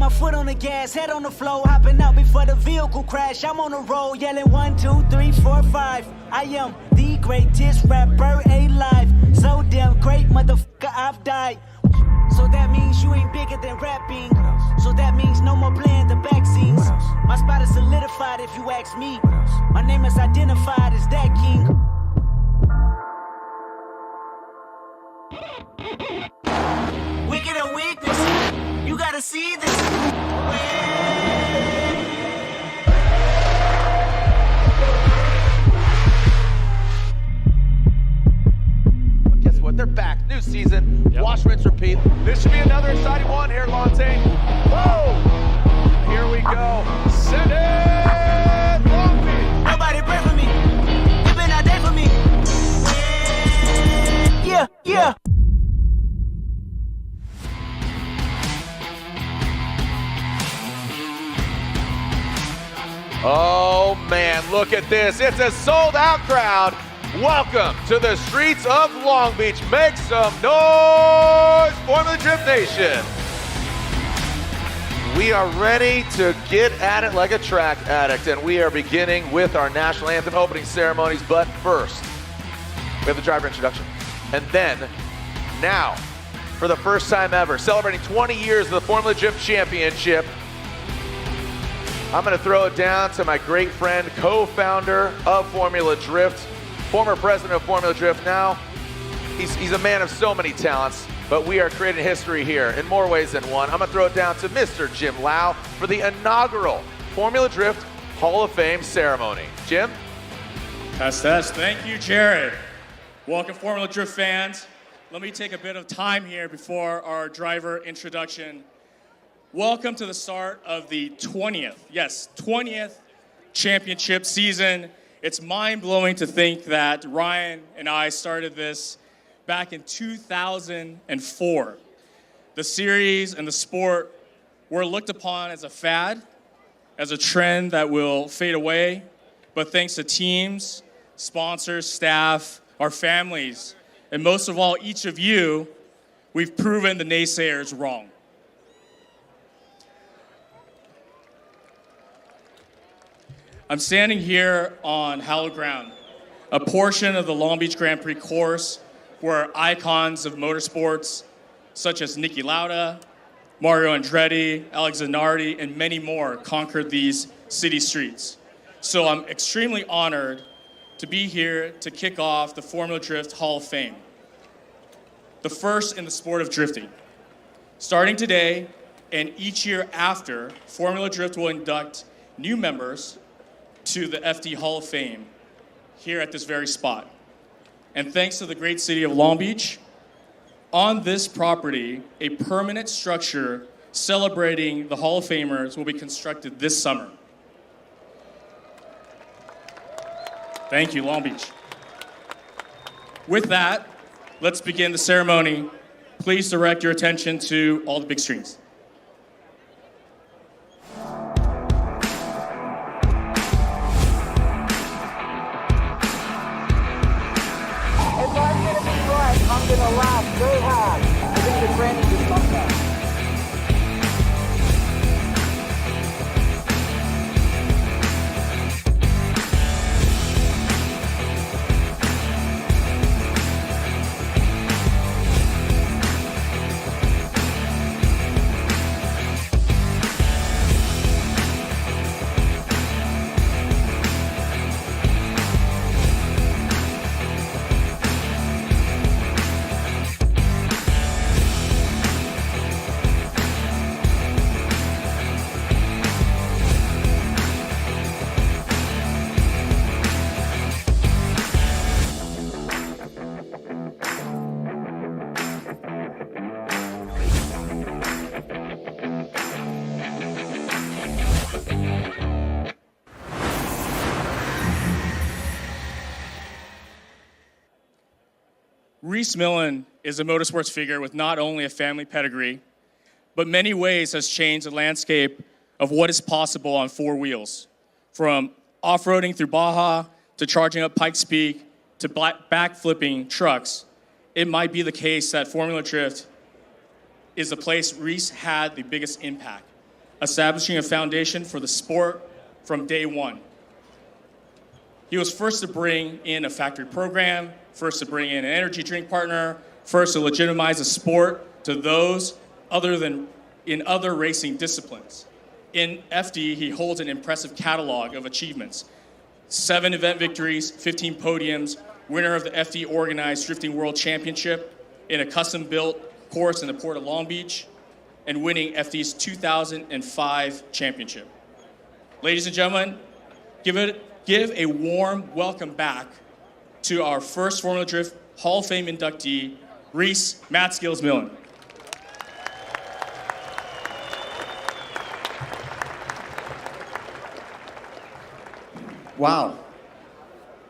my foot on the gas, head on the floor, hopping out before the vehicle crash. I'm on the road, yelling 1, 2, 3, 4, 5. I am the greatest rapper alive. So damn great, motherfucker, I've died. So that means you ain't bigger than rapping. So that means no more playing the back scenes. My spot is solidified if you ask me. My name is identified as that king. Wicked and weakness, you gotta see this. Guess what? They're back. New season. Yep. Wash, rinse, repeat. This should be another exciting one here, Lontaine. Whoa! Here we go. Send it! Long Beach. Nobody pray for me. You been out there for me. Yeah, yeah. Oh man, look at this. It's a sold out crowd. Welcome to the streets of Long Beach. Make some noise, Formula Drift Nation. We are ready to get at it like a track addict, and we are beginning with our national anthem opening ceremonies. But first, we have the driver introduction. And then, now, for the first time ever, celebrating 20 years of the Formula Drift Championship, I'm gonna throw it down to my great friend, co-founder of Formula Drift, former president of Formula Drift now. He's a man of so many talents, but we are creating history here in more ways than one. I'm gonna throw it down to Mr. Jim Lau for the inaugural Formula Drift Hall of Fame ceremony. Jim? Test. Thank you, Jared. Welcome, Formula Drift fans. Let me take a bit of time here before our driver introduction. Welcome to the start of the 20th championship season. It's mind-blowing to think that Ryan and I started this back in 2004. The series and the sport were looked upon as a fad, as a trend that will fade away, but thanks to teams, sponsors, staff, our families, and most of all, each of you, we've proven the naysayers wrong. I'm standing here on hallowed ground, a portion of the Long Beach Grand Prix course where icons of motorsports such as Niki Lauda, Mario Andretti, Alex Zanardi, and many more conquered these city streets. So I'm extremely honored to be here to kick off the Formula Drift Hall of Fame, the first in the sport of drifting. Starting today and each year after, Formula Drift will induct new members to the FD Hall of Fame here at this very spot. And thanks to the great city of Long Beach, on this property, a permanent structure celebrating the Hall of Famers will be constructed this summer. Thank you, Long Beach. With that, let's begin the ceremony. Please direct your attention to all the big screens. I'm gonna laugh very hard. I think the training is not that. Rhys Millen is a motorsports figure with not only a family pedigree, but many ways has changed the landscape of what is possible on four wheels. From off-roading through Baja, to charging up Pikes Peak, to backflipping trucks, it might be the case that Formula Drift is the place Rhys had the biggest impact. establishing a foundation for the sport from day one. He was first to bring in a factory program, first to bring in an energy drink partner, first to legitimize the sport to those other than in other racing disciplines. In FD, he holds an impressive catalog of achievements. 7 event victories, 15 podiums, winner of the FD organized Drifting World Championship in a custom-built course in the Port of Long Beach, and winning FD's 2005 championship. Ladies and gentlemen, give a warm welcome back to our first Formula Drift Hall of Fame inductee, Rhys Millen. Wow.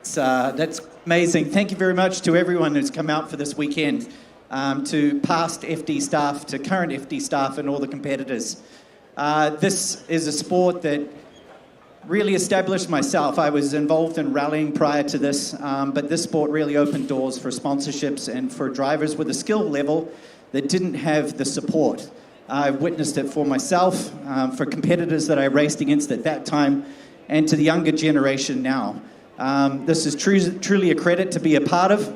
That's amazing. Thank you very much to everyone who's come out for this weekend, to past FD staff, to current FD staff, and all the competitors. This is a sport that really established myself. I was involved in rallying prior to this, but this sport really opened doors for sponsorships and for drivers with a skill level that didn't have the support. I witnessed it for myself, for competitors that I raced against at that time, and to the younger generation now. This is truly a credit to be a part of,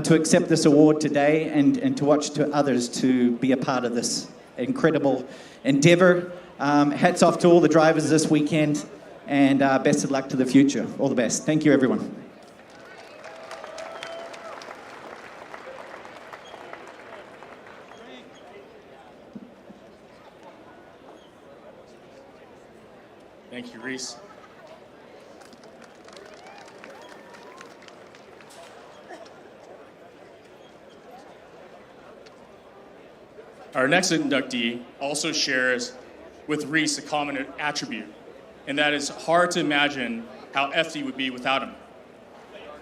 to accept this award today, and to watch to others to be a part of this incredible endeavor. Hats off to all the drivers this weekend, and best of luck to the future. All the best. Thank you, everyone. Thank you, Rhys. Our next inductee also shares with Rhys a common attribute, and that is hard to imagine how FD would be without him.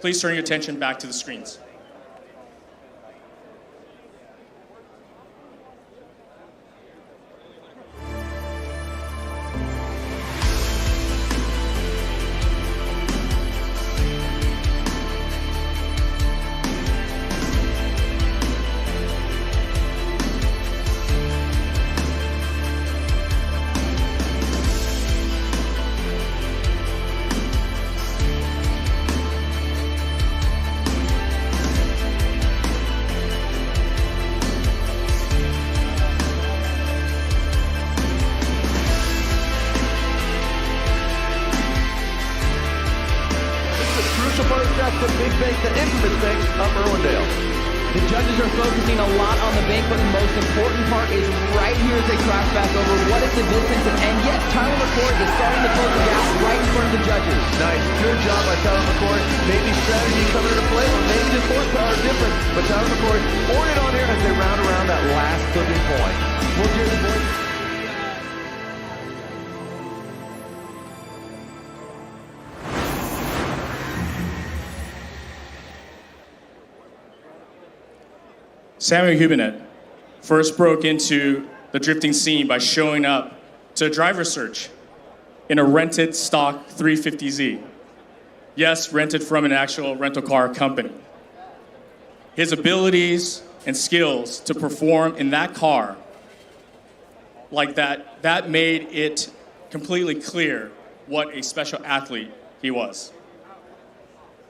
Please turn your attention back to the screens. The big bank, the infamous bank of Irwindale. The judges are focusing a lot on the bank, but the most important part is right here as they crash back over. What is the distance? And yes, Tyler McCord is starting to close the gap right in front of the judges. Nice, good job by Tyler McCord. Maybe strategy coming into play, or maybe just horsepower is different. But Tyler McCord pouring it on here as they round around that last clipping point. We'll hear the voice. Samuel Hubinette first broke into the drifting scene by showing up to a driver search in a rented stock 350Z. Yes, rented from an actual rental car company. His abilities and skills to perform in that car like that made it completely clear what a special athlete he was.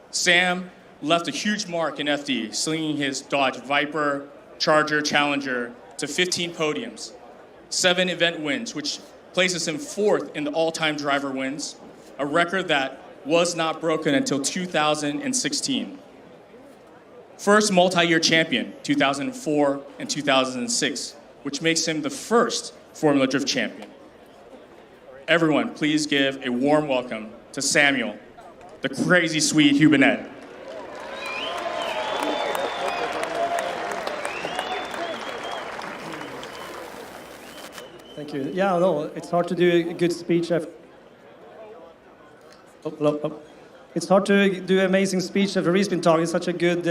Sam left a huge mark in FD, slinging his Dodge Viper, Charger, Challenger to 15 podiums, 7 event wins, which places him 4th in the all-time driver wins, a record that was not broken until 2016. First multi-year champion, 2004 and 2006, which makes him the first Formula Drift champion. Everyone, please give a warm welcome to Samuel, the crazy sweet Hubinette. Thank you. Yeah, no, it's hard to do a good speech after. It's hard to do an amazing speech after Rhys been talking. It's such a good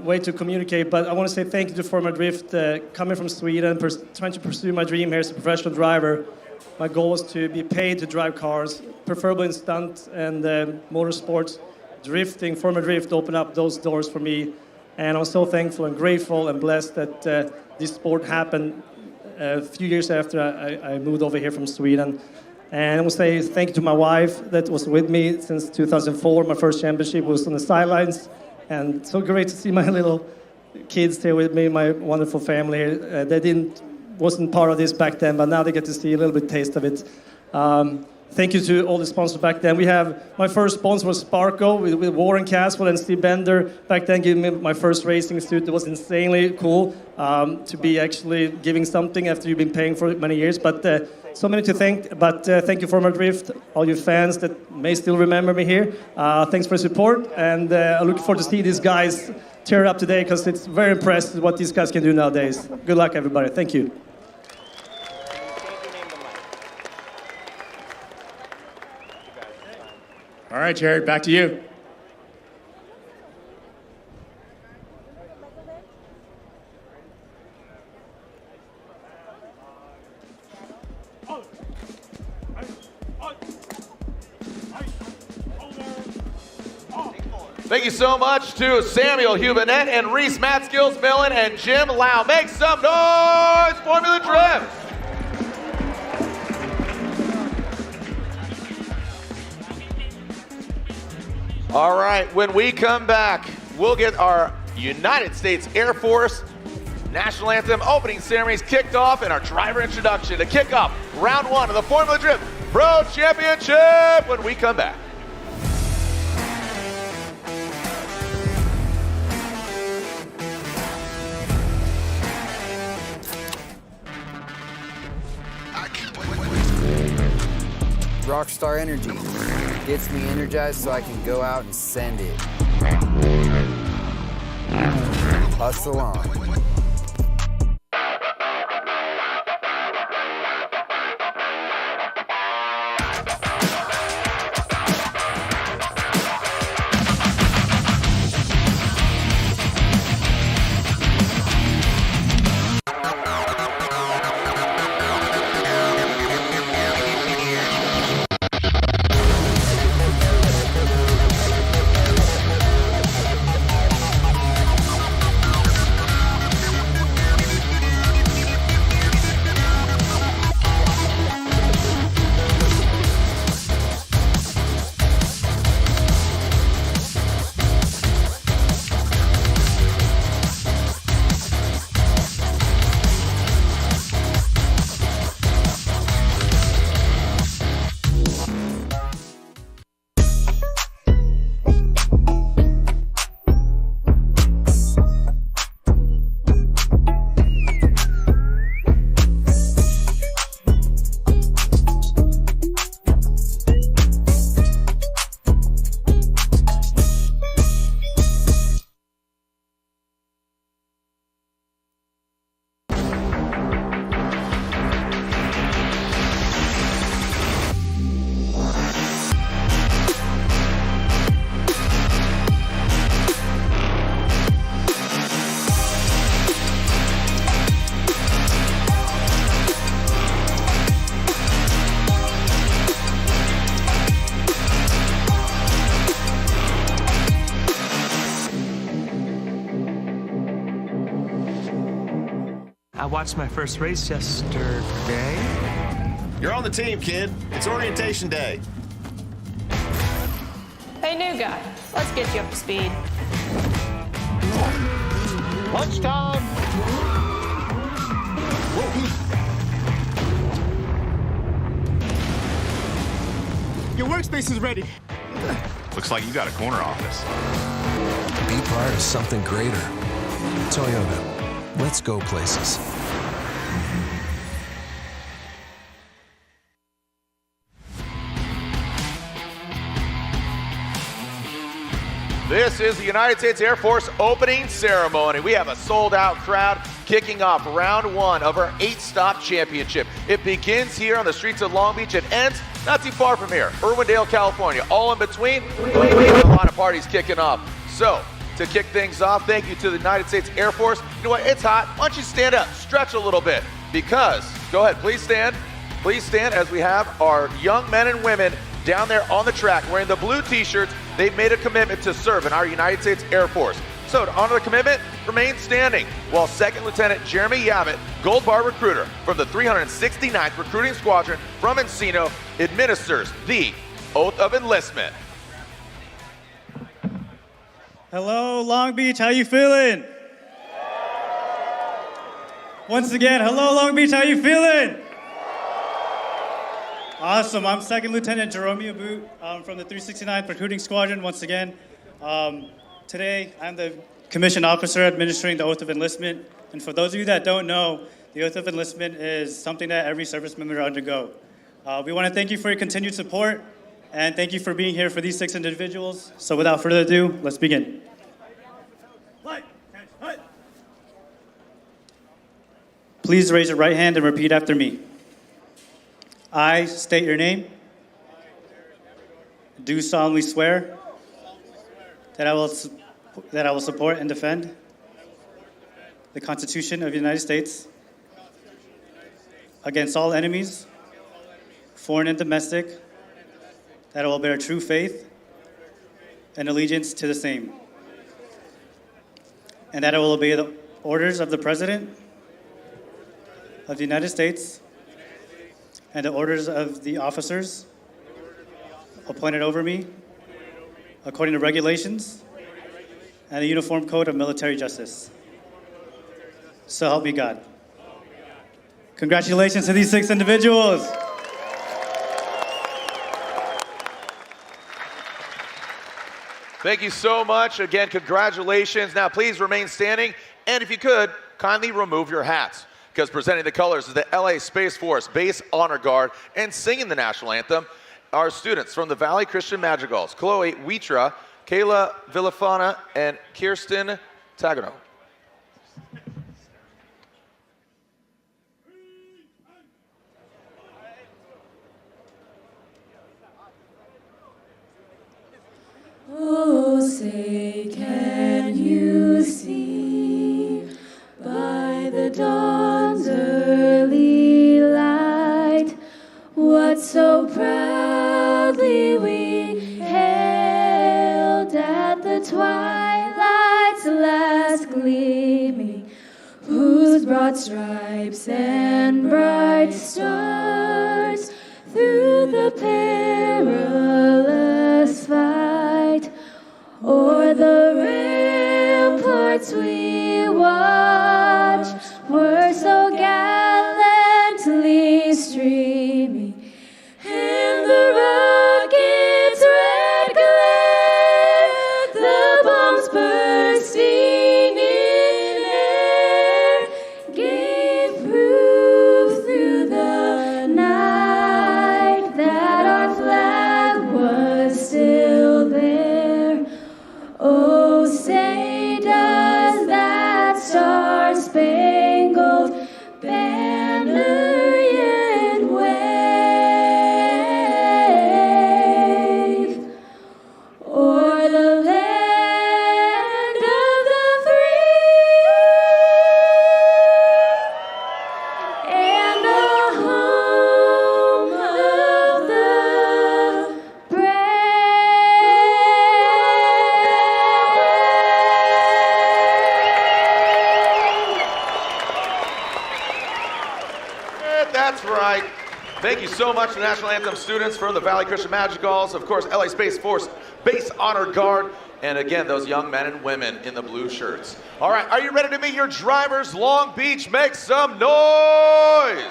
way to communicate. But I want to say thank you to Formula Drift. Coming from Sweden, trying to pursue my dream here as a professional driver. My goal was to be paid to drive cars, preferably in stunt and motorsports. Drifting, Formula Drift opened up those doors for me. And I'm so thankful and grateful and blessed that this sport happened a few years after I moved over here from Sweden. And I want to say thank you to my wife that was with me since 2004. My first championship was on the sidelines. And so great to see my little kids here with me, my wonderful family. They wasn't part of this back then, but now they get to see a little bit taste of it. Thank you to all the sponsors back then. My first sponsor was Sparko with Warren Caswell and Steve Bender. Back then, giving me my first racing suit. It was insanely cool to be actually giving something after you've been paying for it many years. But so many to thank. But thank you for my drift, all you fans that may still remember me here. Thanks for the support, and I look forward to see these guys tear up today because it's very impressive what these guys can do nowadays. Good luck, everybody. Thank you. All right, Jared, back to you. Thank you so much to Samuel Hubinette and Rhys Millen and Jim Lau. Make some noise, Formula Drift! All right, when we come back, we'll get our United States Air Force National Anthem opening ceremonies kicked off and our driver introduction to kick off round 1 of the Formula Drift Pro Championship when we come back. Rockstar energy gets me energized so I can go out and send it. Hustle on. I watched my first race yesterday. You're on the team, kid. It's orientation day. Hey, new guy. Let's get you up to speed. Lunchtime! Your workspace is ready. Looks like you got a corner office. Be part of something greater. Toyota. Let's go places. This is the United States Air Force opening ceremony. We have a sold-out crowd kicking off round 1 of our 8-stop championship. It begins here on the streets of Long Beach and ends not too far from here, Irwindale, California. All in between, a lot of parties kicking off. So, to kick things off, thank you to the United States Air Force. You know what, it's hot. Why don't you stand up, stretch a little bit, because, go ahead, please stand as we have our young men and women down there on the track wearing the blue t-shirts. They've made a commitment to serve in our United States Air Force. So to honor the commitment, remain standing while Second Lieutenant Jeremy Yavit, Gold Bar recruiter from the 369th Recruiting Squadron from Encino, administers the Oath of Enlistment. Hello, Long Beach, how you feeling? Once again, hello, Long Beach, how you feeling? Awesome, I'm Second Lieutenant Jerome Aboot from the 369th Recruiting Squadron once again. Today, I'm the commissioned officer administering the Oath of Enlistment. And for those of you that don't know, the Oath of Enlistment is something that every service member undergo. We want to thank you for your continued support, and thank you for being here for these 6 individuals. So without further ado, let's begin. Please raise your right hand and repeat after me. I state your name. Do solemnly swear that I will support and defend the Constitution of the United States against all enemies, foreign and domestic, that I will bear true faith and allegiance to the same, and that I will obey the orders of the President of the United States and the orders of the officers appointed over me according to regulations and the Uniform Code of Military Justice. So help me God. Congratulations to these 6 individuals. Thank you so much. Again, congratulations. Now, please remain standing. And if you could, kindly remove your hats, because presenting the colors is the LA Space Force Base Honor Guard, and singing the national anthem are students from the Valley Christian Madrigals, Chloe Witra, Kayla Villafana, and Kirsten Tagano. Oh, say, can you see by the dawn's early light what so proudly we hailed at the twilight's last gleaming, whose broad stripes and bright stars through the perilous fight o'er the ramparts we watched were so gallantly streaming, and the rocket's red glare, the bombs bursting in air, gave proof through the night that our flag was still there. Oh, say does that star-spangled banner yet wave o'er the land of the free and the home of the That's right. Thank you so much to the National Anthem students from the Valley Christian Madrigals, of course, LA Space Force Base Honor Guard, and again, those young men and women in the blue shirts. All right, are you ready to meet your drivers? Long Beach, make some noise!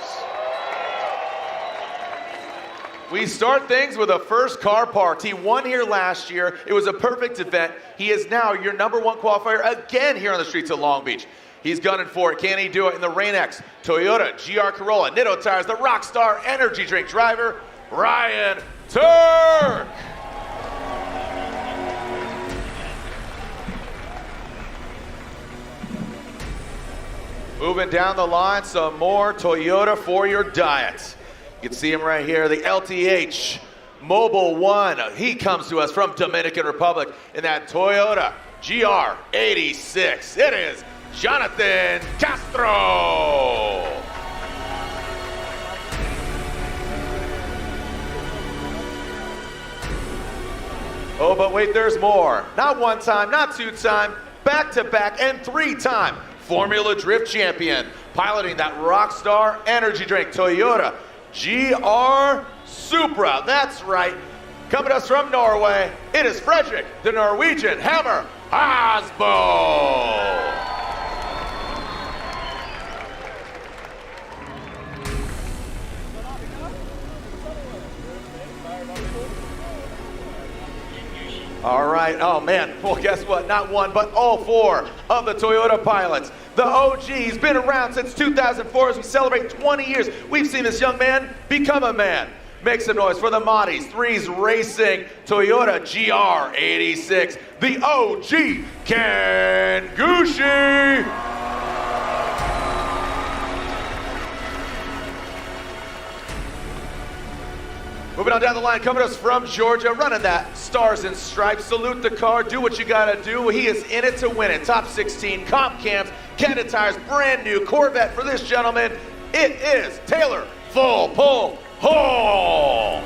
We start things with a first car parked. He won here last year. It was a perfect event. He is now your #1 qualifier again here on the streets of Long Beach. He's gunning for it. Can he do it in the Rain-X Toyota GR Corolla Nitto Tires, the Rockstar Energy Drink driver, Ryan Turk. Moving down the line, some more Toyota for your diet. You can see him right here, the LTH Mobile One. He comes to us from Dominican Republic in that Toyota GR86. It is Jonathan Castro. Oh, but wait, there's more. Not one time, not two time, back-to-back and 3-time Formula Drift champion, piloting that Rockstar energy drink, Toyota GR Supra. That's right. Coming to us from Norway, it is Fredrik, the Norwegian Hammer Aasbo. All right, oh man, well guess what? Not one, but all 4 of the Toyota pilots. The OG, he's been around since 2004 as we celebrate 20 years. We've seen this young man become a man. Make some noise for the Moddies, 3s Racing, Toyota GR86, the OG, Ken Gushi. Moving on down the line, coming to us from Georgia, running that Stars and Stripes. Salute the car, do what you gotta do. He is in it to win it. Top 16, comp cams, Canada tires, brand new Corvette for this gentleman. It is Taylor Full Pull Hall.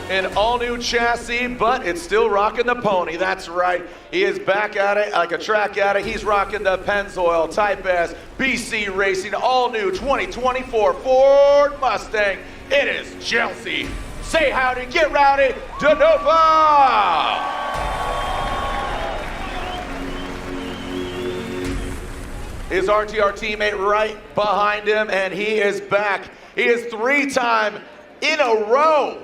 An all-new chassis, but it's still rocking the pony. That's right. He is back at it like a track addict. He's rocking the Pennzoil Type S BC Racing all-new 2024 Ford Mustang. It is Chelsea. Say howdy, get rowdy, Denofa! His RTR teammate right behind him, and he is back. He is 3-time in a row.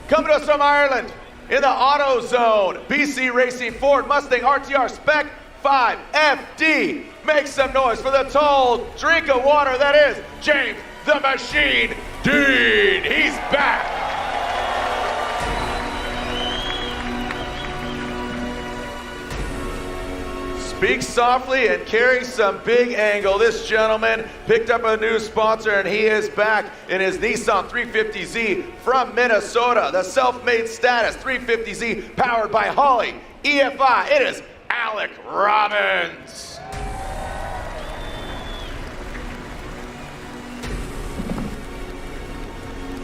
Coming to us from Ireland, in the Auto Zone, BC Racing Ford Mustang RTR Spec 5 FD. Make some noise for the tall drink of water that is James the Machine Deane. He's back. Speak softly and carry some big angle. This gentleman picked up a new sponsor and he is back in his Nissan 350Z from Minnesota. The self-made status 350Z powered by Holly EFI. It is Alec Robbins.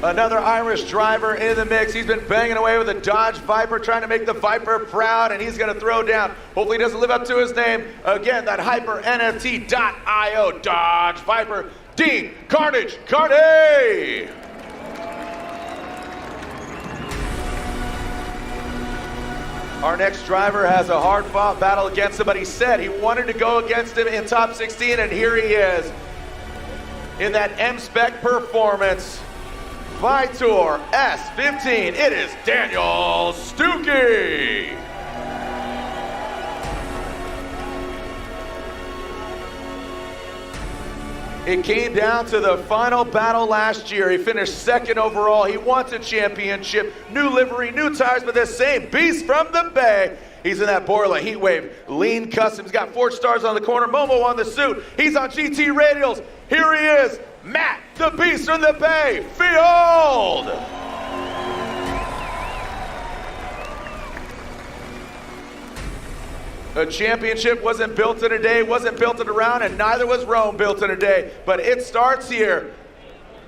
Another Irish driver in the mix. He's been banging away with a Dodge Viper, trying to make the Viper proud, and he's going to throw down. Hopefully he doesn't live up to his name. Again, that HyperNFT.io Dodge Viper. Deane Carnage Kearney. Our next driver has a hard-fought battle against him, but he said he wanted to go against him in top 16, and here he is in that M-Spec performance. Vitor S15, it is Daniel Stuke. It came down to the final battle last year. He finished 2nd overall. He wants a championship, new livery, new tires, but this same beast from the Bay. He's in that Borla Heatwave Lean Custom. He's got 4 stars on the corner, Momo on the suit. He's on GT radials. Here he is, Matt, the Beast from the Bay, Field! A championship wasn't built in a day, wasn't built in a round, and neither was Rome built in a day. But it starts here.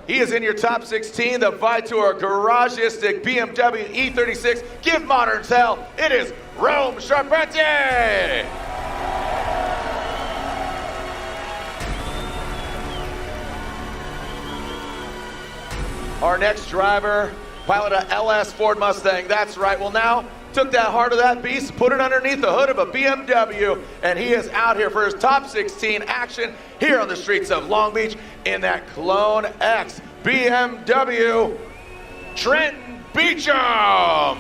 He is in your top 16, the Vitor Garagistic BMW E36. Give moderns hell. It is Rome Charpentier! Our next driver, pilot a LS Ford Mustang. That's right. Well, now took that heart of that beast, put it underneath the hood of a BMW, and he is out here for his top 16 action here on the streets of Long Beach in that Clone X BMW, Trenton Beechum.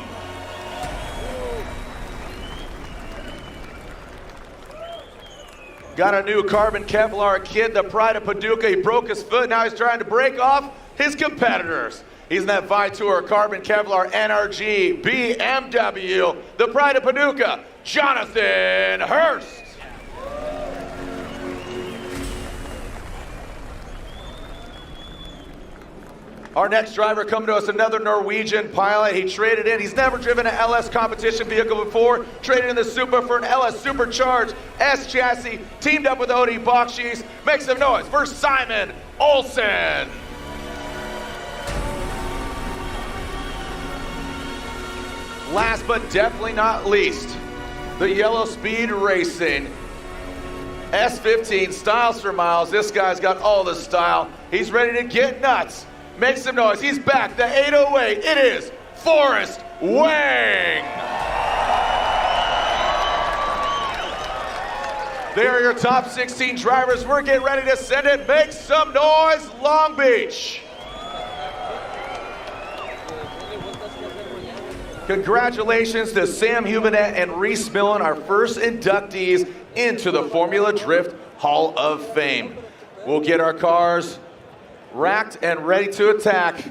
Got a new carbon Kevlar kid, the pride of Paducah. He broke his foot, now he's trying to break off his competitors. He's in that Vitor Carbon Kevlar NRG BMW, the pride of Paducah, Jonathan Hurst. Our next driver coming to us, another Norwegian pilot. He traded in, he's never driven an LS competition vehicle before, traded in the Supra for an LS Supercharged S chassis, teamed up with Odie Bakshis. Make some noise for Simon Olsen. last but definitely not least, the Yellow Speed Racing S15 Styles for Miles. This guy's got all the style. He's ready to get nuts. Make some noise. He's back. The 808. It is Forrest Wang. There are your top 16 drivers. We're getting ready to send it. Make some noise, Long Beach. Congratulations to Sam Hubinette and Rhys Millen, our first inductees into the Formula Drift Hall of Fame. We'll get our cars racked and ready to attack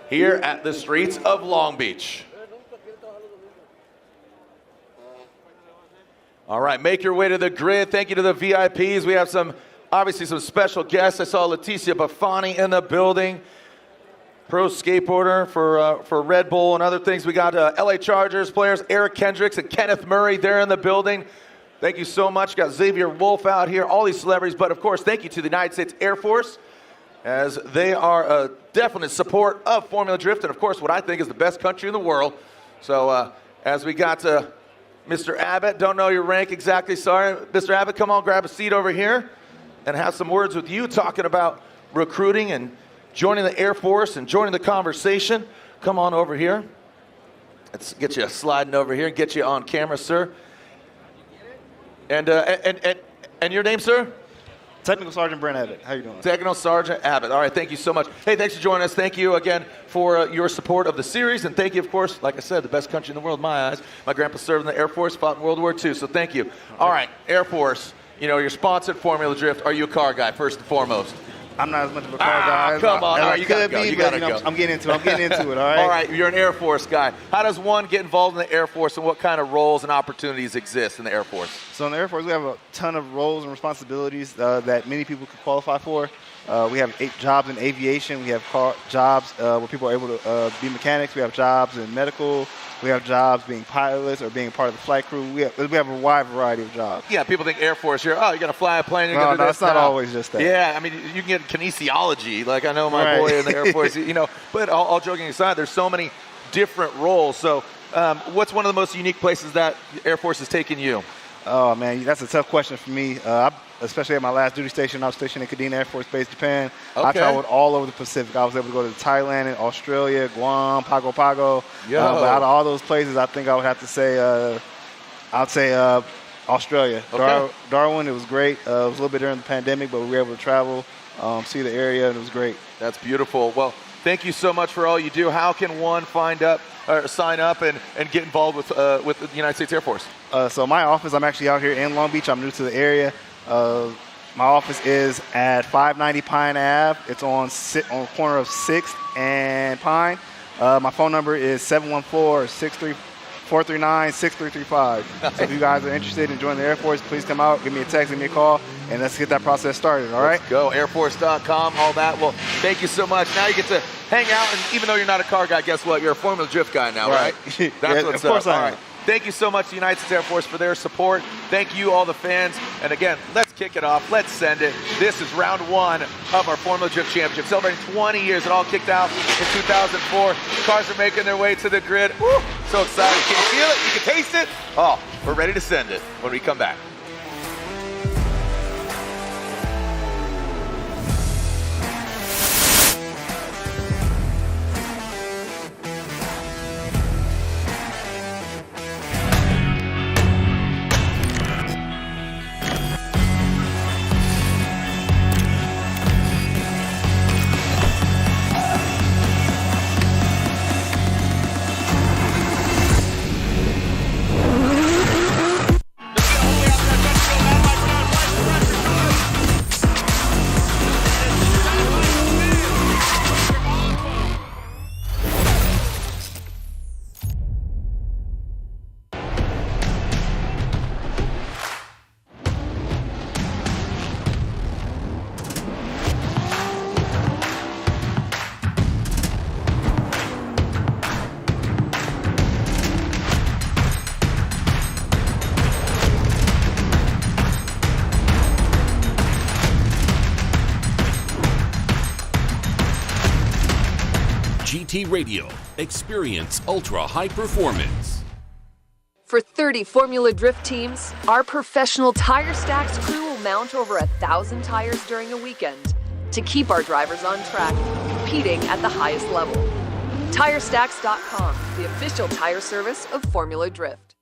here at the streets of Long Beach. All right, make your way to the grid. Thank you to the VIPs. We have obviously some special guests. I saw Leticia Buffoni in the building, pro skateboarder for Red Bull and other things. We got LA Chargers players, Eric Kendricks and Kenneth Murray. They're in the building. Thank you so much. Got Xavier Wolf out here, all these celebrities. But of course, thank you to the United States Air Force, as they are a definite support of Formula Drift, and of course, what I think is the best country in the world. So as we got to Mr. Abbott, don't know your rank exactly, sorry. Mr. Abbott, come on, grab a seat over here and have some words with you, talking about recruiting and joining the Air Force and joining the conversation. Come on over here. Let's get you sliding over here and get you on camera, sir. And your name, sir? Technical Sergeant Brent Abbott. How you doing? Technical Sergeant Abbott. All right, thank you so much. Hey, thanks for joining us. Thank you again for your support of the series. And thank you, of course, like I said, the best country in the world in my eyes. My grandpa served in the Air Force, fought in World War II, so thank you. All right, Air Force, you know, you're sponsored Formula Drift. Are you a car guy, first and foremost? I'm not as much of a car guy. Come on, all right, you gotta go. You gotta go. I'm getting into it, all right? All right, you're an Air Force guy. How does one get involved in the Air Force, and what kind of roles and opportunities exist in the Air Force? So in the Air Force, we have a ton of roles and responsibilities that many people could qualify for. We have 8 jobs in aviation. We have jobs where people are able to be mechanics. We have jobs in medical. We have jobs being pilots or being part of the flight crew. We have a wide variety of jobs. Yeah, people think Air Force here, oh, you're going to fly a plane, you're going to do this. No, it's not always just that. Yeah, I mean, you can get kinesiology. Like, I know my boy in the Air Force, you know. But all joking aside, there's so many different roles. So what's one of the most unique places that Air Force has taken you? Oh, man, that's a tough question for me. Especially at my last duty station, I was stationed in Kearney Air Force Base, Japan. Okay. I traveled all over the Pacific. I was able to go to Thailand and Australia, Guam, Pago Pago. But out of all those places, I think I would have to say, Australia. Okay. Darwin, it was great. It was a little bit during the pandemic, but we were able to travel, see the area, and it was great. That's beautiful. Well, thank you so much for all you do. How can one sign up and get involved with the United States Air Force? So my office, I'm actually out here in Long Beach. I'm new to the area. My office is at 590 Pine Ave. It's on the corner of 6th and Pine. My phone number is 714-439-6335. So if you guys are interested in joining the Air Force, please come out, give me a text, give me a call, and let's get that process started, all right? Let's go, airforce.com, all that. Well, thank you so much. Now you get to hang out, and even though you're not a car guy, guess what? You're a Formula Drift guy now, right? That's what's of course up. I am. All right. Thank you so much to the United States Air Force for their support. Thank you, all the fans. And again, let's kick it off. Let's send it. This is round 1 of our Formula Drift Championship, celebrating 20 years. It all kicked out in 2004. Cars are making their way to the grid. Woo, so excited. Can you feel it? You can taste it? Oh, we're ready to send it when we come back. GT Radio. Experience ultra high performance. For 30 Formula Drift teams, our professional Tire Stacks crew will mount over 1,000 tires during a weekend to keep our drivers on track, competing at the highest level. TireStacks.com, the official tire service of Formula Drift.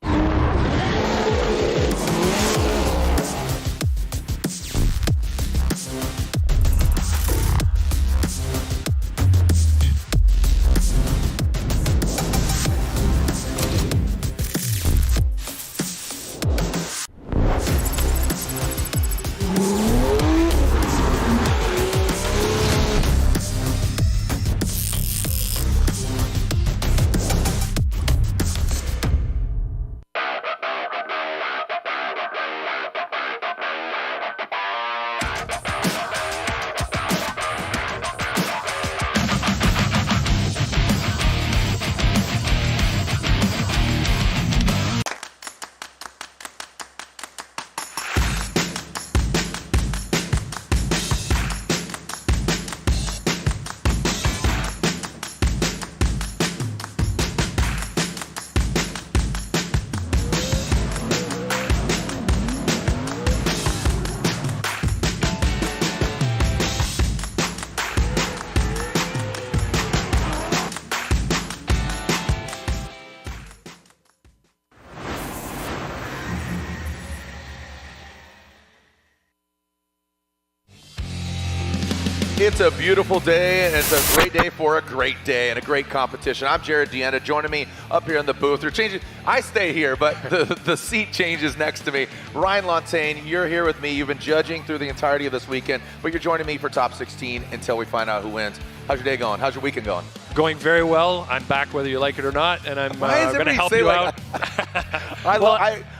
It's a beautiful day, and it's a great day for a great day and a great competition. I'm Jared Deane. Joining me up here in the booth. They're changing. I stay here, but the seat changes next to me. Ryan Lontaine, you're here with me. You've been judging through the entirety of this weekend, but you're joining me for top 16 until we find out who wins. How's your day going? How's your weekend going? Going very well. I'm back whether you like it or not, and I'm going to help you out.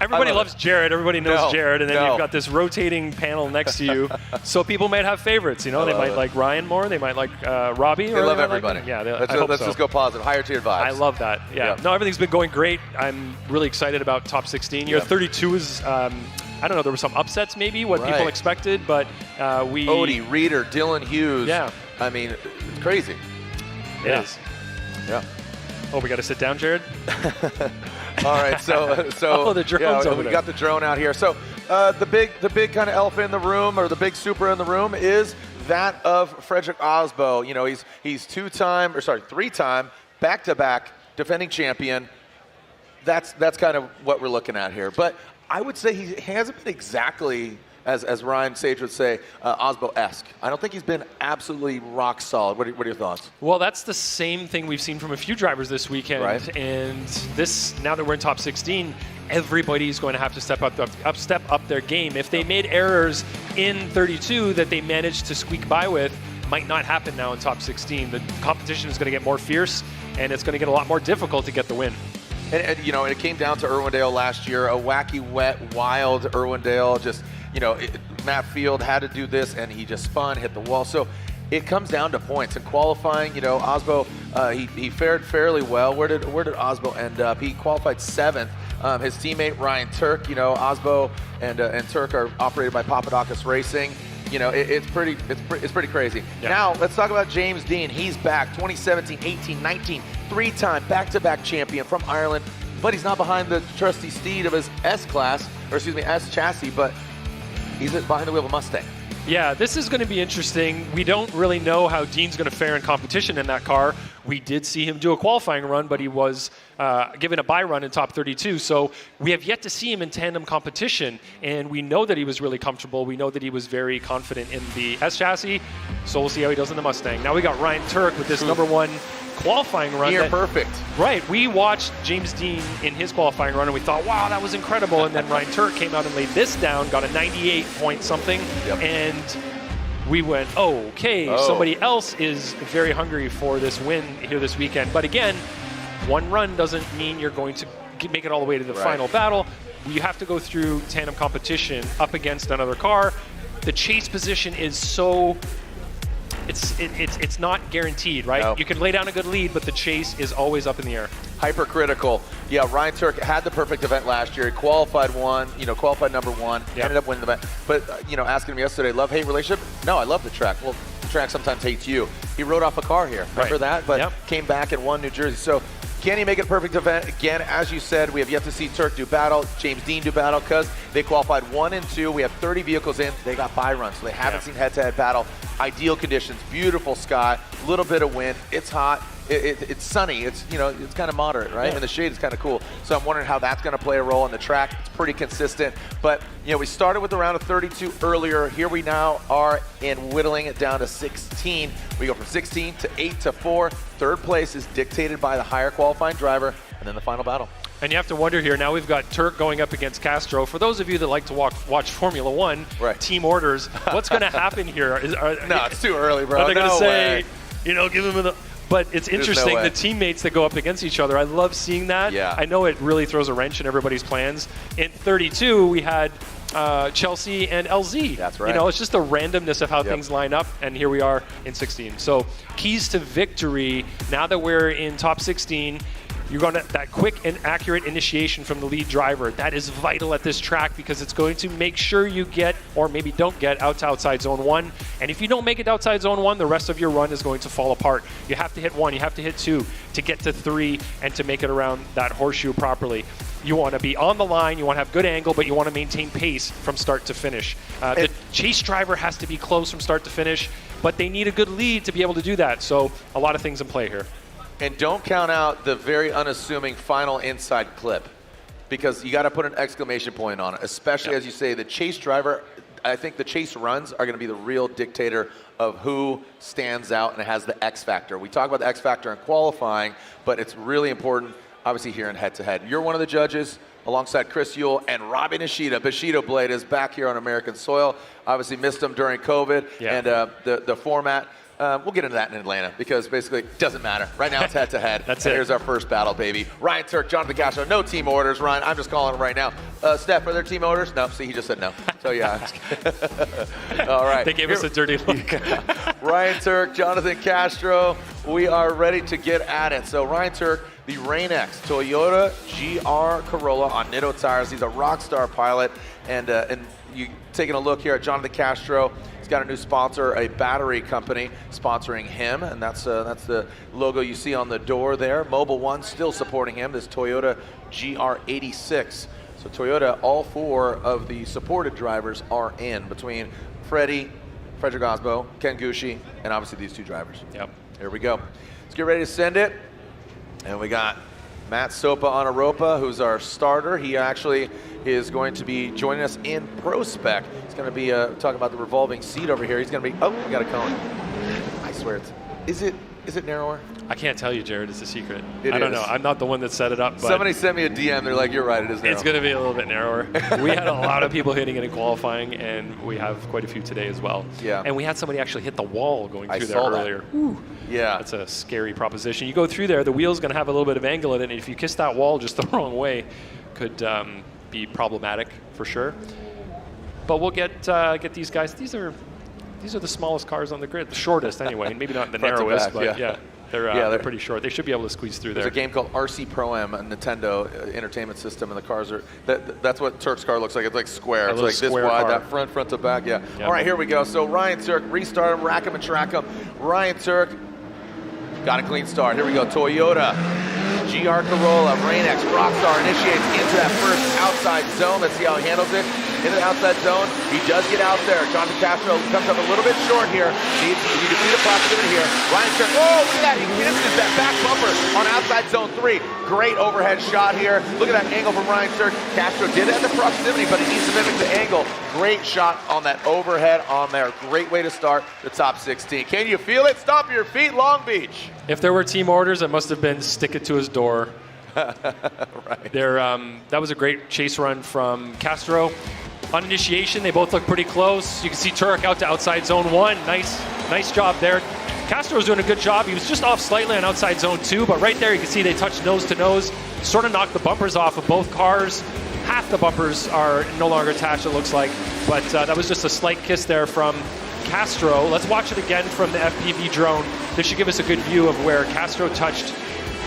Everybody loves Jared. Everybody knows Jared, and then you've got this rotating panel next to you. So people might have favorites. You know, they might like Ryan more. They might like Robbie. They love everybody. Let's just go positive. Higher tier vibes. I love that. Yeah. No, everything's been going great. I'm really excited about top 16. Year 32 is. I don't know. There were some upsets, maybe what people expected, but we. Odie, Reeder, Dylan Hughes. Yeah. I mean, it's crazy. It is. Yeah. Oh, we got to sit down, Jared? All right, so the drone's over we there. got the drone out here. So the big kind of elephant in the room, or the big super in the room, is that of Frederick Aasbo. You know, he's three-time back-to-back defending champion. That's kind of what we're looking at here. But I would say he hasn't been exactly, as Ryan Sage would say, Aasbo-esque. I don't think he's been absolutely rock solid. What are your thoughts? Well, that's the same thing we've seen from a few drivers this weekend. Right. And now that we're in top 16, everybody's going to have to step up their game. If they made errors in 32 that they managed to squeak by with, might not happen now in top 16. The competition is going to get more fierce, and it's going to get a lot more difficult to get the win. And you know, it came down to Irwindale last year, a wacky, wet, wild Irwindale. Just, you know, Matt Field had to do this, and he just spun, hit the wall. So it comes down to points. In qualifying, you know, Aasbo, he fared fairly well. Where did Aasbo end up? He qualified 7th. His teammate Ryan Turk, you know, Aasbo and Turk are operated by Papadakis Racing. You know, it's pretty crazy. Yeah. Now, let's talk about James Deane. He's back, 2017, 18, 19, 3-time back-to-back champion from Ireland, but he's not behind the trusty steed of his S chassis, but he's behind the wheel of a Mustang. Yeah, this is going to be interesting. We don't really know how Deane's going to fare in competition in that car. We did see him do a qualifying run, but he was given a bye run in top 32. So we have yet to see him in tandem competition, and we know that he was really comfortable. We know that he was very confident in the S chassis, so we'll see how he does in the Mustang. Now we got Ryan Turk with this number 1 qualifying run. Near perfect. Right. We watched James Deane in his qualifying run, and we thought, wow, that was incredible. And then Ryan Turk came out and laid this down, got a 98 point something, and we went, somebody else is very hungry for this win here this weekend. But again, one run doesn't mean you're going to make it all the way to the final battle. You have to go through tandem competition up against another car. The chase position is so... It's not guaranteed, right? No. You can lay down a good lead, but the chase is always up in the air. Hypercritical. Yeah, Ryan Turk had the perfect event last year. He qualified number 1, ended up winning the event. But, you know, asking him yesterday, love-hate relationship? No, I love the track. Well, the track sometimes hates you. He rode off a car here. Remember that? But came back and won New Jersey. So Can he make it a perfect event? Again, as you said, we have yet to see Turk do battle, James Deane do battle, because they qualified 1 and 2. We have 30 vehicles in. They got bye runs, so they haven't seen head-to-head battle. Ideal conditions, beautiful sky, a little bit of wind. It's hot. It's sunny. It's it's kind of moderate, right? Yeah. And the shade is kind of cool. So I'm wondering how that's going to play a role in the track. It's pretty consistent. But we started with a round of 32 earlier. Here we now are in whittling it down to 16. We go from 16 to 8 to 4. Third place is dictated by the higher qualifying driver, and then the final battle. And you have to wonder here, now we've got Turk going up against Castro. For those of you that like to watch Formula One, team orders, what's going to happen here? No, it's too early, bro. Are they going to say, way. Give him the... But it's interesting, no the teammates that go up against each other. I love seeing that. Yeah. I know it really throws a wrench in everybody's plans. In 32, we had Chelsea and LZ. That's right. It's just the randomness of how things line up, and here we are in 16. So keys to victory, now that we're in top 16, you're going to that quick and accurate initiation from the lead driver. That is vital at this track because it's going to make sure you get, or maybe don't get, out to outside zone 1. And if you don't make it outside zone 1, the rest of your run is going to fall apart. You have to hit 1, you have to hit 2 to get to 3 and to make it around that horseshoe properly. You want to be on the line, you want to have good angle, but you want to maintain pace from start to finish. The chase driver has to be close from start to finish, but they need a good lead to be able to do that. So a lot of things in play here. And don't count out the very unassuming final inside clip, because you got to put an exclamation point on it, especially as you say, the chase driver. I think the chase runs are going to be the real dictator of who stands out and has the X factor. We talk about the X factor in qualifying, but it's really important, obviously, here in head-to-head. You're one of the judges alongside Chris Yule and Robbie Nishida. Bushido Blade is back here on American soil. Obviously missed him during COVID and the format. We'll get into that in Atlanta because basically it doesn't matter. Right now it's head-to-head. That's it. Here's our first battle, baby. Ryan Turk, Jonathan Castro, no team orders. Ryan, I'm just calling them right now. Steph, are there team orders? No, see, he just said no. So yeah. All right. They gave us a dirty look. Ryan Turk, Jonathan Castro, we are ready to get at it. So Ryan Turk, the Rain-X Toyota GR Corolla on Nitto tires. He's a rock star pilot. And you taking a look here at Jonathan Castro. He's got a new sponsor, a battery company sponsoring him, and that's the logo you see on the door there. Mobil One still supporting him, this Toyota GR86. So Toyota, all 4 of the supported drivers are in, between Frederick Aasbo, Ken Gushi, and obviously these 2 drivers. Yep. Here we go. Let's get ready to send it. And we got Matt Sopa on Europa, who's our starter. He actually is going to be joining us in Pro Spec. He's going to be talking about the revolving seat over here. He's going to be, oh, we got a cone. I swear is it narrower? I can't tell you, Jared. It's a secret. I don't know. I'm not the one that set it up. But somebody sent me a DM. They're like, you're right, it is narrow. It's going to be a little bit narrower. We had a lot of people hitting it in qualifying, and we have quite a few today as well. Yeah. And we had somebody actually hit the wall going through there earlier. Yeah. That's a scary proposition. You go through there, the wheel's going to have a little bit of angle in it, and if you kiss that wall just the wrong way, could be problematic for sure. But we'll get these guys. These are the smallest cars on the grid, the shortest anyway, maybe not the narrowest, but yeah. They're pretty short. They should be able to squeeze through there. There's a game called RC Pro-Am, a Nintendo entertainment system, and the cars are, that's what Turk's car looks like. It's like square. It's like this wide, that front to back, yeah. All right, here we go. So Ryan Turk, restart him, rack him and track him. Ryan Turk, got a clean start. Here we go, Toyota GR Corolla, Rain-X Rockstar initiates into that first outside zone. Let's see how he handles it. Into the outside zone, he does get out there. Jonathan Castro comes up a little bit short here. You can see the proximity here. Ryan Turk, oh, look at that. He misses that back bumper on outside zone 3. Great overhead shot here. Look at that angle from Ryan Turk. Castro did have the proximity, but he needs to mimic the angle. Great shot on that overhead on there. Great way to start the top 16. Can you feel it? Stomp your feet, Long Beach. If there were team orders, it must have been stick it to his door. Right. That was a great chase run from Castro. On initiation, they both look pretty close. You can see Turk out to outside zone 1. Nice job there. Castro's doing a good job. He was just off slightly on outside zone 2, but right there you can see they touched nose to nose. Sort of knocked the bumpers off of both cars. Half the bumpers are no longer attached, it looks like. But that was just a slight kiss there from Castro. Let's watch it again from the FPV drone. This should give us a good view of where Castro touched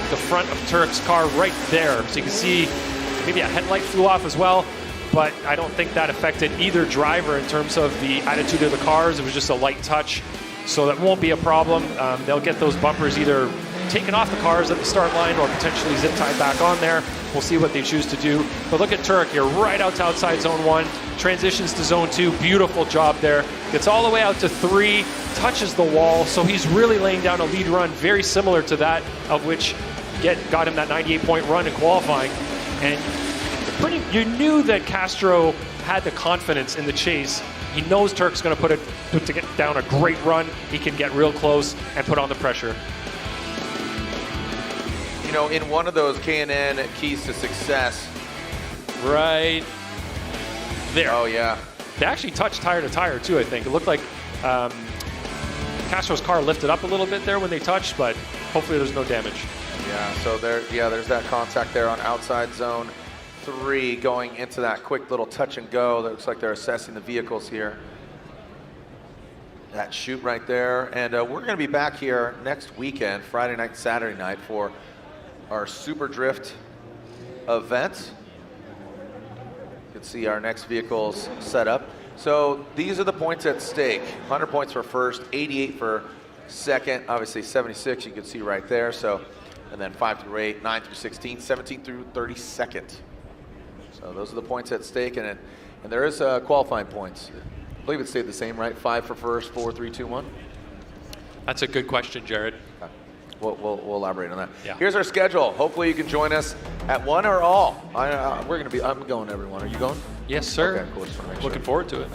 the front of Turk's car right there. So you can see maybe a headlight flew off as well. But I don't think that affected either driver in terms of the attitude of the cars. It was just a light touch, so that won't be a problem. They'll get those bumpers either taken off the cars at the start line or potentially zip tied back on there. We'll see what they choose to do. But look at Turk here, right out to outside zone 1, transitions to zone 2, beautiful job there. Gets all the way out to 3, touches the wall, so he's really laying down a lead run, very similar to that of which got him that 98-point run in qualifying. And you knew that Castro had the confidence in the chase. He knows Turk's going to put down a great run. He can get real close and put on the pressure. You know, in one of those K&N keys to success. Right there. Oh, yeah. They actually touched tire to tire, too, I think. It looked like Castro's car lifted up a little bit there when they touched, but hopefully there's no damage. Yeah, so there's that contact there on outside zone 3 going into that quick little touch and go. That looks like they're assessing the vehicles here. That shoot right there. And we're going to be back here next weekend, Friday night, Saturday night, for our Super Drift event. You can see our next vehicles set up. So these are the points at stake. 100 points for first, 88 for second, obviously 76 you can see right there. So, and then 5 through 8, 9 through 16, 17 through 32nd. So those are the points at stake, and there is qualifying points. I believe it stayed the same, right? 5 for first, 4, 3, 2, 1. That's a good question, Jared. Okay. We'll elaborate on that. Yeah. Here's our schedule. Hopefully you can join us at one or all. I'm going everyone. Are you going? Yes, sir. Okay, cool. Just want to make Looking forward to it.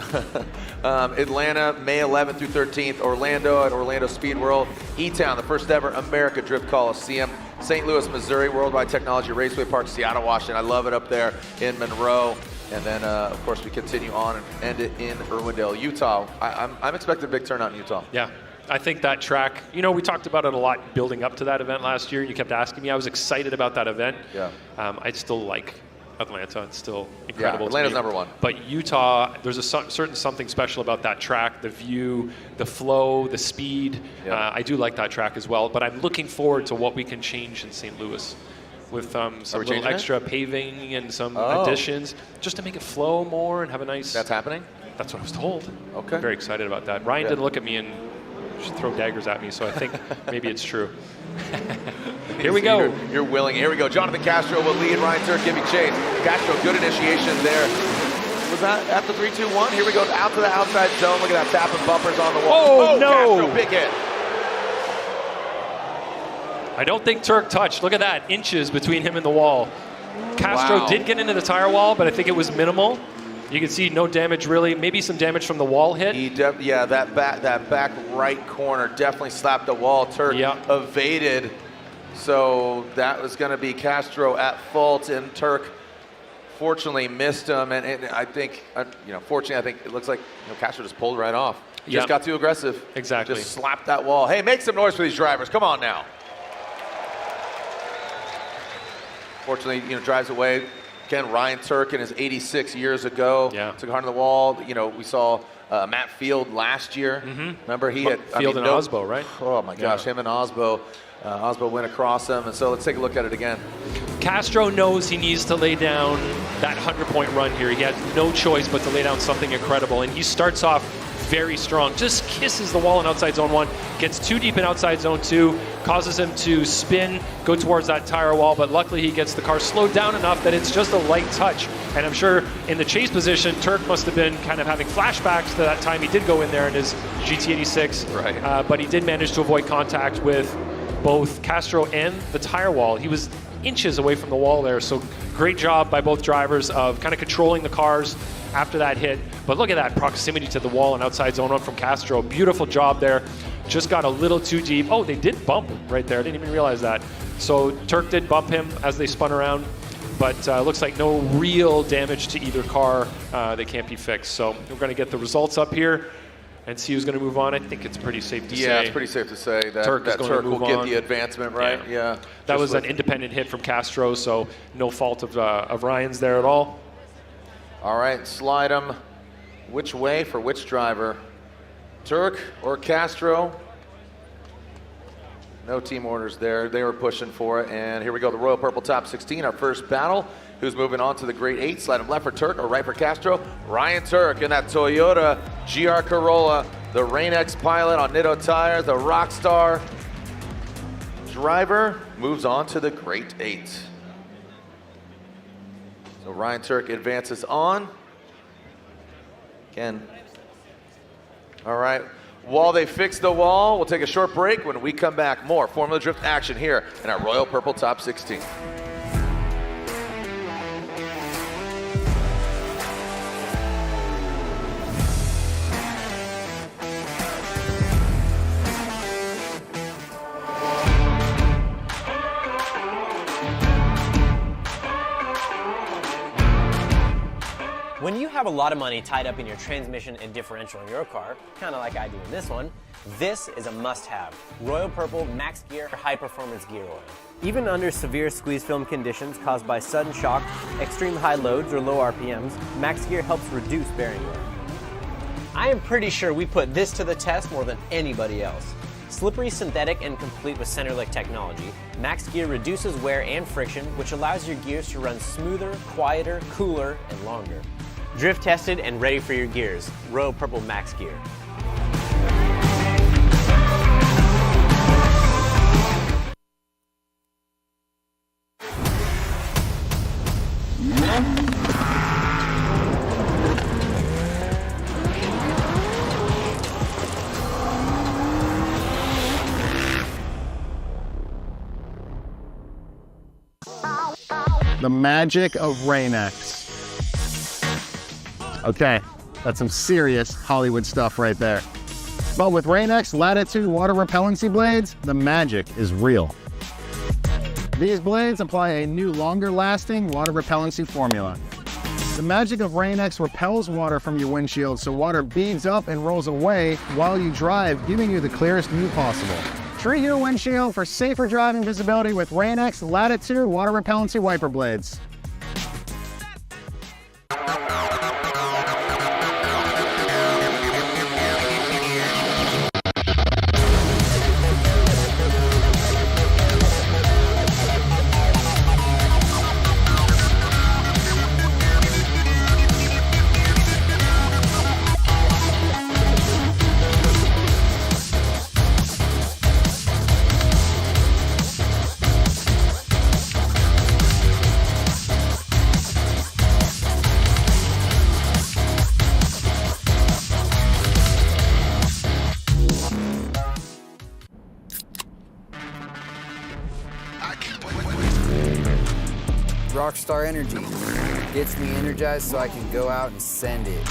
Atlanta, May 11th through 13th. Orlando at Orlando Speed World. E-Town, the first ever America Drift Coliseum. St. Louis, Missouri, Worldwide Technology Raceway Park, Seattle, Washington. I love it up there in Monroe. And then, of course, we continue on and end it in Irwindale, Utah. I'm expecting a big turnout in Utah. Yeah. I think that track, you know, we talked about it a lot building up to that event last year. You kept asking me. I was excited about that event. Yeah. I still like Atlanta. It's still incredible. Yeah, Atlanta's to me. #1. But Utah, there's a certain something special about that track, the view, the flow, the speed. Yeah. I do like that track as well. But I'm looking forward to what we can change in St. Louis with some little extra paving and some additions just to make it flow more and have a nice... That's happening? That's what I was told. Okay. I'm very excited about that. Ryan didn't look at me and throw daggers at me, so I think maybe it's true. Here we go. You're willing. Here we go. Jonathan Castro will lead. Ryan Turk giving chase. Castro, good initiation there. Was that at the 3, 2, 1? Here we go. Out to the outside zone. Look at that. Tapping bumpers on the wall. Oh, no. Castro, big hit. I don't think Turk touched. Look at that. Inches between him and the wall. Castro did get into the tire wall, but I think it was minimal. You can see no damage really, maybe some damage from the wall hit. That back right corner definitely slapped the wall. Turk evaded, so that was going to be Castro at fault, and Turk fortunately missed him. And I think, fortunately, I think it looks like Castro just pulled right off. Just got too aggressive. Exactly. Just slapped that wall. Hey, make some noise for these drivers. Come on now. Fortunately, drives away. Again, Ryan Turk in his 86 years ago took hard on the wall. We saw Matt Field last year. Remember, he had Field and Aasbo, right? Oh my gosh, him and Aasbo. Aasbo went across him, and so let's take a look at it again. Castro knows he needs to lay down that 100-point run here. He has no choice but to lay down something incredible, and he starts off very strong. Just kisses the wall in outside zone 1, gets too deep in outside zone 2, causes him to spin, go towards that tire wall, but luckily he gets the car slowed down enough that it's just a light touch. And I'm sure in the chase position, Turk must have been kind of having flashbacks to that time he did go in there in his GT86. Right. But he did manage to avoid contact with both Castro and the tire wall. He was inches away from the wall there, so great job by both drivers of kind of controlling the cars after that hit. But look at that proximity to the wall and outside zone 1 from Castro. Beautiful job there. Just got a little too deep. Oh, they did bump right there. I didn't even realize that. So Turk did bump him as they spun around, but looks like no real damage to either car that can't be fixed. So we're going to get the results up here and see who's going to move on. I think it's pretty safe to say. Yeah, it's pretty safe to say that Turk will get the advancement, right? Yeah. That was an independent hit from Castro, so no fault of Ryan's there at all. All right, slide them. Which way for which driver? Turk or Castro? No team orders there. They were pushing for it. And here we go, the Royal Purple Top 16, our first battle. Who's moving on to the Great 8? Slide them left for Turk or right for Castro? Ryan Turk in that Toyota GR Corolla, the Rain-X Pilot on Nitto tires, the Rockstar driver moves on to the Great 8. So Ryan Turk advances on. Again. All right. While they fix the wall, we'll take a short break. When we come back, more Formula Drift action here in our Royal Purple Top 16. When you have a lot of money tied up in your transmission and differential in your car, kind of like I do in this one, this is a must-have. Royal Purple Max Gear High Performance Gear Oil. Even under severe squeeze film conditions caused by sudden shock, extreme high loads, or low RPMs, Max Gear helps reduce bearing wear. I am pretty sure we put this to the test more than anybody else. Slippery, synthetic, and complete with Centerlick technology, Max Gear reduces wear and friction, which allows your gears to run smoother, quieter, cooler, and longer. Drift tested and ready for your gears. Royal Purple Max Gear. The magic of Rain-X. Okay, that's some serious Hollywood stuff right there. But with Rain-X Latitude water repellency blades, the magic is real. These blades apply a new longer lasting water repellency formula. The magic of Rain-X repels water from your windshield so water beads up and rolls away while you drive, giving you the clearest view possible. Treat your windshield for safer driving visibility with Rain-X Latitude water repellency wiper blades. Rockstar Energy gets me energized so I can go out and send it.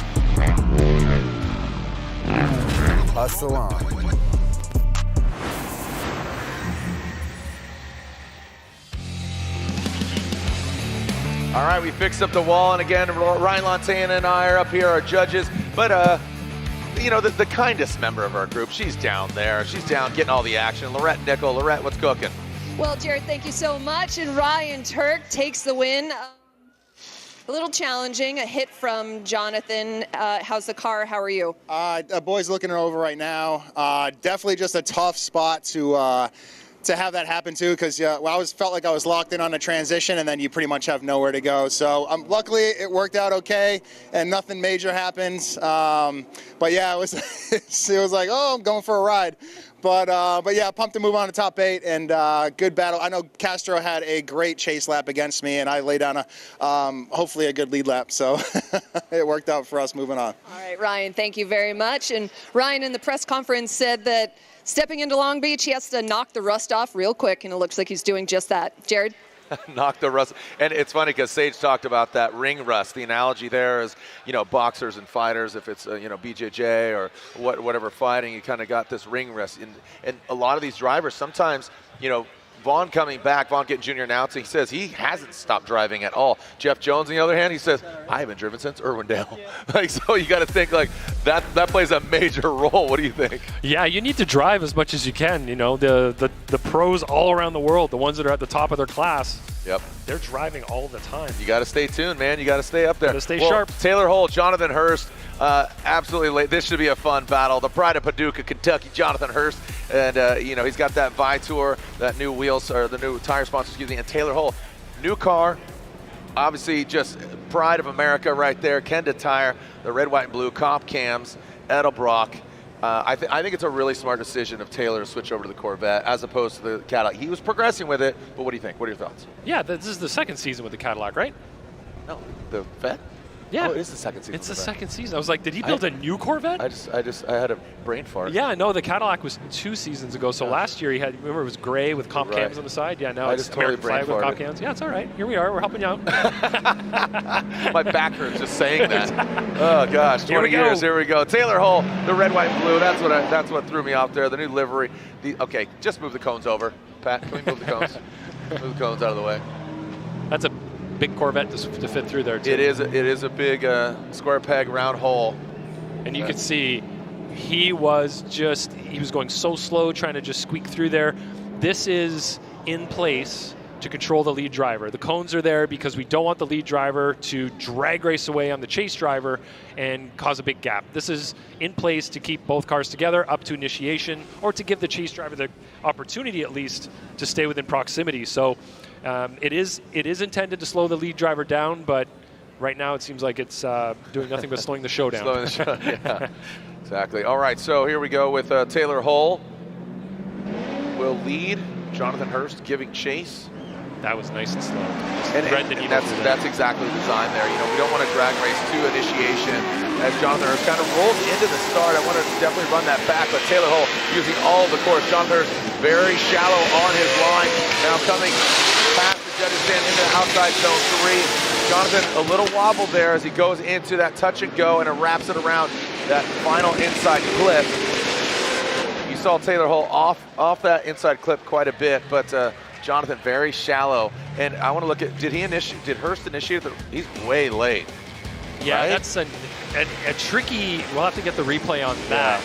Hustle on. All right, we fixed up the wall, and again, Ryan Lontana and I are up here, our judges, but you know, the kindest member of our group, she's down there. She's down getting all the action. Lorette Nickel. Lorette, what's cooking? Well, Jared, thank you so much. And Ryan Turk takes the win. A little challenging, a hit from Jonathan. How's the car? How are you? Boys looking it over right now. Definitely just a tough spot to have that happen to, because I always felt like I was locked in on a transition, and then you pretty much have nowhere to go. So luckily it worked out okay, and nothing major happened. But yeah, it was it was like, oh, I'm going for a ride. But yeah, pumped to move on to top 8, and good battle. I know Castro had a great chase lap against me, and I laid down hopefully a good lead lap. So it worked out for us moving on. All right, Ryan, thank you very much. And Ryan in the press conference said that stepping into Long Beach, he has to knock the rust off real quick, and it looks like he's doing just that. Jared? Knock the rust. And it's funny because Sage talked about that ring rust. The analogy there is, you know, boxers and fighters, if it's, you know, BJJ or whatever fighting, you kind of got this ring rust. And a lot of these drivers, sometimes, you know, Vaughn coming back, Vaughn getting junior announcing, he says he hasn't stopped driving at all. Jeff Jones, on the other hand, he says, I haven't driven since Irwindale. Like, so you got to think like that plays a major role. What do you think? Yeah, you need to drive as much as you can. You know, the pros all around the world, the ones that are at the top of their class, yep, they're driving all the time. You got to stay tuned, man. You got to stay up there. Got to stay sharp. Taylor Holt, Jonathan Hurst, absolutely late. This should be a fun battle. The pride of Paducah, Kentucky, Jonathan Hurst, and you know, he's got that Vitor, that new wheels, or the new tire sponsor, excuse me, and Taylor Holt, new car, obviously just pride of America right there. Kenda Tire, the red, white, and blue, Cop Cams, Edelbrock. I think it's a really smart decision of Taylor to switch over to the Corvette as opposed to the Cadillac. He was progressing with it, but what do you think? What are your thoughts? Yeah, this is the second season with the Cadillac, right? No, the Vet? Yeah. Oh, it is the second season. It's the second season. I was like, did he build a new Corvette? I had a brain fart. Yeah, no, the Cadillac was 2 seasons ago. So last year he had, remember, it was gray with comp cams on the side. Yeah, now I it's just totally American flag with brain comp farted. cams. Yeah, it's all right. Here we are. We're helping you out. My back hurts just saying that. Oh gosh, 20 Here we years. go. Here we go. Taylor Hull, the red, white, and blue. That's what threw me off there. The new livery. Okay, just move the cones over. Pat, can we move the cones? Move the cones out of the way. That's a big Corvette to fit through there too. It is a big square peg, round hole. And you could see he was going so slow trying to just squeak through there. This is in place to control the lead driver. The cones are there because we don't want the lead driver to drag race away on the chase driver and cause a big gap. This is in place to keep both cars together up to initiation, or to give the chase driver the opportunity at least to stay within proximity. So it is intended to slow the lead driver down, but right now it seems like it's doing nothing but slowing the show down. Slowing the show, yeah. Exactly. All right, so here we go with Taylor Hull will lead. Jonathan Hurst giving chase. That was nice and slow. And that's exactly the design there. You know, we don't want to drag race to initiation. As Jonathan Hurst kind of rolls into the start, I want to definitely run that back, but Taylor Hull using all of the course. Jonathan Hurst very shallow on his line. Now coming past the judges into outside zone 3. Jonathan a little wobble there as he goes into that touch and go, and it wraps it around that final inside clip. You saw Taylor Hull off that inside clip quite a bit, but Jonathan very shallow. And I want to look at, did Hurst initiate? He's way late. Yeah, right? That's a tricky, we'll have to get the replay on that.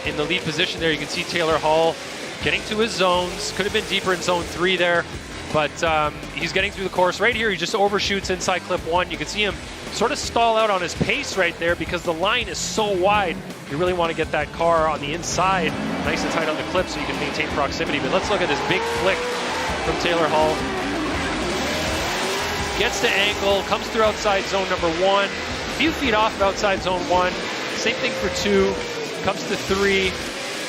In the lead position there, you can see Taylor Hull getting to his zones. Could have been deeper in zone 3 there, but he's getting through the course. Right here, he just overshoots inside clip 1. You can see him sort of stall out on his pace right there because the line is so wide. You really want to get that car on the inside nice and tight on the clip so you can maintain proximity. But let's look at this big flick from Taylor Hull. Gets to angle, comes through outside zone number 1, a few feet off of outside zone 1. Same thing for 2, comes to 3.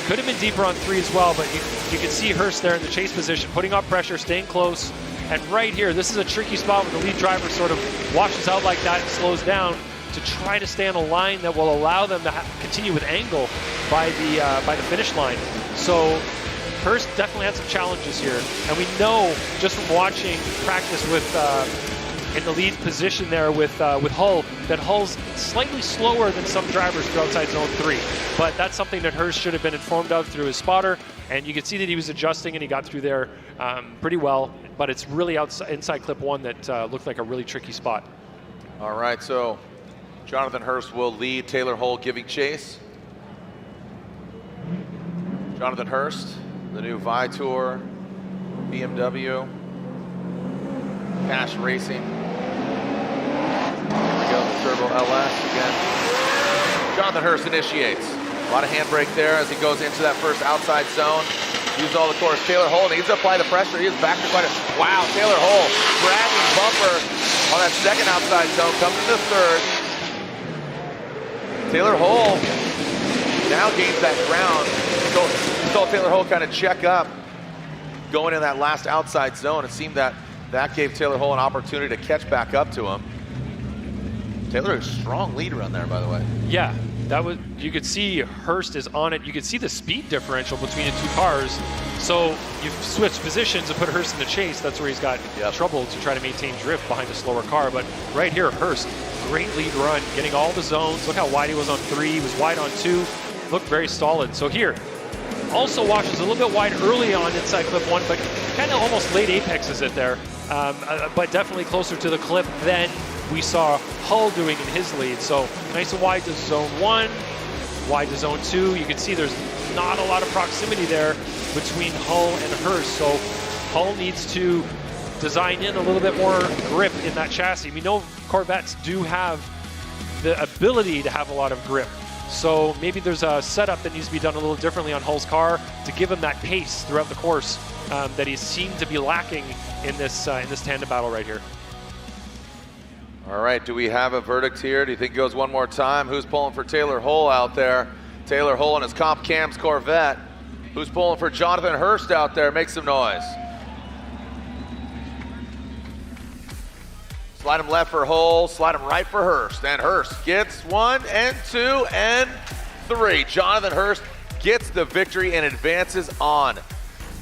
Could have been deeper on 3 as well, but you can see Hurst there in the chase position, putting on pressure, staying close. And right here, this is a tricky spot where the lead driver sort of washes out like that and slows down to try to stay on a line that will allow them to continue with angle by the finish line. So Hurst definitely had some challenges here, and we know just from watching practice with in the lead position there with Hull that Hull's slightly slower than some drivers through outside zone 3. But that's something that Hurst should have been informed of through his spotter, and you can see that he was adjusting and he got through there pretty well. But it's really inside clip 1 that looked like a really tricky spot. All right, so Jonathan Hurst will lead, Taylor Hull giving chase. Jonathan Hurst, the new Vitor BMW, Cash Racing. Here we go, the Turbo LS again. Jonathan Hurst initiates. A lot of handbrake there as he goes into that first outside zone. Use all the course. Taylor Hull needs to apply the pressure. He is back to quite a... Wow, Taylor Hull dragging bumper on that second outside zone. Comes to the third. Taylor Hull now gains that ground. So you saw Taylor Hull kind of check up going in that last outside zone. It seemed that gave Taylor Hull an opportunity to catch back up to him. Taylor is a strong lead run there, by the way. Yeah, that was, you could see Hurst is on it. You could see the speed differential between the two cars. So you've switched positions and put Hurst in the chase. That's where he's got trouble to try to maintain drift behind a slower car. But right here, Hurst, great lead run, getting all the zones. Look how wide he was on 3. He was wide on 2. Looked very solid. So here, also washes a little bit wide early on inside clip 1, but kind of almost late apexes it there. But definitely closer to the clip than we saw Hull doing in his lead. So nice and wide to zone 1, wide to zone 2. You can see there's not a lot of proximity there between Hull and Hurst. So Hull needs to design in a little bit more grip in that chassis. We know Corvettes do have the ability to have a lot of grip. So maybe there's a setup that needs to be done a little differently on Hull's car to give him that pace throughout the course that he seemed to be lacking in this tandem battle right here. All right, do we have a verdict here? Do you think it goes one more time? Who's pulling for Taylor Hull out there? Taylor Hull in his Comp Cam's Corvette. Who's pulling for Jonathan Hurst out there? Make some noise. Slide him left for Hull, slide him right for Hurst. And Hurst gets 1 and 2 and 3. Jonathan Hurst gets the victory and advances on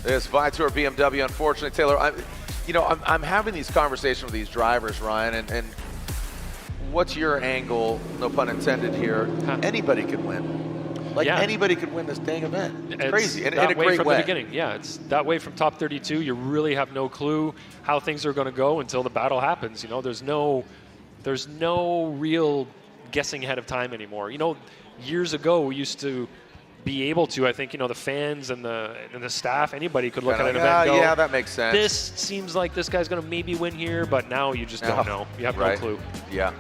this Vitour BMW. Unfortunately, Taylor, I'm having these conversations with these drivers, Ryan, and what's your angle, no pun intended here? Anybody could win. Anybody could win this dang event. It's crazy, in a great from way. The beginning. Yeah, it's that way from top 32. You really have no clue how things are going to go until the battle happens. There's no real guessing ahead of time anymore. Years ago we used to be able to. I think the fans and the staff, anybody could look at an event and go, yeah, that makes sense. This seems like this guy's going to maybe win here, but now you just don't know. You have no clue. Yeah.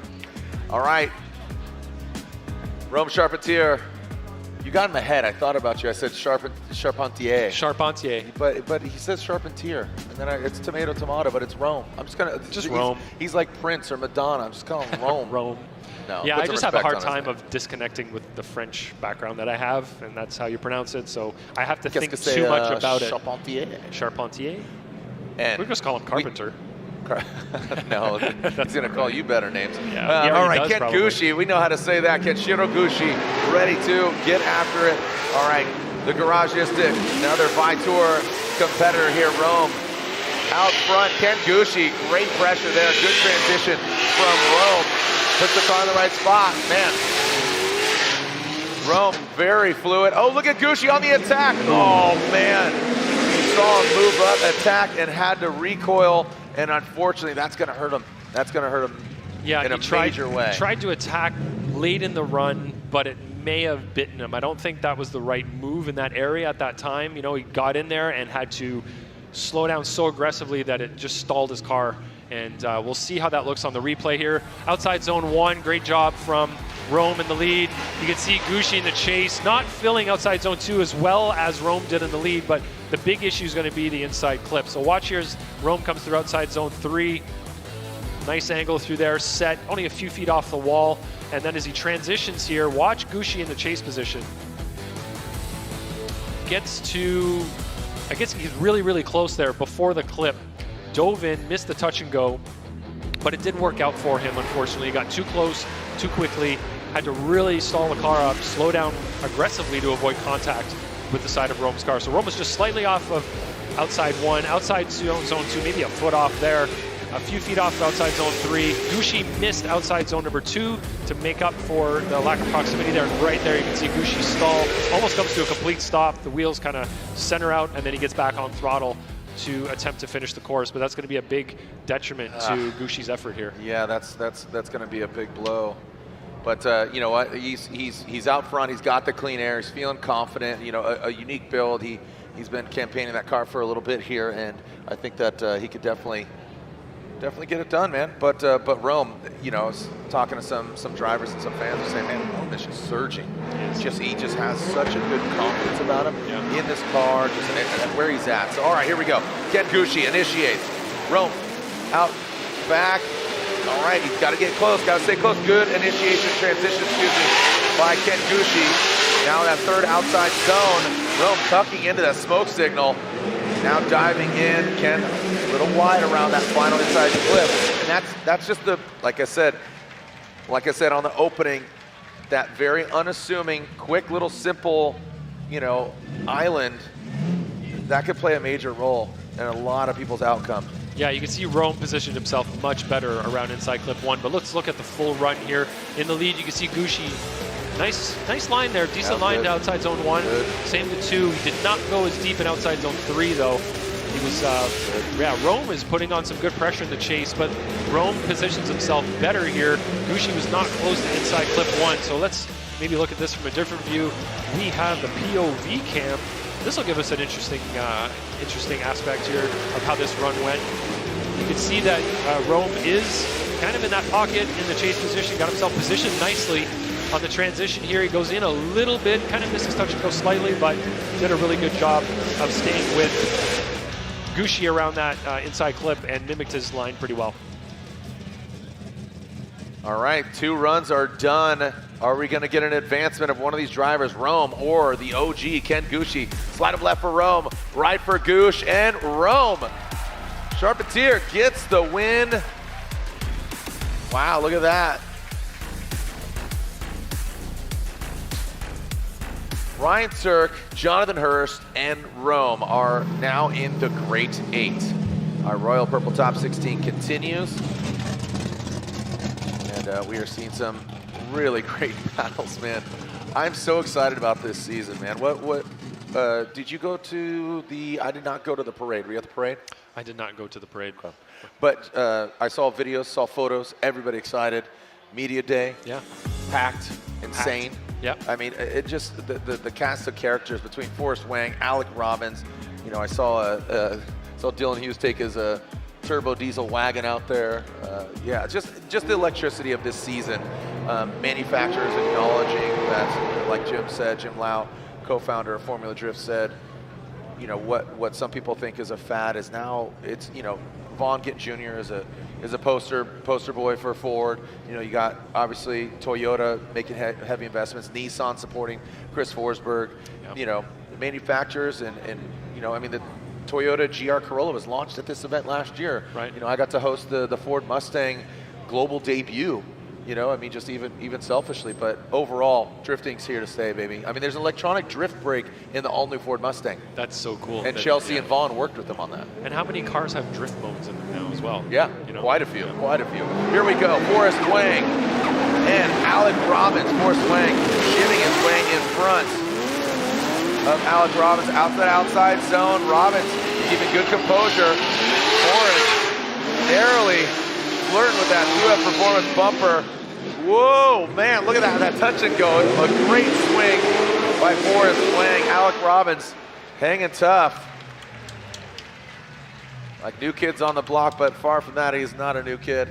All right. Rome Charpentier. You got him ahead. I thought about you. I said Charpentier. Charpentier. But he says Charpentier, and then it's tomato, but it's Rome. I'm just gonna Rome. He's like Prince or Madonna. I'm just calling him Rome. Rome. No. Yeah, I just have a hard time of disconnecting with the French background that I have, and that's how you pronounce it. So I have to think too much about Charpentier. it. Charpentier. And we just call him Carpenter. No, he's going to call you better names. Yeah, all right, Ken Gushi, we know how to say that. Kenshiro Gushi, ready to get after it. All right, the Garagistic, another Vitour competitor here, Rome. Out front, Ken Gushi, great pressure there, good transition from Rome. Puts the car in the right spot, man. Rome, very fluid. Oh, look at Gushi on the attack. Oh, man. You saw him move up, attack, and had to recoil. And unfortunately, that's going to hurt him. That's going to hurt him in a major way. Tried to attack late in the run, but it may have bitten him. I don't think that was the right move in that area at that time. He got in there and had to slow down so aggressively that it just stalled his car. And we'll see how that looks on the replay here. Outside zone 1, great job from Rome in the lead. You can see Gushi in the chase, not filling outside zone 2 as well as Rome did in the lead, but the big issue is going to be the inside clip. So watch here as Rome comes through outside zone 3. Nice angle through there, set only a few feet off the wall. And then as he transitions here, watch Gushi in the chase position. Gets to, I guess he's really, really close there before the clip. Dove in, missed the touch and go, but it didn't work out for him, unfortunately. He got too close, too quickly, had to really stall the car up, slow down aggressively to avoid contact with the side of Rome's car. So Rome was just slightly off of outside 1, outside zone 2, maybe a foot off there, a few feet off of outside zone 3. Gushi missed outside zone number 2 to make up for the lack of proximity there. And right there you can see Gushi stall, almost comes to a complete stop. The wheels kind of center out, and then he gets back on throttle to attempt to finish the course, but that's going to be a big detriment to Gushi's effort here. Yeah, that's going to be a big blow. But you know what? He's out front. He's got the clean air. He's feeling confident. A unique build. He's been campaigning that car for a little bit here, and I think that he could definitely get it done, man. But Rome, I was talking to some drivers and some fans who say, man, Rome is just surging. He just has such a good confidence about him in this car, and where he's at. So all right, here we go. Ken Gushi initiates. Rome out back. All right, he's got to get close. Got to stay close. Good initiation transition, by Ken Gushi. Now that third outside zone. Rome tucking into that smoke signal. Now diving in. Ken a little wide around that final inside clip. And that's just like I said on the opening, that very unassuming, quick little simple, island that could play a major role in a lot of people's outcome. Yeah, you can see Rome positioned himself much better around inside clip 1, but let's look at the full run here. In the lead, you can see Gushi. Nice line there, decent line to outside zone 1. Good. Same to 2. He did not go as deep in outside zone 3 though. He was, Rome is putting on some good pressure in the chase, but Rome positions himself better here. Gushi was not close to inside clip 1, so let's maybe look at this from a different view. We have the POV cam. This will give us an interesting aspect here of how this run went. You can see that Rome is kind of in that pocket in the chase position, got himself positioned nicely on the transition here. He goes in a little bit, kind of misses touch and go slightly, but did a really good job of staying with Gushi around that inside clip and mimicked his line pretty well. All right, 2 runs are done Are we going to get an advancement of one of these drivers, Rome or the OG, Ken Gushi? Slide him left for Rome, right for Goosh, and Rome. Charpentier gets the win. Wow, look at that. Ryan Turk, Jonathan Hurst, and Rome are now in the Great 8. Our Royal Purple Top 16 continues. And we are seeing some really great battles, man. I'm so excited about this season, man. What did you go to the, I did not go to the parade. Were you at the parade? I did not go to the parade. But I saw videos, saw photos, everybody excited. Media day. Yeah. Packed, insane. Yep. I mean, it just, the cast of characters between Forrest Wang, Alec Robbins. You know, I saw Dylan Hughes take his turbo diesel wagon out there. Yeah, just the electricity of this season. Manufacturers acknowledging that, like Jim said, Jim Lau, co-founder of Formula Drift, said, you know, what some people think is a fad is now, it's, you know, Vaughn Gittin Jr. is a poster boy for Ford. You know, you got obviously Toyota making heavy investments, Nissan supporting Chris Forsberg. Yep. You know, manufacturers and you know, I mean, the Toyota GR Corolla was launched at this event last year. Right. You know, I got to host the Ford Mustang global debut. You know, I mean, just even selfishly, but overall, drifting's here to stay, baby. I mean, there's an electronic drift brake in the all-new Ford Mustang. That's so cool. And Chelsea and Vaughn worked with them on that. And how many cars have drift modes in them now as well? Yeah, you know? quite a few, quite a few. Here we go, Forrest Wang and Alec Robbins. Forrest Wang shivving his way in front of Alec Robbins, outside zone. Robbins keeping good composure. Forrest narrowly flirting with that 2F performance bumper. Whoa, man, look at that touch and go. A great swing by Forrest Wang. Alec Robbins hanging tough. Like new kids on the block, but far from that, he's not a new kid.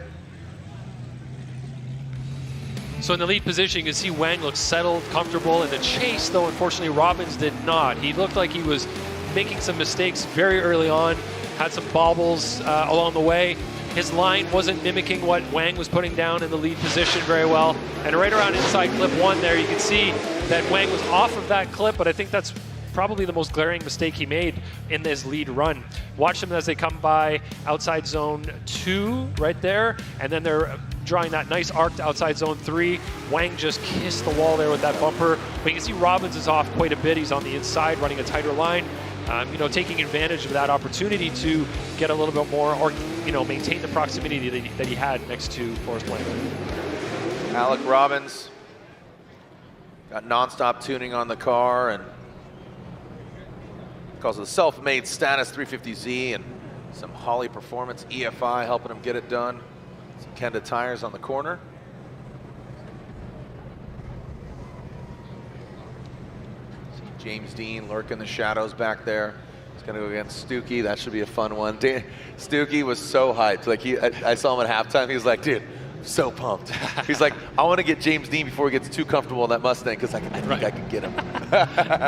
So in the lead position, you can see Wang looks settled, comfortable. In the chase, though, unfortunately, Robbins did not. He looked like he was making some mistakes very early on, had some bobbles along the way. His line wasn't mimicking what Wang was putting down in the lead position very well. And right around inside clip 1 there, you can see that Wang was off of that clip, but I think that's probably the most glaring mistake he made in this lead run. Watch them as they come by outside zone 2 right there, and then they're drawing that nice arc to outside zone 3. Wang just kissed the wall there with that bumper. But you can see Robbins is off quite a bit. He's on the inside running a tighter line. You know, taking advantage of that opportunity to get a little bit more, or you know, maintain the proximity that he had next to Forrest Wang. Alec Robbins got non-stop tuning on the car, and because of the self-made status 350Z and some Holley Performance EFI helping him get it done. Some Kenda tires on the corner. James Deane lurking the shadows back there. He's gonna go against Stuke. That should be a fun one. Stuke was so hyped. Like I saw him at halftime. He was like, dude, I'm so pumped. He's like, I want to get James Deane before he gets too comfortable in that Mustang because I think I can get him.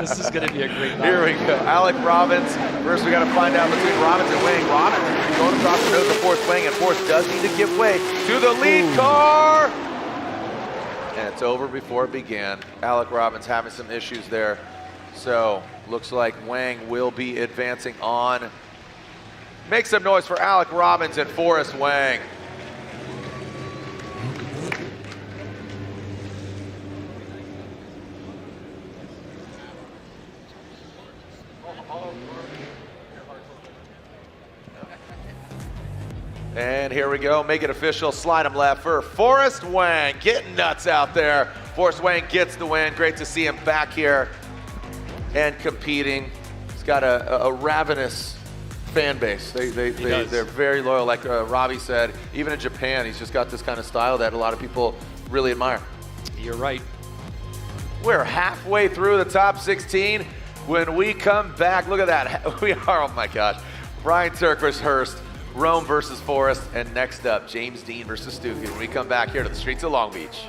This is gonna be a great battle. Here we go. Alec Robbins. First, we got to find out between Robbins and Wang. Robbins going across the nose of Forrest Wang, and Forrest does need to give way to the lead car. And it's over before it began. Alec Robbins having some issues there. So, looks like Wang will be advancing on. Make some noise for Alec Robbins and Forrest Wang. And here we go, make it official, slide him left for Forrest Wang. Getting nuts out there. Forrest Wang gets the win. Great to see him back here and competing. He's got a ravenous fan base. They're very loyal. Like Robbie said, even in Japan, he's just got this kind of style that a lot of people really admire. You're right. We're halfway through the top 16. When we come back, look at that. We are, oh my gosh. Ryan Turk versus Hurst, Rome versus Forrest, and next up, James Deane versus Stuke. When we come back here to the streets of Long Beach.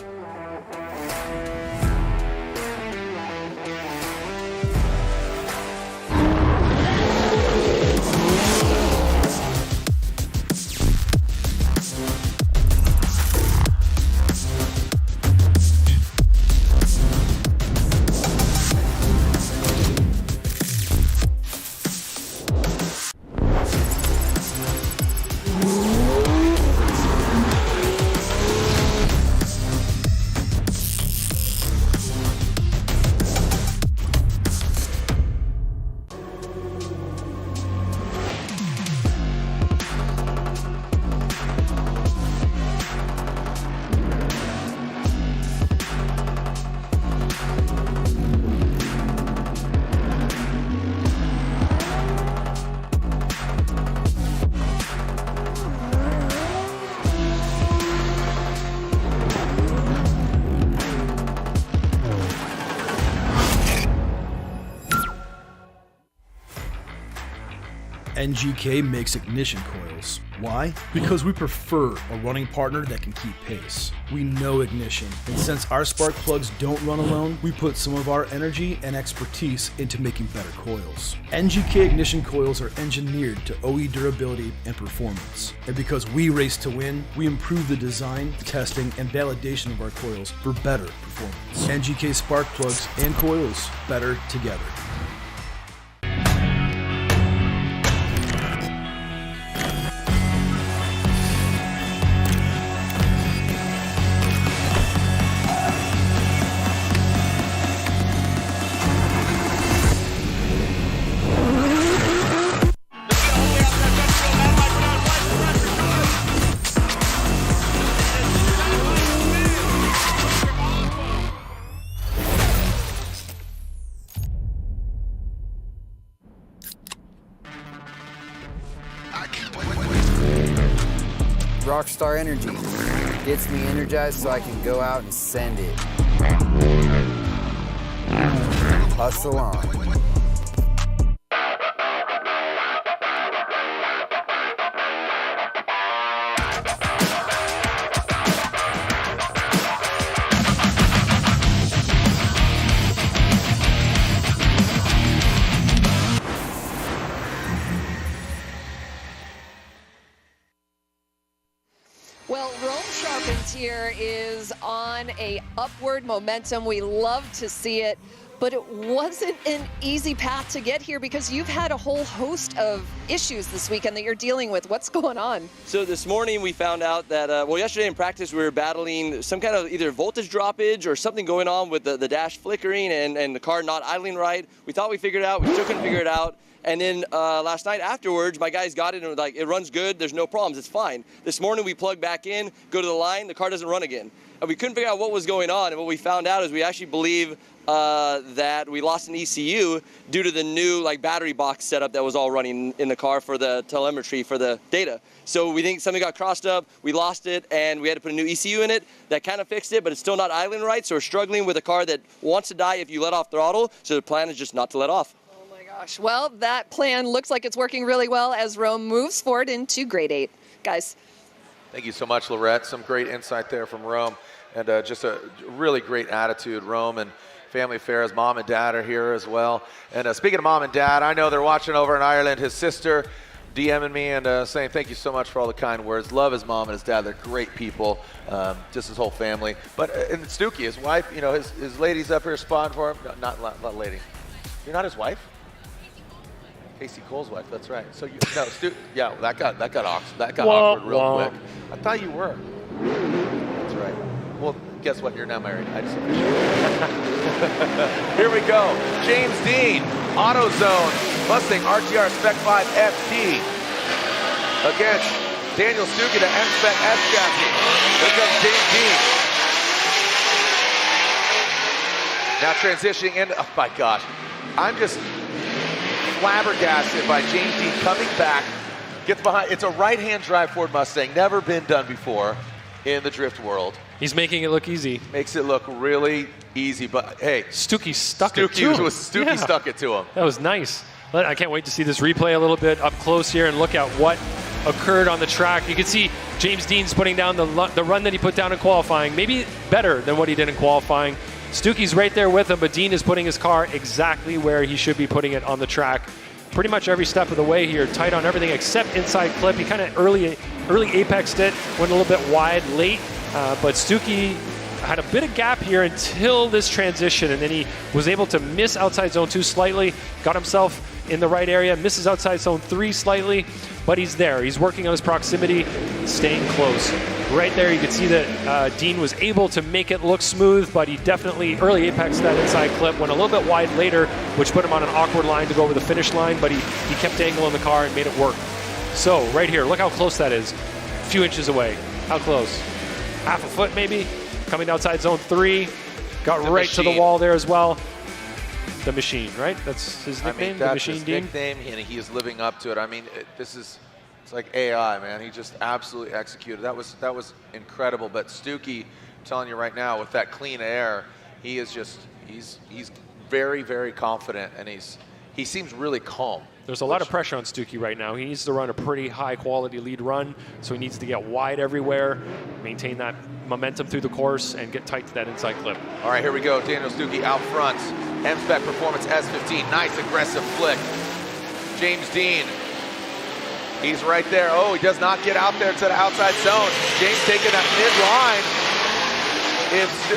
NGK makes ignition coils. Why? Because we prefer a running partner that can keep pace. We know ignition, and since our spark plugs don't run alone, we put some of our energy and expertise into making better coils. NGK ignition coils are engineered to OE durability and performance. And because we race to win, we improve the design, testing, and validation of our coils for better performance. NGK spark plugs and coils, better together. Rockstar energy gets me energized so I can go out and send it. Hustle on. Well, Charpentier is on a upward momentum. We love to see it, but it wasn't an easy path to get here because you've had a whole host of issues this weekend that you're dealing with. What's going on? So this morning we found out that, well, yesterday in practice we were battling some kind of either voltage droppage or something going on with the dash flickering and the car not idling right. We thought we figured it out. We still couldn't figure it out. And then last night afterwards, my guys got it and were like, it runs good, there's no problems, it's fine. This morning we plug back in, go to the line, the car doesn't run again. And we couldn't figure out what was going on, and what we found out is we actually believe that we lost an ECU due to the new battery box setup that was all running in the car for the telemetry for the data. So we think something got crossed up, we lost it, and we had to put a new ECU in it. That kind of fixed it, but it's still not idling right, so we're struggling with a car that wants to die if you let off throttle, so the plan is just not to let off. Gosh, well, that plan looks like it's working really well as Rome moves forward into grade 8. Guys. Thank you so much, Lorette. Some great insight there from Rome, and just a really great attitude. Rome and Family Affairs, mom and dad are here as well. And speaking of mom and dad, I know they're watching over in Ireland. His sister DMing me and saying thank you so much for all the kind words. Love his mom and his dad. They're great people, just his whole family. But and Stuke, his wife, you know, his lady's up here spotting for him. No, not lady. You're not his wife? Casey Cole's wife, that's right. So yeah, that got awkward real quick. I thought you were. That's right. Well, guess what? You're now married. I just Here we go. James Deane, AutoZone Mustang RTR Spec 5 FT against Daniel Stuke, the M-Spec S chassis. Here comes James Deane. Now transitioning into, oh my gosh, I'm just flabbergasted by James Deane coming back, gets behind. It's a right-hand drive Ford Mustang, never been done before in the drift world. He's making it look easy. Makes it look really easy, but hey. Stuke stuck it to him. Stuke stuck it to him. That was nice. I can't wait to see this replay a little bit up close here and look at what occurred on the track. You can see James Deane's putting down the run that he put down in qualifying, maybe better than what he did in qualifying. Stuke's right there with him, but Deane is putting his car exactly where he should be putting it on the track. Pretty much every step of the way here, tight on everything except inside clip. He kind of early apexed it, went a little bit wide late, but Stuke had a bit of gap here until this transition, and then he was able to miss outside zone 2 slightly, got himself in the right area, misses outside zone 3 slightly, but he's there. He's working on his proximity, staying close. Right there, you can see that Deane was able to make it look smooth, but he definitely early apexed that inside clip, went a little bit wide later, which put him on an awkward line to go over the finish line, but he kept angling the car and made it work. So right here, look how close that is. A few inches away. How close? Half a foot maybe? Coming outside zone 3, got right to the wall there as well. The Machine, right? That's his nickname, the Machine Deane? That's his nickname, and he is living up to it. I mean, it's like AI, man. He just absolutely executed. That was incredible. But Stuke, I'm telling you right now, with that clean air, he is just, he's very, very confident, and he seems really calm. There's a lot of pressure on Stuke right now. He needs to run a pretty high-quality lead run, so he needs to get wide everywhere, maintain that momentum through the course, and get tight to that inside clip. All right, here we go. Daniel Stuke out front. M-Spec Performance S15. Nice aggressive flick. James Deane. He's right there. Oh, he does not get out there to the outside zone. James taking that mid-line.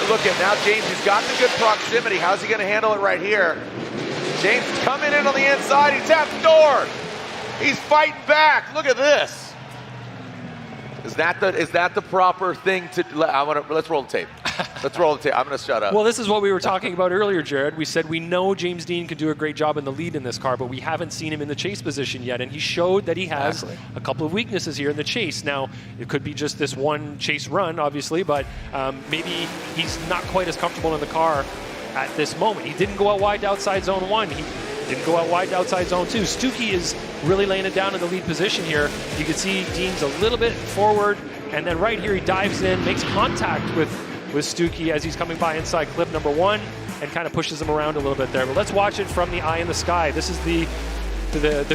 Look at now James, he's got the good proximity. How's he going to handle it right here? James is coming in on the inside. He taps the door. He's fighting back. Look at this. Is that the proper thing to? Let's roll the tape. Let's roll the tape. I'm going to shut up. Well, this is what we were talking about earlier, Jared. We said we know James Deane could do a great job in the lead in this car, but we haven't seen him in the chase position yet, and he showed that he has a couple of weaknesses here in the chase. Now, it could be just this one chase run, obviously, but maybe he's not quite as comfortable in the car at this moment. He didn't go out wide to outside zone 1. He didn't go out wide to outside zone 2. Stuke is really laying it down in the lead position here. You can see Deane's a little bit forward, and then right here he dives in, makes contact with Stuke as he's coming by inside clip number 1 and kind of pushes him around a little bit there. But let's watch it from the eye in the sky. This is the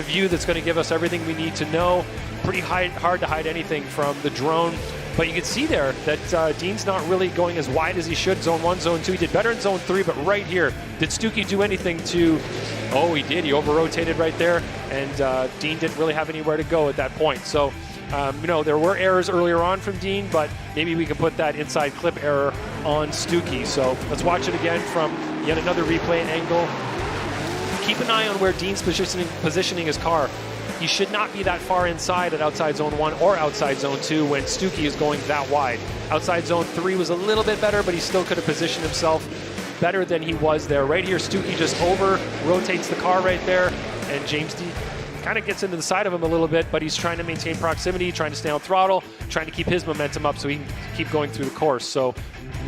view that's going to give us everything we need to know. Pretty hard to hide anything from the drone. But you can see there that Deane's not really going as wide as he should. Zone 1, zone 2. He did better in zone 3, but right here, did Stuke do anything to... Oh, he did. He over-rotated right there, and Deane didn't really have anywhere to go at that point. So, there were errors earlier on from Deane, but maybe we can put that inside clip error on Stuke. So let's watch it again from yet another replay angle. Keep an eye on where Deane's positioning his car. He should not be that far inside at outside zone 1 or outside zone 2 when Stuke is going that wide. Outside zone 3 was a little bit better, but he still could have positioned himself better than he was there. Right here, Stuke just over-rotates the car right there, and James Deane kind of gets into the side of him a little bit, but he's trying to maintain proximity, trying to stay on throttle, trying to keep his momentum up so he can keep going through the course. So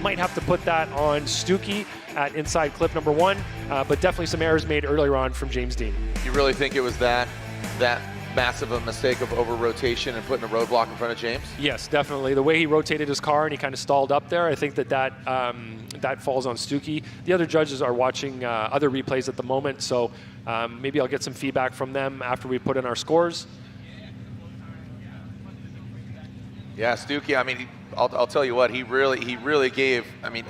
might have to put that on Stuke at inside clip number 1, but definitely some errors made earlier on from James Deane. You really think it was that massive a mistake of over-rotation and putting a roadblock in front of James? Yes, definitely. The way he rotated his car and he kind of stalled up there, I think that falls on Stuke. The other judges are watching other replays at the moment, so maybe I'll get some feedback from them after we put in our scores. Yeah, Stuke, I mean, I'll tell you what, he really gave, I mean,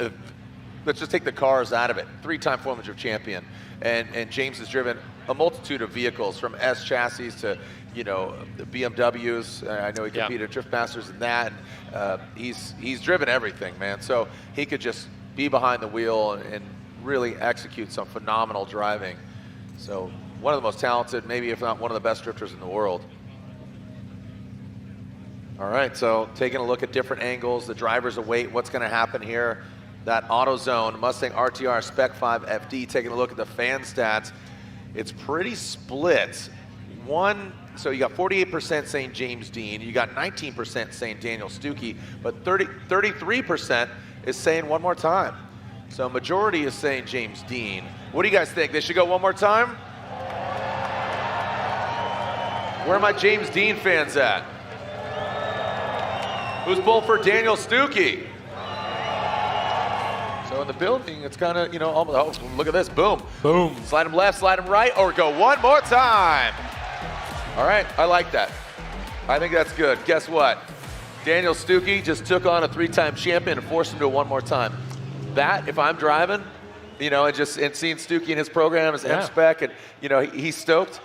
let's just take the cars out of it. 3-time Formula champion. And James has driven a multitude of vehicles, from S chassis to, the BMWs. I know he competed at Drift Masters and that. And, he's driven everything, man. So he could just be behind the wheel and really execute some phenomenal driving. So one of the most talented, maybe if not one of the best drifters in the world. All right, so taking a look at different angles, the drivers await what's going to happen here. That AutoZone Mustang RTR Spec 5 FD, taking a look at the fan stats. It's pretty split. So you got 48% saying James Deane, you got 19% saying Daniel Stuke, but 33% is saying one more time. So majority is saying James Deane. What do you guys think? They should go one more time? Where are my James Deane fans at? Who's pulling for Daniel Stuke? So in the building, it's kind of, almost, oh, look at this, boom. Boom. Slide him left, slide him right, or go one more time. All right, I like that. I think that's good. Guess what? Daniel Stuke just took on a 3-time champion and forced him to one more time. That, if I'm driving, and seeing Stuke in his program, his M-Spec, and, he's stoked,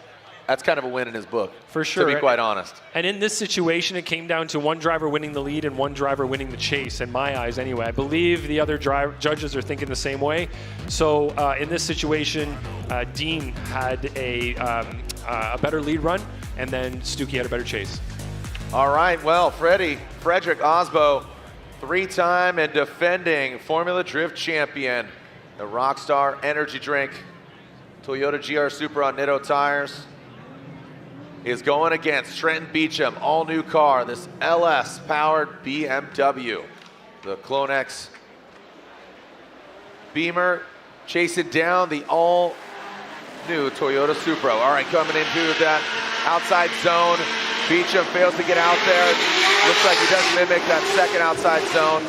that's kind of a win in his book. For sure. To be quite honest. And in this situation, it came down to one driver winning the lead and one driver winning the chase, in my eyes anyway. I believe the other judges are thinking the same way. So in this situation, Deane had a better lead run, and then Stuke had a better chase. All right, well, Frederick Aasbo, 3-time and defending Formula Drift champion, the Rockstar Energy Drink, Toyota GR Supra on Nitto tires, is going against Trenton Beechum, all new car, this LS powered BMW. The Clone X Beamer chasing down the all new Toyota Supra. All right, coming into that outside zone. Beechum fails to get out there. Looks like he doesn't mimic that second outside zone.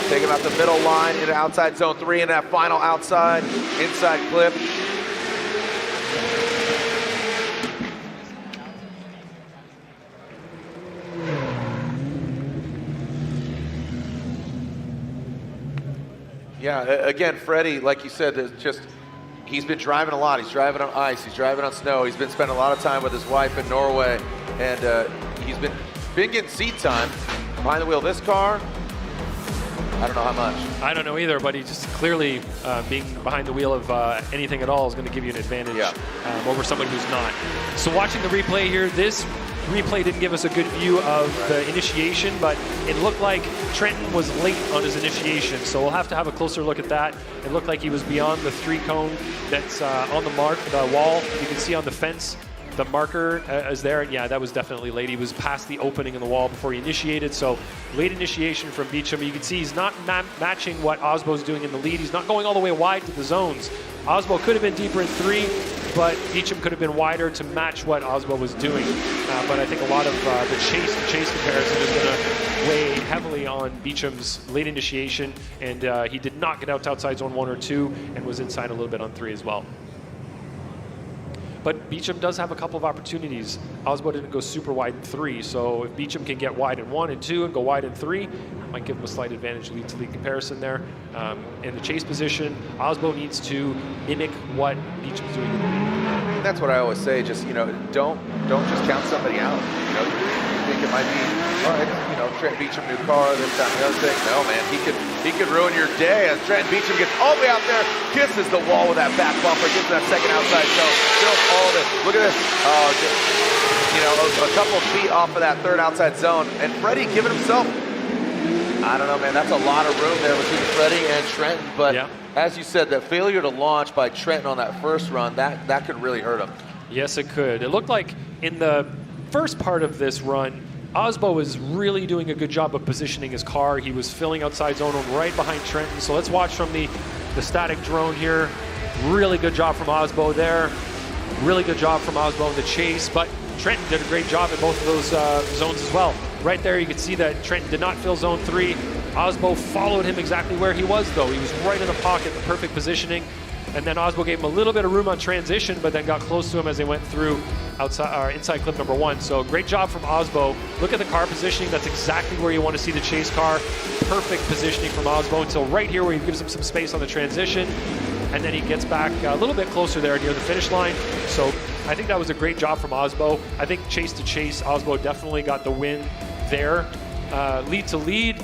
Taking out the middle line into outside zone 3 in that final inside clip. Yeah, again, Freddie, like you said, he's been driving a lot. He's driving on ice, he's driving on snow. He's been spending a lot of time with his wife in Norway, and he's been getting seat time behind the wheel of this car. I don't know how much. I don't know either, but he just clearly being behind the wheel of anything at all is going to give you an advantage over somebody who's not. So watching the replay here, this replay didn't give us a good view of the initiation, but it looked like Trenton was late on his initiation, so we'll have to have a closer look at that. It looked like he was beyond the 3 cone that's on the wall. You can see on the fence the marker is there, and yeah, that was definitely late. He was past the opening in the wall before he initiated, so late initiation from Beechum. You can see he's not matching what Aasbo's doing in the lead. He's not going all the way wide to the zones. Aasbo could have been deeper in 3, but Beechum could have been wider to match what Aasbo was doing. But I think a lot of the chase comparison is going to weigh heavily on Beechum's late initiation, and he did not get out to outside zone 1 or 2 and was inside a little bit on 3 as well. But Beechum does have a couple of opportunities. Aasbo didn't go super wide in 3, so if Beechum can get wide in 1 and 2 and go wide in 3, might give him a slight advantage lead to lead comparison there. In the chase position, Aasbo needs to mimic what Beechum's doing in the lead. That's what I always say. Just don't just count somebody out. You think it might be all right. Trent Beechum new car, this time the other thing. No, man, he could ruin your day as Trent Beechum gets all the way out there, kisses the wall with that back bumper, gets that second outside zone. Still all this. Look at this. A couple of feet off of that third outside zone, and Freddie giving himself. I don't know, man. That's a lot of room there between Freddie and Trenton. But as you said, that failure to launch by Trenton on that first run, that could really hurt him. Yes, it could. It looked like in the first part of this run, Aasbo was really doing a good job of positioning his car. He was filling outside zone right behind Trenton. So let's watch from the static drone here. Really good job from Aasbo there. Really good job from Aasbo in the chase. But Trenton did a great job in both of those zones as well. Right there, you can see that Trenton did not fill zone 3. Aasbo followed him exactly where he was, though. He was right in the pocket, the perfect positioning. And then Aasbo gave him a little bit of room on transition, but then got close to him as they went through inside clip number 1. So great job from Aasbo. Look at the car positioning. That's exactly where you want to see the chase car. Perfect positioning from Aasbo until right here where he gives him some space on the transition. And then he gets back a little bit closer there near the finish line. So I think that was a great job from Aasbo. I think chase to chase, Aasbo definitely got the win there. Lead to lead,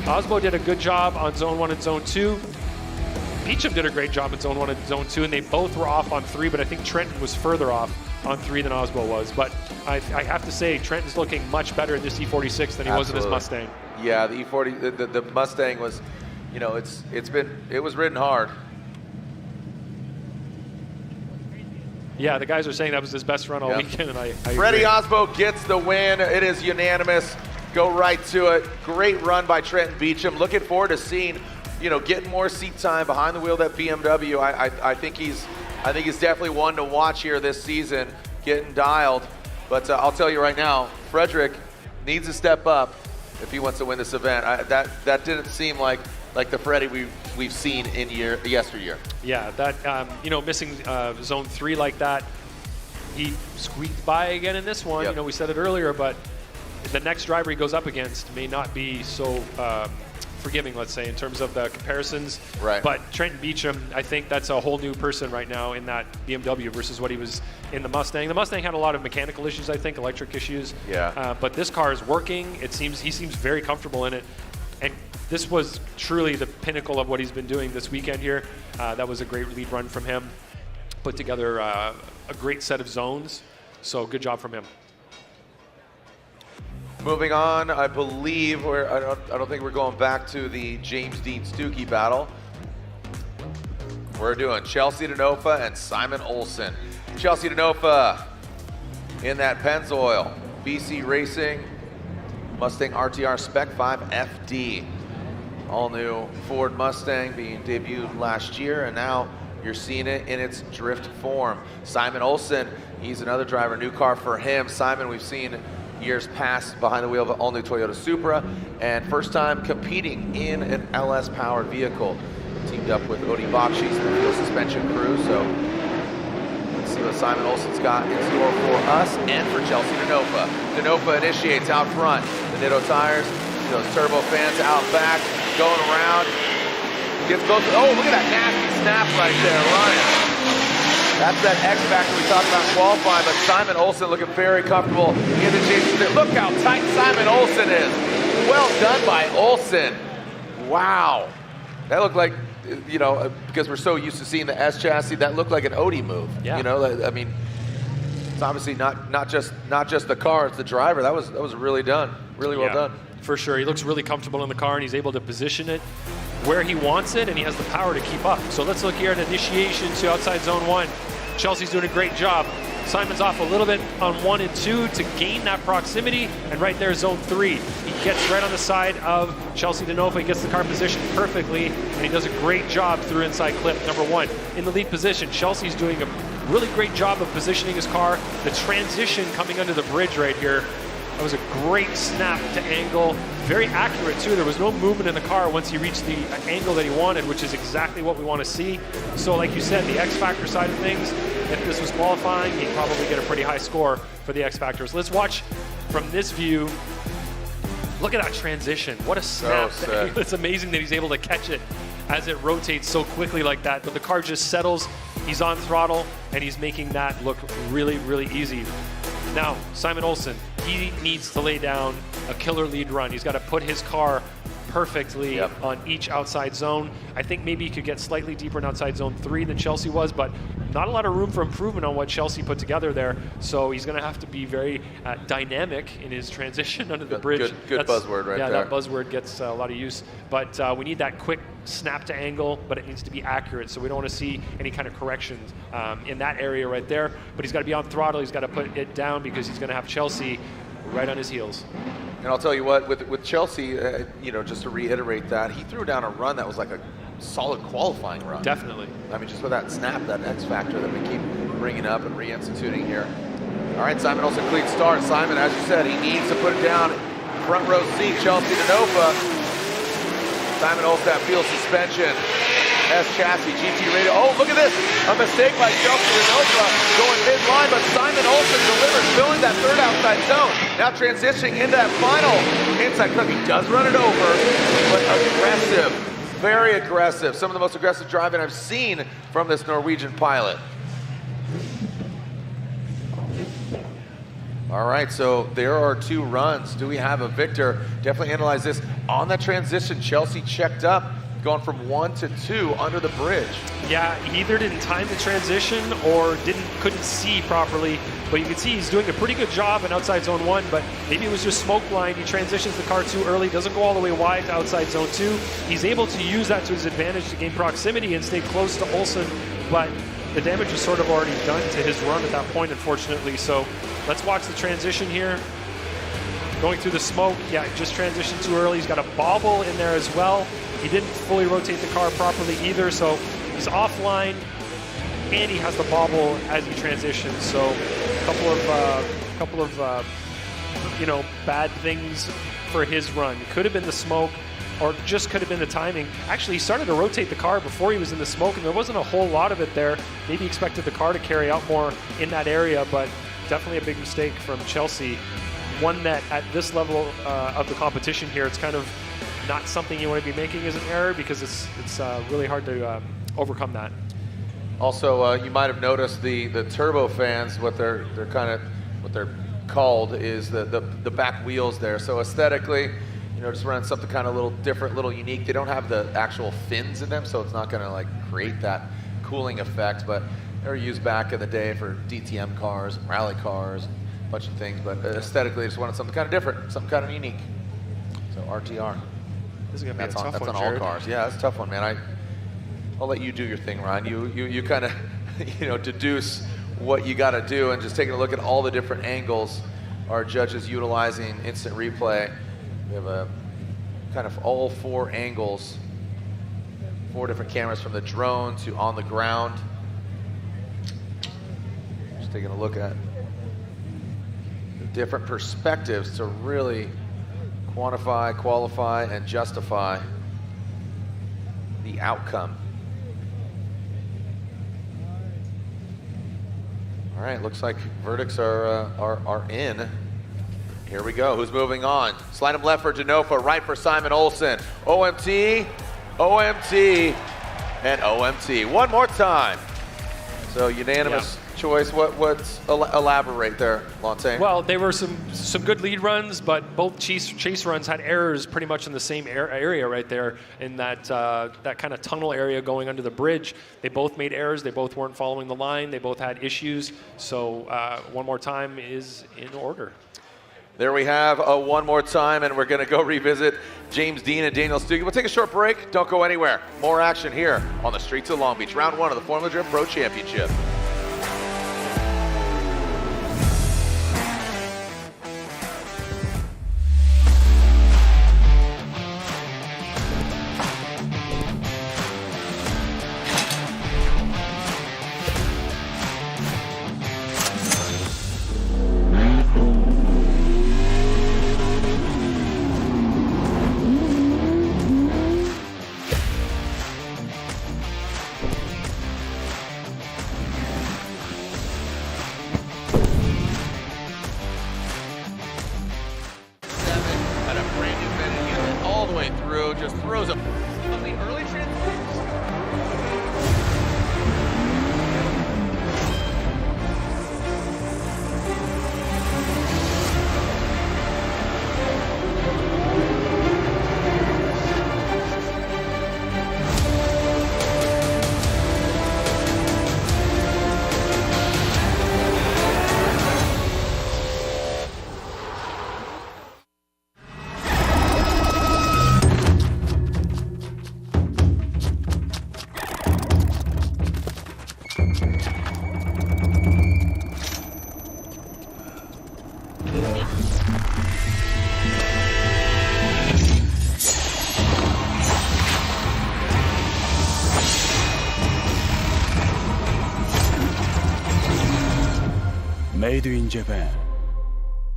Aasbo did a good job on zone 1 and zone 2. Beechum did a great job in zone 1 and zone 2, and they both were off on 3, but I think Trenton was further off on 3 than Aasbo was. But I have to say, Trenton's looking much better in this E46 than he was in this Mustang. Yeah, the E40, the Mustang was, it was ridden hard. Yeah, the guys are saying that was his best run all weekend, and I Freddie agree. Aasbo gets the win. It is unanimous. Go right to it. Great run by Trenton Beechum. Looking forward to seeing, getting more seat time behind the wheel of that BMW. I think he's definitely one to watch here this season, getting dialed. But I'll tell you right now, Frederick needs to step up if he wants to win this event. That didn't seem like the Freddie we've seen in yesteryear. Yeah, that missing zone 3 like that, he squeaked by again in this one. Yep. We said it earlier, but the next driver he goes up against may not be so forgiving, let's say, in terms of the comparisons. Right. But Trenton Beechum, I think that's a whole new person right now in that BMW versus what he was in the Mustang. The Mustang had a lot of mechanical issues, I think, electric issues. Yeah. But this car is working. He seems very comfortable in it. And this was truly the pinnacle of what he's been doing this weekend here. That was a great lead run from him. Put together a great set of zones. So good job from him. Moving on, I believe I don't think we're going back to the James Deane Stuke battle. We're doing Chelsea Denofa and Simon Olsen. Chelsea Denofa in that Pennzoil BC Racing Mustang RTR Spec 5 FD. All new Ford Mustang being debuted last year, and now you're seeing it in its drift form. Simon Olsen, he's another driver, new car for him. Simon, we've seen years past behind the wheel of an all-new Toyota Supra, and first time competing in an LS-powered vehicle. Teamed up with Odi Bakshi's the fuel suspension crew, so let's see what Simon Olsen's got in store for us and for Chelsea Denofa. Denofa initiates out front. The Nitto tires, those turbo fans out back, going around. Gets both. Oh, look at that nasty snap right there, Ryan. That's that X factor we talked about in qualifying, but Simon Olsen looking very comfortable in the chase. Look how tight Simon Olsen is. Well done by Olsen. Wow. That looked like, you know, because we're so used to seeing the S chassis, that looked like an Odie move. Yeah. You know, I mean, it's obviously not just the car, it's the driver. That was really done. Really well done. For sure. He looks really comfortable in the car, and he's able to position it where he wants it, and he has the power to keep up. So let's look here at initiation to outside zone 1. Chelsea's doing a great job. Simon's off a little bit on 1 and 2 to gain that proximity, and right there, zone 3. He gets right on the side of Chelsea Denofa. He gets the car positioned perfectly, and he does a great job through inside clip, number 1. In the lead position, Chelsea's doing a really great job of positioning his car. The transition coming under the bridge right here, that was a great snap to angle. Very accurate, too. There was no movement in the car once he reached the angle that he wanted, which is exactly what we want to see. So, like you said, the X Factor side of things, if this was qualifying, he'd probably get a pretty high score for the X Factors. Let's watch from this view. Look at that transition. What a snap. It's amazing that he's able to catch it as it rotates so quickly like that. But the car just settles. He's on throttle, and he's making that look really, really easy. Now, Simon Olsen, he needs to lay down a killer lead run. He's got to put his car perfectly on each outside zone. I think maybe he could get slightly deeper in outside zone 3 than Chelsea was, but not a lot of room for improvement on what Chelsea put together there. So he's going to have to be very dynamic in his transition under the bridge. Good buzzword right there. Yeah, that buzzword gets a lot of use. But we need that quick snap to angle, but it needs to be accurate. So we don't want to see any kind of corrections in that area right there. But he's got to be on throttle. He's got to put it down because he's going to have Chelsea right on his heels. And I'll tell you what, with Chelsea, you know, just to reiterate that, he threw down a run that was like a solid qualifying run. Definitely. I mean, just with that snap, that X factor that we keep bringing up and reinstituting here. All right, Simon Olsen, clean start. Simon, as you said, he needs to put it down. Front row seat, Chelsea Denofa. Simon Olsen, that field suspension. S chassis, GT radio. Oh, look at this. A mistake by Chelsea Denofa going midline, but Simon Olsen delivers, filling that third outside zone. Now transitioning into that final inside clip. He does run it over, but aggressive, very aggressive. Some of the most aggressive driving I've seen from this Norwegian pilot. All right, so there are 2 runs. Do we have a victor? Definitely analyze this. On that transition, Chelsea checked up, going from 1 to 2 under the bridge. Yeah, he either didn't time the transition or couldn't see properly, but you can see he's doing a pretty good job in outside zone 1, but maybe it was just smoke blind. He transitions the car too early, doesn't go all the way wide to outside zone 2. He's able to use that to his advantage to gain proximity and stay close to Olsen, but the damage was sort of already done to his run at that point, unfortunately. So let's watch the transition here. Going through the smoke, yeah, just transitioned too early. He's got a bobble in there as well. He didn't fully rotate the car properly either, so he's offline, and he has the bobble as he transitions. So a couple of you know, bad things for his run. It could have been the smoke, or just could have been the timing. Actually, he started to rotate the car before he was in the smoke, and there wasn't a whole lot of it there. Maybe he expected the car to carry out more in that area, but definitely a big mistake from Chelsea. One that at this level of the competition here, it's kind of not something you want to be making as an error, because it's really hard to overcome that. Also, you might have noticed the turbo fans, what they're called is the back wheels there. So aesthetically, you know, just running something kind of a little different, little unique. They don't have the actual fins in them, so it's not going to like create that cooling effect. But they were used back in the day for DTM cars, rally cars, a bunch of things. But aesthetically, they just wanted something kind of different, something kind of unique. So RTR. This is going to be a tough one, That's on Jared. all cars. Yeah, that's a tough one, man. I'll let you do your thing, Ryan. You kind of, you know, deduce what you got to do, and just taking a look at all the different angles our judges utilizing instant replay. We have a kind of all 4 angles, 4 different cameras from the drone to on the ground. Just taking a look at the different perspectives to really quantify, qualify, and justify the outcome. All right, looks like verdicts are in. Here we go. Who's moving on? Slide him left for Denofa, right for Simon Olsen. OMT OMT and OMT. One more time. So unanimous choice. What's elaborate there, Lontaine? Well, they were some good lead runs, but both chase runs had errors pretty much in the same area right there in that that kind of tunnel area going under the bridge. They both made errors. They both weren't following the line. They both had issues. So one more time is in order. There we have a one more time, and we're going to go revisit James Deane and Daniel Stuke. We'll take a short break. Don't go anywhere. More action here on the streets of Long Beach. Round 1 of the Formula Drift Pro Championship. Just throws a early transition. Made in Japan.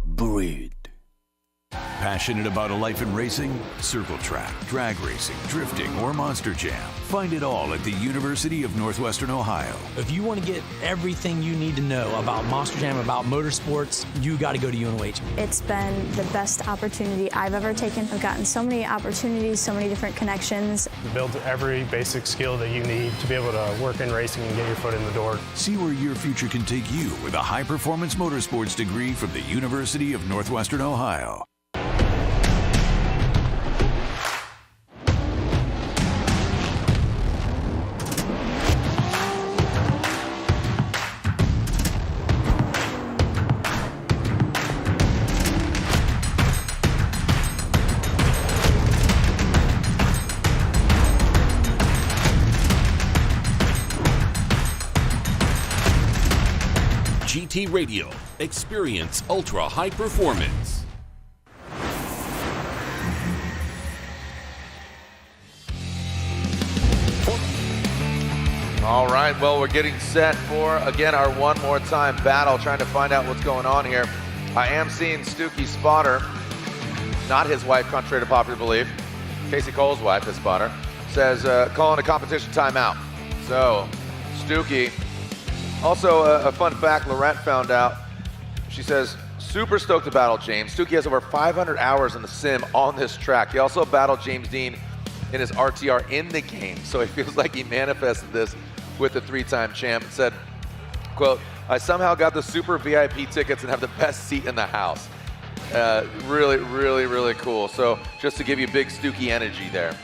Breed. Passionate about a life in racing? Circle track, drag racing, drifting, or Monster Jam. Find it all at the University of Northwestern Ohio. If you want to get everything you need to know about Monster Jam, about motorsports, you got to go to UNOH. It's been the best opportunity I've ever taken. I've gotten so many opportunities, so many different connections. Build every basic skill that you need to be able to work in racing and get your foot in the door. See where your future can take you with a high-performance motorsports degree from the University of Northwestern Ohio. GT Radio. Experience ultra high performance. All right, well, we're getting set for, again, our one more time battle, trying to find out what's going on here. I am seeing Stuke's spotter, not his wife, contrary to popular belief. Casey Cole's wife, his spotter, says calling a competition timeout. So, Stuke. Also, a fun fact Lorette found out. She says, super stoked to battle James. Stuke has over 500 hours in the sim on this track. He also battled James Deane in his RTR in the game, so he feels like he manifested this with the three-time champ and said, quote, I somehow got the super VIP tickets and have the best seat in the house. Really, really, really cool. So just to give you big Stuke energy there.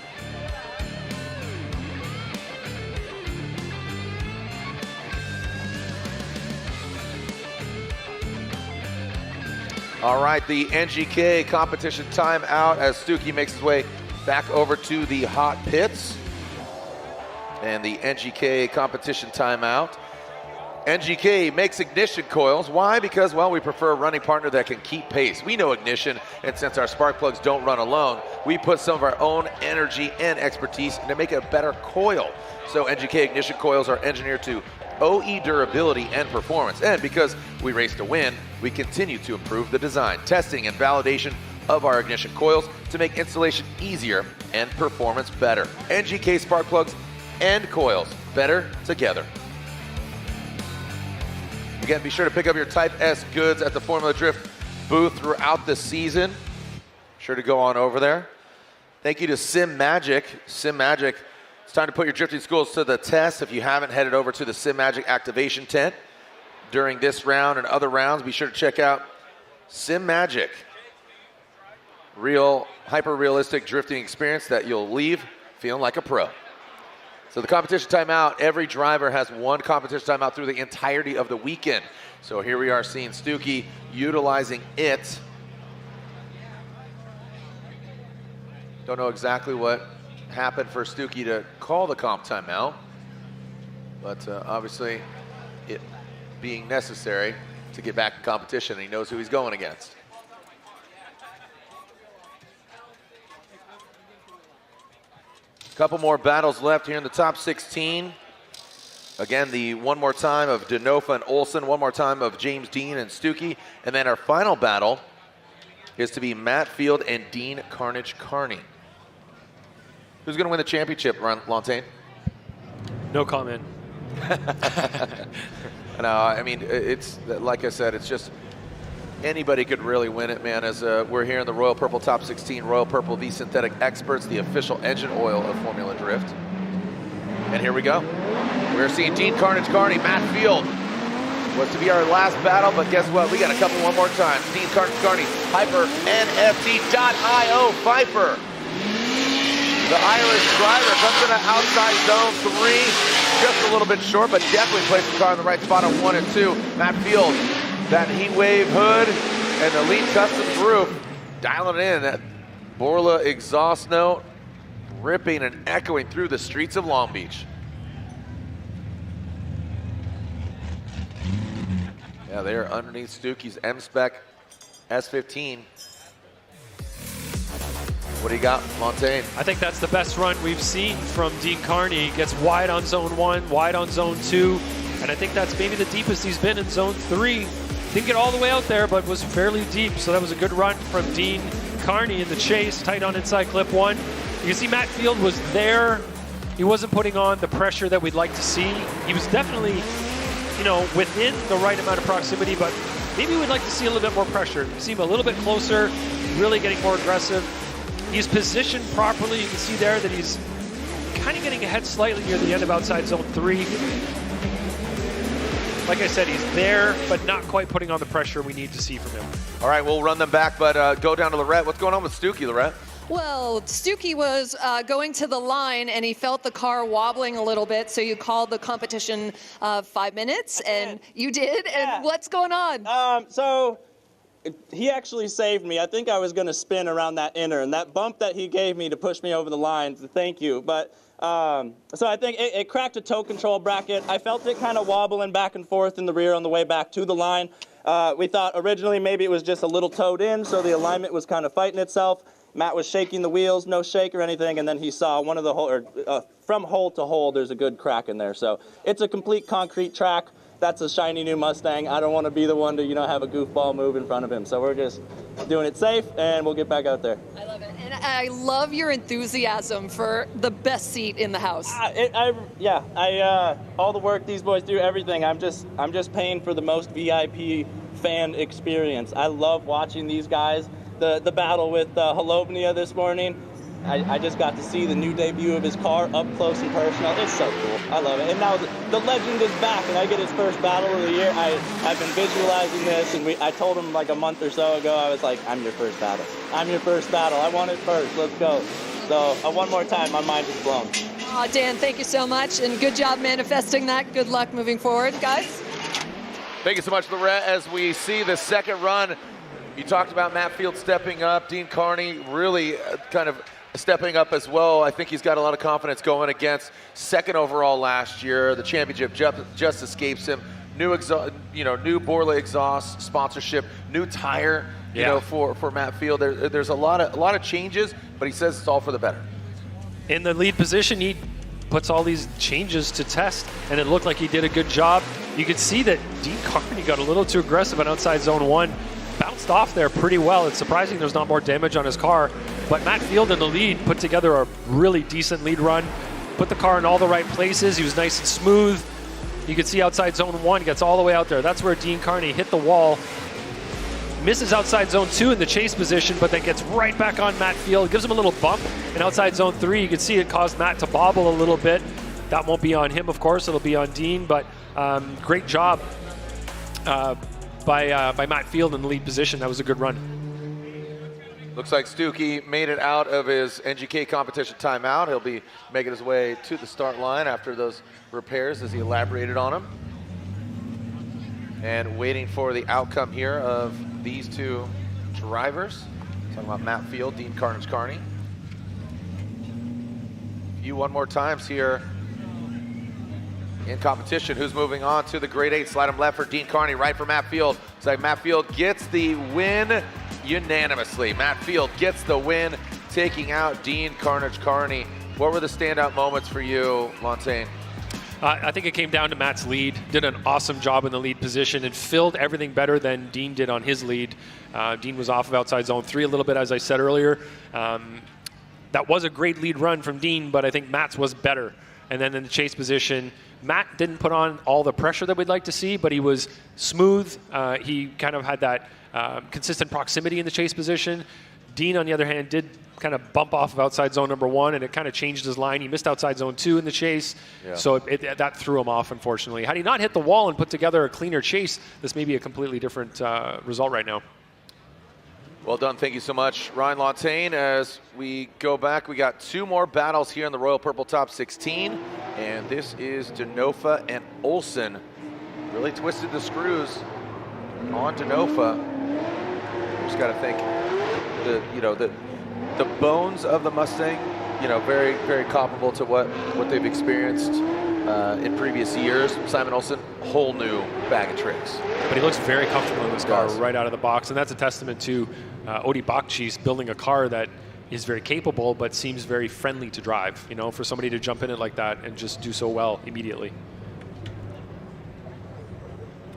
All right, the NGK competition timeout as Stuke makes his way back over to the hot pits. And the NGK competition timeout. NGK makes ignition coils. Why? Because, well, we prefer a running partner that can keep pace. We know ignition, and since our spark plugs don't run alone, we put some of our own energy and expertise to make a better coil. So NGK ignition coils are engineered to OE durability and performance. And because we race to win, we continue to improve the design, testing, and validation of our ignition coils to make installation easier and performance better. NGK spark plugs and coils, better together. Again, be sure to pick up your Type S goods at the Formula Drift booth throughout the season. Sure to go on over there. Thank you to Sim Magic. Sim Magic, it's time to put your drifting skills to the test. If you haven't headed over to the Sim Magic activation tent during this round and other rounds, be sure to check out Sim Magic. Real, hyper-realistic drifting experience that you'll leave feeling like a pro. So the competition timeout, every driver has one competition timeout through the entirety of the weekend. So here we are seeing Stuke utilizing it. Don't know exactly what happened for Stuke to call the comp timeout, but obviously it being necessary to get back in competition, and he knows who he's going against. Couple more battles left here in the top 16. Again, the one more time of Denofa and Olsen, one more time of James Deane and Stuke. And then our final battle is to be Matt Field and Deane Kearney. Who's going to win the championship, Lantain? No comment. No, I mean, it's like I said, it's just anybody could really win it, man, as we're here in the Royal Purple Top 16. Royal Purple, the synthetic experts, the official engine oil of Formula Drift. And here we go. We're seeing Deane Kearney, Matt Field. Was to be our last battle, but guess what? We got a couple one more time. Deane Kearney, Piper, NFT.io, Viper. The Irish driver comes in the outside zone 3. Just a little bit short, but definitely placed the car in the right spot on 1 and 2. Matt Field. That heat wave hood and the Elite Customs roof, dialing it in. That Borla exhaust note, ripping and echoing through the streets of Long Beach. Yeah, they are underneath Stuke's M-Spec S15. What do you got, Montaigne? I think that's the best run we've seen from Deane Kearney. Gets wide on zone 1, wide on zone 2, and I think that's maybe the deepest he's been in zone 3. Didn't get all the way out there, but was fairly deep, so that was a good run from Deane Kearney in the chase, tight on inside clip 1. You can see Matt Field was there. He wasn't putting on the pressure that we'd like to see. He was definitely, you know, within the right amount of proximity, but maybe we'd like to see a little bit more pressure. See him a little bit closer, really getting more aggressive. He's positioned properly. You can see there that he's kind of getting ahead slightly near the end of outside zone 3. Like I said, he's there, but not quite putting on the pressure we need to see from him. All right, we'll run them back, but go down to Lorette. What's going on with Stuke, Lorette? Well, Stuke was going to the line, and he felt the car wobbling a little bit, so you called the competition 5 minutes, and you did. Yeah. And what's going on? So he actually saved me. I think I was going to spin around that inner, and that bump that he gave me to push me over the line, thank you. But so I think it cracked a toe control bracket. I felt it kind of wobbling back and forth in the rear on the way back to the line. We thought originally maybe it was just a little toed in, so the alignment was kind of fighting itself. Matt was shaking the wheels, no shake or anything, and then he saw one of the hole, from hole to hole, there's a good crack in there. So it's a complete concrete track. That's a shiny new Mustang. I don't want to be the one to, you know, have a goofball move in front of him. So we're just doing it safe, and we'll get back out there. I love it. And I love your enthusiasm for the best seat in the house. All the work these boys do, everything. I'm just paying for the most VIP fan experience. I love watching these guys. The battle with Hubinette this morning, I just got to see the new debut of his car up close and personal. It's so cool. I love it. And now the legend is back, and I get his first battle of the year. I've been visualizing this, and I told him like a month or so ago, I was like, I'm your first battle. I'm your first battle. I want it first. Let's go. So one more time, my mind is blown. Oh, Dan, thank you so much, and good job manifesting that. Good luck moving forward, guys. Thank you so much, Lorette. As we see the second run, you talked about Matt Field stepping up. Deane Kearney really kind of stepping up as well. I think he's got a lot of confidence going against second overall last year. The championship just escapes him. New Borla exhaust sponsorship, new tire, you know, for Matt Field. There's a lot of changes, but he says it's all for the better. In the lead position, he puts all these changes to test, and it looked like he did a good job. You could see that Deane Kearney got a little too aggressive on outside zone 1. Bounced off there pretty well. It's surprising there's not more damage on his car. But Matt Field in the lead put together a really decent lead run. Put the car in all the right places. He was nice and smooth. You can see outside zone 1 gets all the way out there. That's where Deane Kearney hit the wall. misses outside zone 2 in the chase position, but then gets right back on Matt Field, gives him a little bump. And outside zone 3, you can see it caused Matt to bobble a little bit. That won't be on him, of course. It'll be on Deane, but great job by Matt Field in the lead position. That was a good run. Looks like Stuke made it out of his NGK competition timeout. He'll be making his way to the start line after those repairs, as he elaborated on them. And waiting for the outcome here of these two drivers. Talking about Matt Field, Deane Kearney. One more times here in competition. Who's moving on to the grade 8? Slide him left for Deane Kearney, right for Matt Field. It's like Matt Field gets the win unanimously. Matt Field gets the win, taking out Deane Kearney. What were the standout moments for you, Lontaine? I think it came down to Matt's lead. Did an awesome job in the lead position and filled everything better than Deane did on his lead. Deane was off of outside zone 3 a little bit, as I said earlier. That was a great lead run from Deane, but I think Matt's was better. And then in the chase position, Matt didn't put on all the pressure that we'd like to see, but he was smooth. He kind of had that consistent proximity in the chase position. Deane, on the other hand, did kind of bump off of outside zone number 1, and it kind of changed his line. He missed outside zone 2 in the chase, so that threw him off, unfortunately. Had he not hit the wall and put together a cleaner chase, this may be a completely different result right now. Well done. Thank you so much, Ryan Lontaine. As we go back, we got 2 more battles here in the Royal Purple Top 16, and this is Denofa and Olsen. Really twisted the screws on Denofa. Just got to think the bones of the Mustang, very, very comparable to what they've experienced in previous years. Simon Olsen, whole new bag of tricks. But he looks very comfortable in this car right out of the box, and that's a testament to Odi Bakchis building a car that is very capable but seems very friendly to drive, for somebody to jump in it like that and just do so well immediately.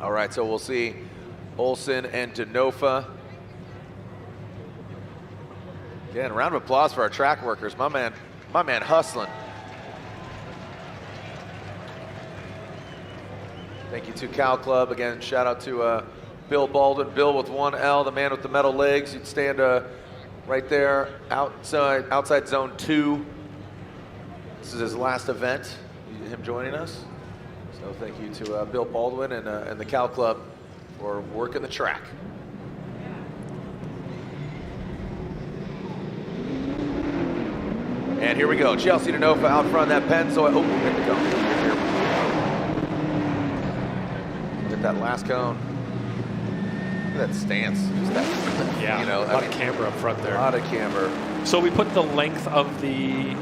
All right, so we'll see Olsen and Denofa. Again, round of applause for our track workers. My man hustling. Thank you to Cal Club. Again, shout out to Bill Baldwin. Bill with 1 L, the man with the metal legs. You'd stand right there outside zone 2. This is his last event, him joining us. So thank you to Bill Baldwin and the Cal Club for working the track. And here we go. Chelsea Denofa out front of that Pennzoil. Oh, hit the cone. Hit that last cone. Look at that stance. Just that, yeah, a lot of camber up front there. A lot of camber. So we put the length of the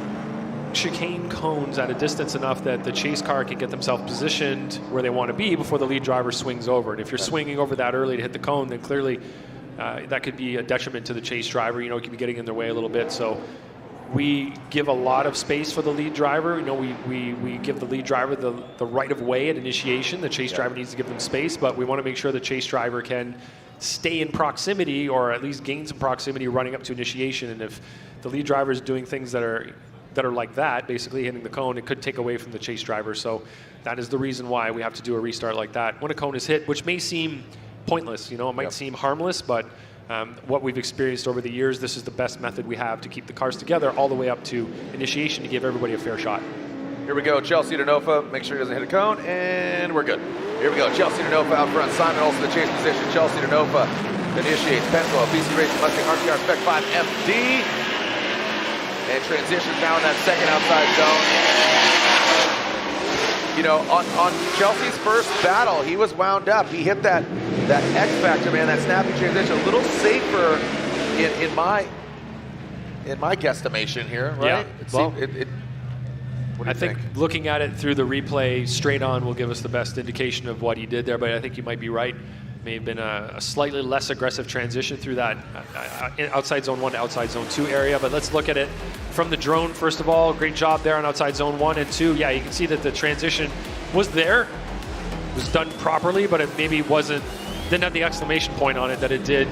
chicane cones at a distance enough that the chase car can get themselves positioned where they want to be before the lead driver swings over. And if you're swinging over that early to hit the cone, then clearly that could be a detriment to the chase driver. It could be getting in their way a little bit. So we give a lot of space for the lead driver. We give the lead driver the right of way at initiation. The chase driver needs to give them space, but we want to make sure the chase driver can stay in proximity or at least gain some proximity running up to initiation. And if the lead driver is doing things that are like that, basically hitting the cone, it could take away from the chase driver. So that is the reason why we have to do a restart like that. When a cone is hit, which may seem pointless, it might seem harmless, but what we've experienced over the years, this is the best method we have to keep the cars together all the way up to initiation to give everybody a fair shot. Here we go, Chelsea Denofa. Make sure he doesn't hit a cone, and we're good. Here we go, Chelsea Denofa out front. Simon Olsen, the chase position. Chelsea Denofa initiates. Pennzoil, BC Racing Mustang RTR Spec 5 FD. And transitions now in that second outside zone. On Chelsea's first battle, he was wound up. He hit that X factor, man, that snappy transition, a little safer in my guesstimation here, right? Yeah. I think looking at it through the replay straight on will give us the best indication of what he did there, but I think you might be right. May have been a slightly less aggressive transition through that outside zone 1 to outside zone 2 area, but let's look at it from the drone. First of all, great job there on outside zone 1 and 2. Yeah, you can see that the transition was there, was done properly, but it maybe didn't have the exclamation point on it that it did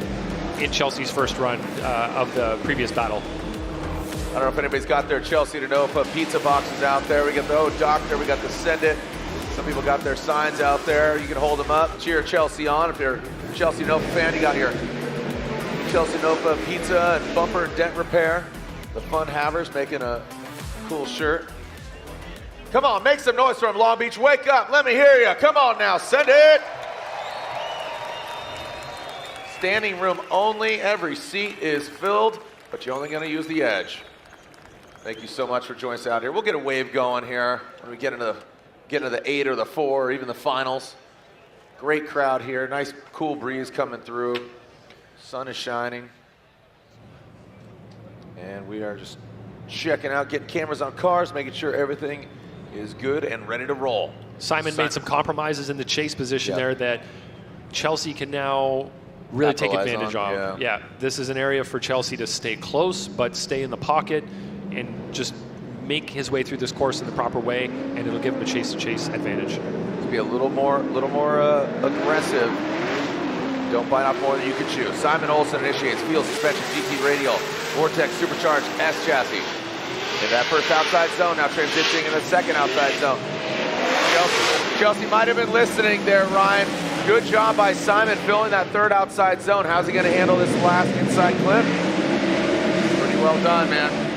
in Chelsea's first run of the previous battle. I don't know if anybody's got their Chelsea Denofa pizza boxes out there. We got the Doctor, we got the Send It. Some people got their signs out there. You can hold them up, cheer Chelsea on. If you're a Chelsea Denofa fan, you got your Chelsea Denofa Pizza and Bumper and Dent Repair. The Fun Havers making a cool shirt. Come on, make some noise for him, Long Beach. Wake up, let me hear you. Come on now, send it. Standing room only. Every seat is filled, but you're only going to use the edge. Thank you so much for joining us out here. We'll get a wave going here when we get into the 8 or the 4 or even the finals. Great crowd here. Nice cool breeze coming through. Sun is shining. And we are just checking out, getting cameras on cars, making sure everything is good and ready to roll. Simon made some compromises in the chase position there that Chelsea can now really take advantage of. Yeah, this is an area for Chelsea to stay close, but stay in the pocket and just make his way through this course in the proper way, and it'll give him a chase-to-chase advantage. Be a little more aggressive. Don't bite off more than you can chew. Simon Olsen initiates field suspension GT radial Vortex supercharged S chassis. In that first outside zone, now transitioning in the second outside zone. Chelsea might have been listening there, Ryan. Good job by Simon filling that third outside zone. How's he going to handle this last inside clip? Pretty well done, man.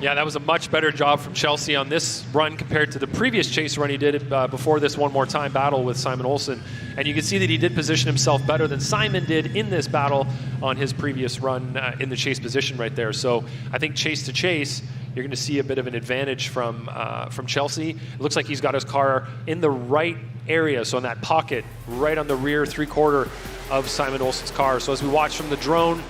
Yeah, that was a much better job from Chelsea on this run compared to the previous chase run he did before this one more time battle with Simon Olsen. And you can see that he did position himself better than Simon did in this battle on his previous run in the chase position right there. So I think chase to chase, you're going to see a bit of an advantage from Chelsea. It looks like he's got his car in the right area, so in that pocket, right on the rear 3/4 of Simon Olsen's car. So as we watch from the drone,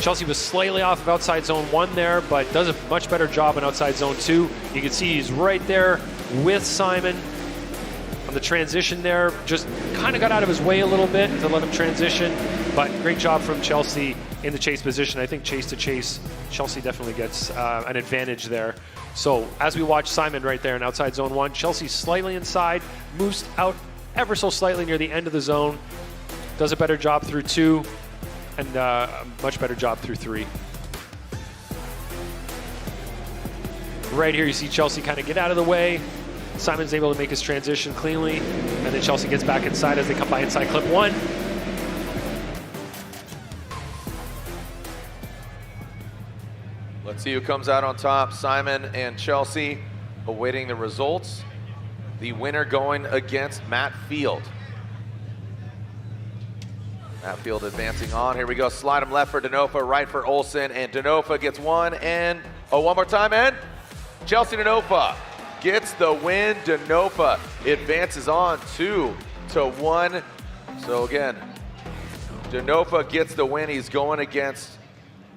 Chelsea was slightly off of outside zone 1 there, but does a much better job in outside zone 2. You can see he's right there with Simon on the transition there. Just kind of got out of his way a little bit to let him transition, but great job from Chelsea in the chase position. I think chase to chase, Chelsea definitely gets an advantage there. So as we watch Simon right there in outside zone 1, Chelsea slightly inside, moves out ever so slightly near the end of the zone, does a better job through 2, and a much better job through 3. Right here you see Chelsea kind of get out of the way. Simon's able to make his transition cleanly, and then Chelsea gets back inside as they come by inside clip 1. Let's see who comes out on top. Simon and Chelsea awaiting the results. The winner going against Matt Field. Matt Field advancing on. Here we go. Slide him left for Denofa, right for Olsen, and Denofa gets one. And one more time, and Chelsea Denofa gets the win. Denofa advances on 2-1. So again, Denofa gets the win. He's going against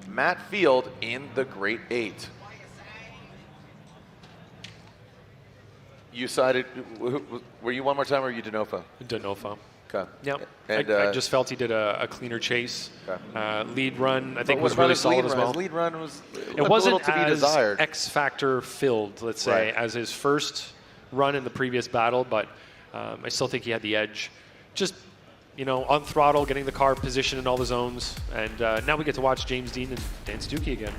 Matt Field in the Great 8. You sided, were you one more time or were you Denofa? Denofa. Okay. Yep. And, I just felt he did a cleaner chase. Okay. Lead run, I think, what was really solid lead as well. His lead run was it wasn't to be as desired. X-factor filled, let's say, as his first run in the previous battle, but I still think he had the edge. Just, you know, on throttle, getting the car positioned in all the zones, and now we get to watch James Deane and Dan Stuke again.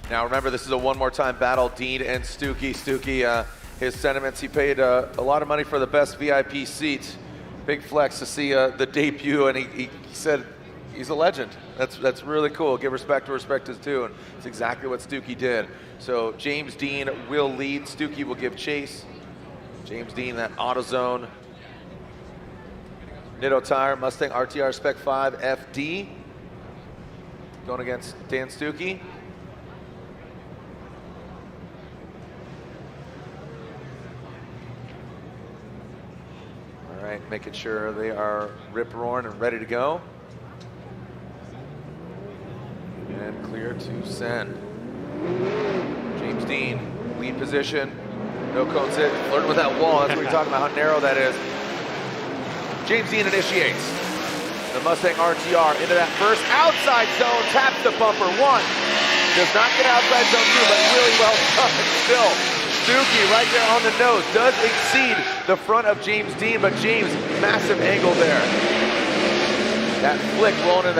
Now remember, this is a one more time battle, Deane and Stuke. Stuke, his sentiments, he paid a lot of money for the best VIP seat. Big flex to see the debut, and he said he's a legend. That's really cool. Give respect where respect is due, and it's exactly what Stuke did. So James Deane will lead. Stuke will give chase. James Deane, that AutoZone Nitto tire, Mustang RTR Spec 5 FD, going against Dan Stuke. All right, making sure they are rip-roaring and ready to go. And clear to send. James Deane, lead position. No cones hit. Flirting with that wall. That's what we're talking about, how narrow that is. James Deane initiates. The Mustang RTR into that first outside zone. Taps the bumper. 1. Does not get outside zone 2, but really well done still. Stuke right there on the nose. Does exceed the front of James Deane, but James, massive angle there. That flick rolling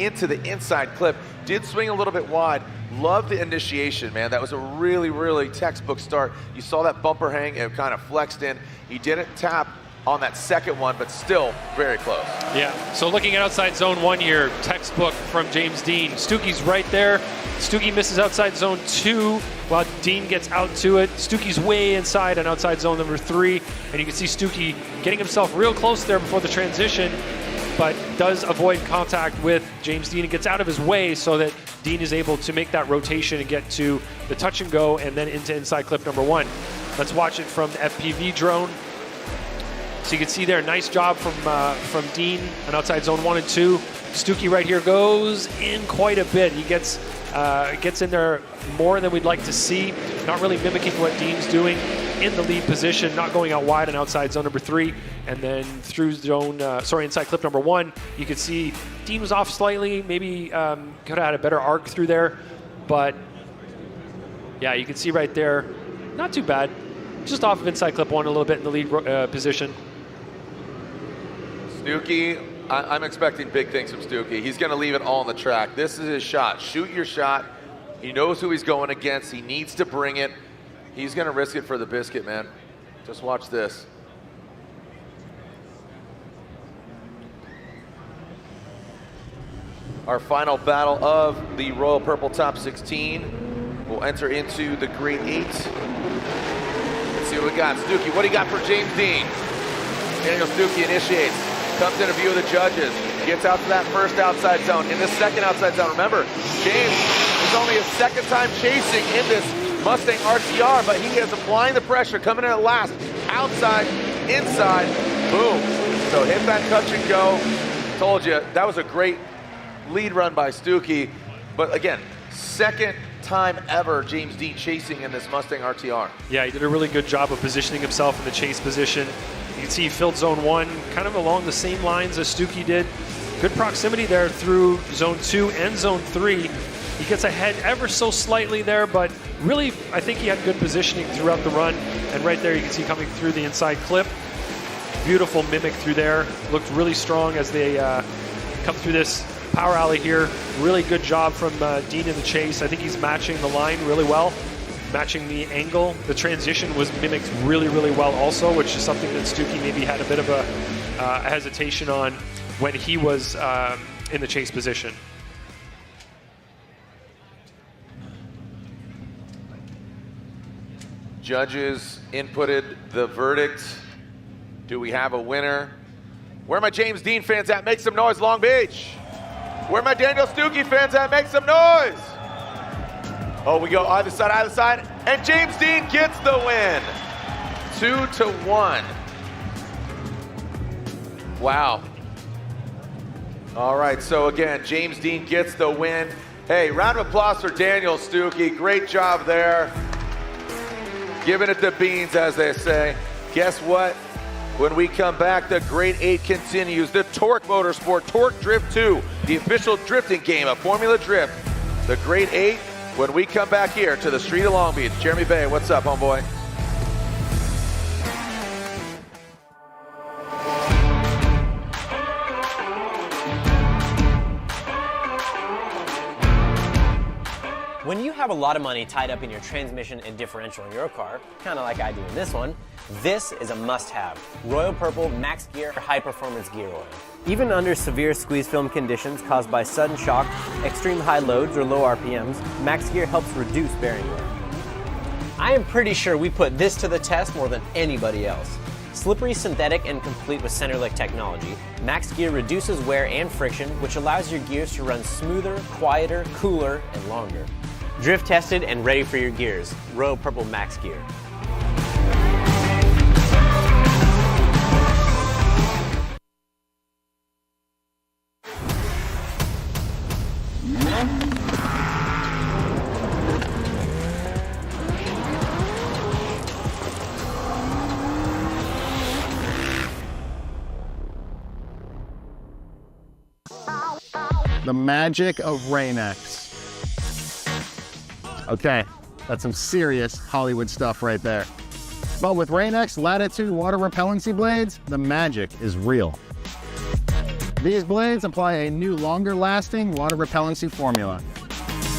into the inside clip. Did swing a little bit wide. Love the initiation, man. That was a really, really textbook start. You saw that bumper hang. It kind of flexed in. He didn't tap on that second one, but still very close. Yeah, so looking at outside zone 1 here, textbook from James Deane. Stuke's right there. Stuke misses outside zone 2 while Deane gets out to it. Stuke's way inside on outside zone number 3, and you can see Stuke getting himself real close there before the transition, but does avoid contact with James Deane and gets out of his way so that Deane is able to make that rotation and get to the touch and go and then into inside clip number 1. Let's watch it from the FPV drone. So you can see there, nice job from Deane on outside zone 1 and 2. Stuke right here goes in quite a bit. He gets in there more than we'd like to see. Not really mimicking what Deane's doing in the lead position, not going out wide on outside zone number 3. And then through inside clip number 1, you can see Deane was off slightly. Maybe could have had a better arc through there. But yeah, you can see right there, not too bad. Just off of inside clip 1 a little bit in the lead position. Stuke, I'm expecting big things from Stuke. He's going to leave it all on the track. This is his shot. Shoot your shot. He knows who he's going against. He needs to bring it. He's going to risk it for the biscuit, man. Just watch this. Our final battle of the Royal Purple Top 16 will enter into the Grade 8. Let's see what we got. Stuke, what do you got for James Deane? Daniel Stuke initiates. Comes in a view of the judges, gets out to that first outside zone. In the second outside zone, remember, James is only his second time chasing in this Mustang RTR, but he is applying the pressure, coming in at last, outside, inside, boom. So hit that touch and go. Told you, that was a great lead run by Stuke, but again, second time ever James Deane chasing in this Mustang RTR. Yeah, he did a really good job of positioning himself in the chase position. You can see he filled zone 1 kind of along the same lines as Stuke did. Good proximity there through zone 2 and zone 3. He gets ahead ever so slightly there, but really I think he had good positioning throughout the run. And right there you can see coming through the inside clip. Beautiful mimic through there. Looked really strong as they come through this power alley here. Really good job from Deane in the chase. I think he's matching the line really well. Matching the angle. The transition was mimicked really, really well also, which is something that Stuke maybe had a bit of a hesitation on when he was in the chase position. Judges inputted the verdict. Do we have a winner? Where are my James Deane fans at? Make some noise, Long Beach. Where are my Daniel Stuke fans at? Make some noise. Oh, we go either side, and James Deane gets the win. 2-1. Wow. All right, so again, James Deane gets the win. Hey, round of applause for Daniel Stuke. Great job there. Giving it the beans, as they say. Guess what? When we come back, the Grade 8 continues. The Tuerck Motorsport, Tuerck Drift 2, the official drifting game of Formula Drift. The Grade 8, when we come back here to the street of Long Beach. Jeremy Bay, what's up, homeboy? When you have a lot of money tied up in your transmission and differential in your car, kind of like I do in this one, this is a must-have. Royal Purple Max Gear High Performance Gear Oil. Even under severe squeeze film conditions caused by sudden shock, extreme high loads, or low RPMs, Max Gear helps reduce bearing wear. I am pretty sure we put this to the test more than anybody else. Slippery, synthetic, and complete with Centerlick technology, Max Gear reduces wear and friction, which allows your gears to run smoother, quieter, cooler, and longer. Drift tested and ready for your gears. Royal Purple Max Gear. The magic of Rain-X. Okay, that's some serious Hollywood stuff right there. But with Rain-X Latitude water repellency blades, the magic is real. These blades apply a new longer lasting water repellency formula.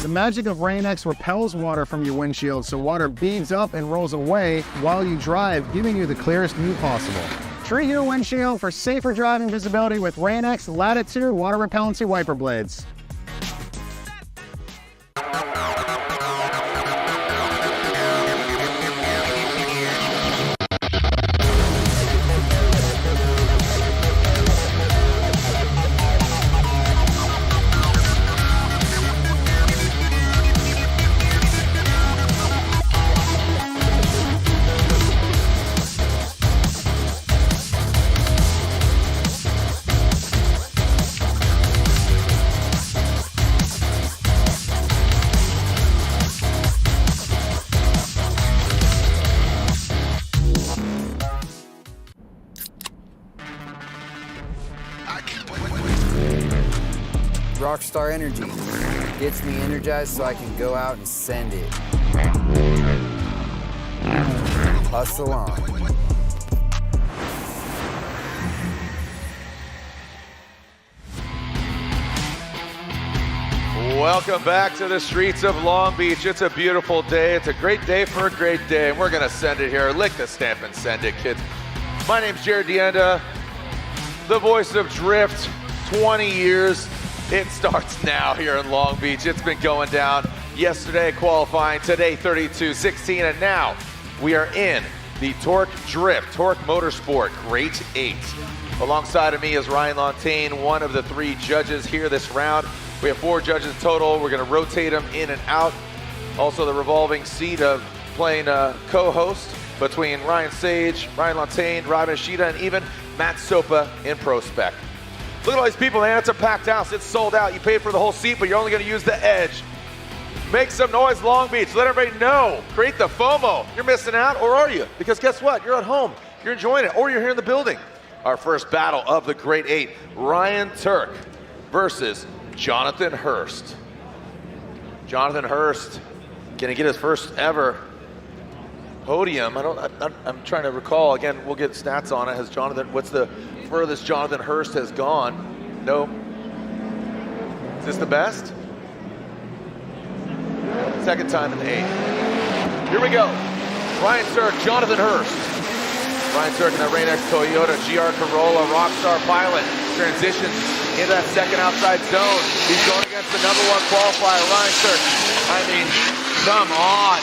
The magic of Rain-X repels water from your windshield so water beads up and rolls away while you drive, giving you the clearest view possible. Treat your windshield for safer driving visibility with Rain-X Latitude water repellency wiper blades. Rockstar energy gets me energized so I can go out and send it. Hustle on. Welcome back to the streets of Long Beach. It's a beautiful day. It's a great day for a great day, and we're going to send it here. Lick the stamp and send it, kids. My name's Jared Deane, the voice of Drift, 20 years. It starts now here in Long Beach. It's been going down yesterday qualifying, today 32-16, and now we are in the Tuerck Drift, Tuerck Motorsport Great 8. Alongside of me is Ryan Lantain, one of the 3 judges here this round. We have 4 judges total. We're going to rotate them in and out. Also the revolving seat of playing co-host between Ryan Sage, Ryan Lantain, Robin Ishida, and even Matt Sopa in Pro Spec. Look at all these people, man. It's a packed house. It's sold out. You paid for the whole seat, but you're only going to use the edge. Make some noise, Long Beach. Let everybody know. Create the FOMO. You're missing out, or are you? Because guess what? You're at home. You're enjoying it, or you're here in the building. Our first battle of the Great 8, Ryan Turk versus Jonathan Hurst. Jonathan Hurst gonna get his first ever podium. I'm trying to recall. Again, we'll get stats on it. Has Jonathan? What's the furthest Jonathan Hurst has gone? No. Is this the best? Second time in the 8. Here we go. Ryan Turk, Jonathan Hurst. Ryan Turk in that Rain-X Toyota GR Corolla Rockstar Pilot transitions into that second outside zone. He's going against the #1 qualifier, Ryan Turk. I mean, come on.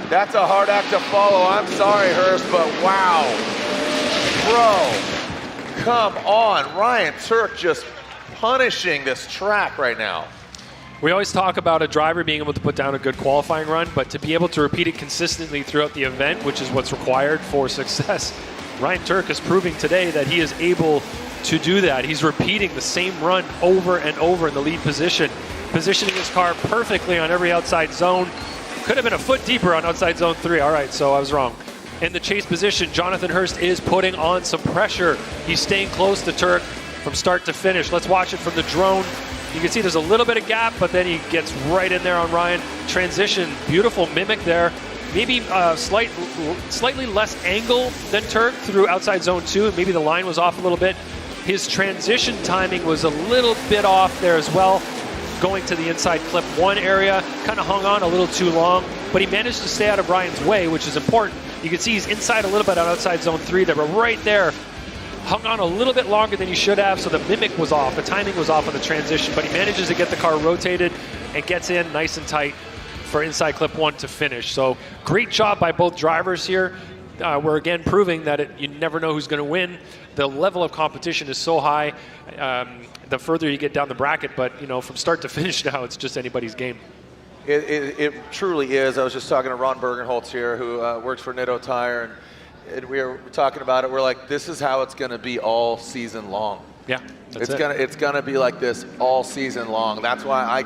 That's a hard act to follow. I'm sorry, Hurst, but wow. Bro, come on. Ryan Turk just punishing this track right now. We always talk about a driver being able to put down a good qualifying run, but to be able to repeat it consistently throughout the event, which is what's required for success, Ryan Turk is proving today that he is able to do that. He's repeating the same run over and over in the lead position, positioning his car perfectly on every outside zone. Could have been a foot deeper on outside zone 3. All right, so I was wrong. In the chase position, Jonathan Hurst is putting on some pressure. He's staying close to Turk from start to finish. Let's watch it from the drone. You can see there's a little bit of gap, but then he gets right in there on Ryan. Transition, beautiful mimic there. Maybe slightly less angle than Turk through outside zone 2, and maybe the line was off a little bit. His transition timing was a little bit off there as well. Going to the inside clip 1 area, kind of hung on a little too long, but he managed to stay out of Ryan's way, which is important. You can see he's inside a little bit on outside zone 3. They were right there. Hung on a little bit longer than he should have, so the mimic was off. The timing was off on the transition, but he manages to get the car rotated and gets in nice and tight for inside clip 1 to finish. So great job by both drivers here. We're again proving that you never know who's going to win. The level of competition is so high the further you get down the bracket, but you know, from start to finish now, it's just anybody's game. It truly is. I was just talking to Ron Bergenholtz here, who works for Nitto Tire, and we were talking about it. We're like, this is how it's going to be all season long. Yeah, it's gonna be like this all season long. That's why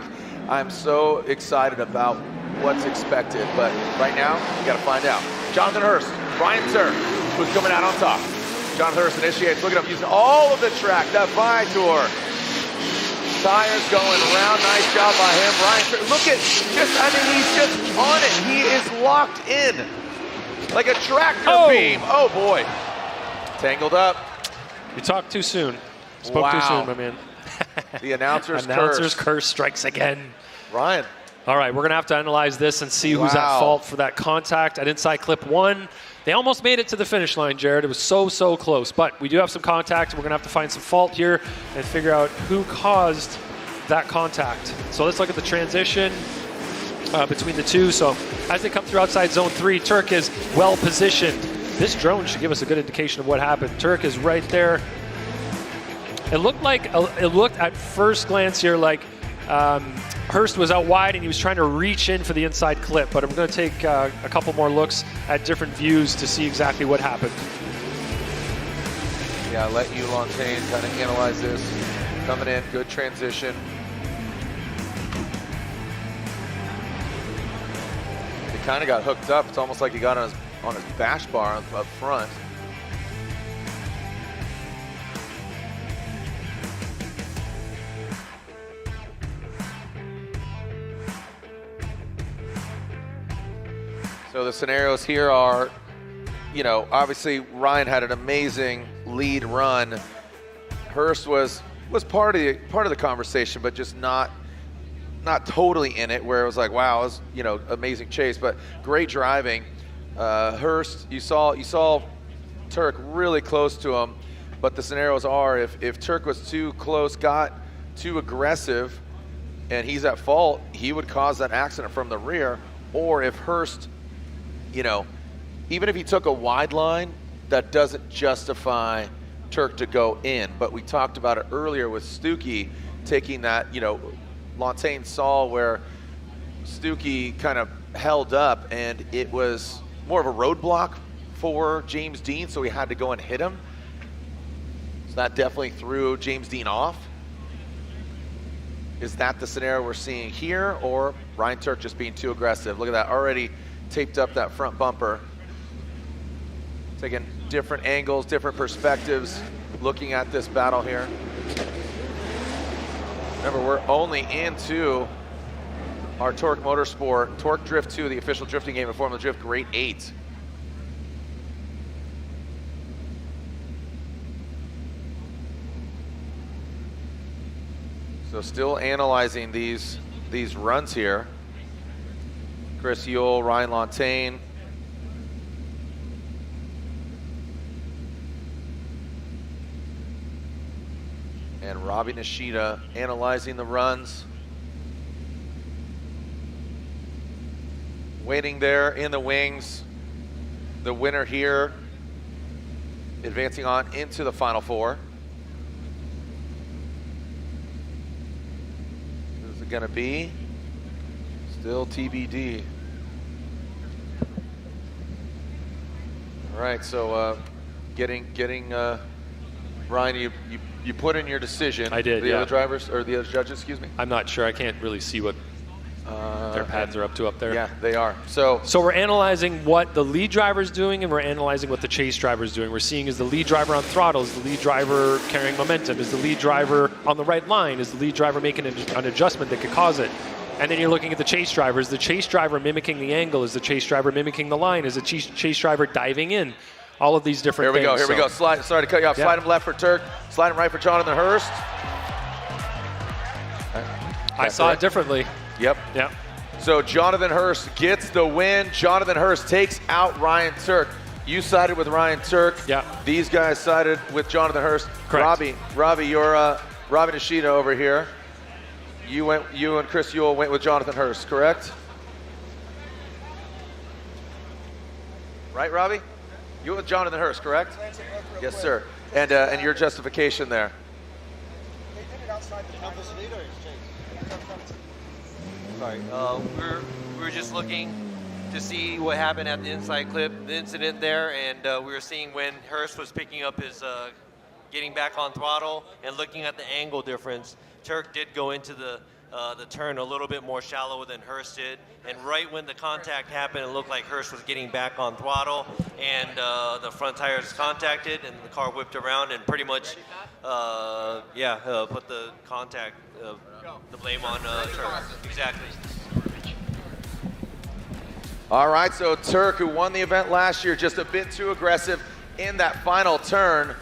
I'm so excited about what's expected. But right now, we got to find out. Jonathan Hurst, Ryan Turk, who's coming out on top. Jonathan Hurst initiates. Look at him using all of the track. That Tour. Tires going around. Nice job by him. Ryan Turk, look at he's just on it. He is locked in like a tractor beam. Oh boy, tangled up. You talked too soon. Spoke too soon, my man. The announcer's curse strikes again. Ryan. All right, we're going to have to analyze this and see who's at fault for that contact. At inside clip 1, They almost made it to the finish line, Jared. It was so, so close. But we do have some contact. We're going to have to find some fault here and figure out who caused that contact. So let's look at the transition between the two. So as they come through outside zone 3, Turk is well positioned. This drone should give us a good indication of what happened. Turk is right there. It looked at first glance here like Hurst was out wide and he was trying to reach in for the inside clip, but I'm going to take a couple more looks at different views to see exactly what happened. Yeah, I'll let you, Lantain, kind of analyze this. Coming in, good transition. He kind of got hooked up. It's almost like he got on his bash bar up front. So the scenarios here are, you know, obviously Ryan had an amazing lead run. Hurst was part of the conversation, but just not totally in it, where it was like, wow, it was, you know, amazing chase, but great driving. Hurst, you saw Turk really close to him, but the scenarios are if Turk was too close, got too aggressive, and he's at fault, he would cause that accident from the rear. Or if Hurst, you know, even if he took a wide line, that doesn't justify Turk to go in. But we talked about it earlier with Stuke taking that, you know, Lantain saw where Stuke kind of held up and it was more of a roadblock for James Deane, so he had to go and hit him. So that definitely threw James Deane off. Is that the scenario we're seeing here, or Ryan Turk just being too aggressive? Look at that, already taped up that front bumper. Taking different angles, different perspectives, looking at this battle here. Remember, we're only into our Tuerck Motorsport, Tuerck Drift 2, the official drifting game of Formula Drift Grade 8. So still analyzing these runs here. Chris Yule, Ryan Lantain. And Robbie Nishida analyzing the runs. Waiting there in the wings. The winner here advancing on into the Final Four. Who's it gonna be? Still TBD. All right, so getting Ryan, you put in your decision. I did, The yeah. other drivers, or the other judges, excuse me? I'm not sure. I can't really see what their pads are up to up there. Yeah, they are. So we're analyzing what the lead driver is doing, and we're analyzing what the chase driver is doing. We're seeing, is the lead driver on throttle? Is the lead driver carrying momentum? Is the lead driver on the right line? Is the lead driver making an adjustment that could cause it? And then you're looking at the chase driver. Is the chase driver mimicking the angle? Is the chase driver mimicking the line? Is the chase driver diving in? All of these different things. Here we go. Slide, sorry to cut you off. Yeah. Slide him left for Turk. Slide him right for Jonathan Hurst. I saw it differently. Yep. Yeah. So Jonathan Hurst gets the win. Jonathan Hurst takes out Ryan Turk. You sided with Ryan Turk. Yeah. These guys sided with Jonathan Hurst. Correct. Robbie, you're Robbie Nishida over here. You and Chris Yule went with Jonathan Hurst, correct? Right, Robbie? You went with Jonathan Hurst, correct? Yes, sir. And your justification there. Sorry, we're just looking to see what happened at the inside clip, the incident there, and we were seeing when Hurst was picking up his, getting back on throttle and looking at the angle difference. Turk did go into the turn a little bit more shallow than Hurst did, and right when the contact happened, it looked like Hurst was getting back on throttle, and the front tires contacted, and the car whipped around and pretty much, put the contact, the blame on Turk. Exactly. All right, so Turk, who won the event last year, just a bit too aggressive in that final turn.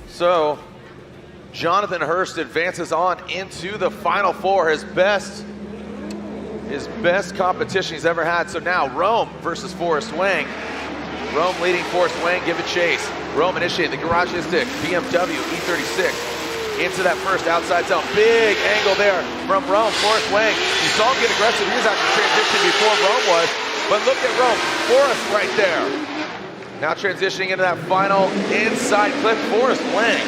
So Jonathan Hurst advances on into the Final Four, his best competition he's ever had. So now Rome versus Forrest Wang. Rome leading, Forrest Wang give it chase. Rome initiating the garage stick, BMW E36 into that first outside zone. Big angle there from Rome. Forrest Wang, you saw him get aggressive. He was actually transitioning before Rome was, but look at Rome. Forrest right there. Now transitioning into that final inside clip. Forrest Wang,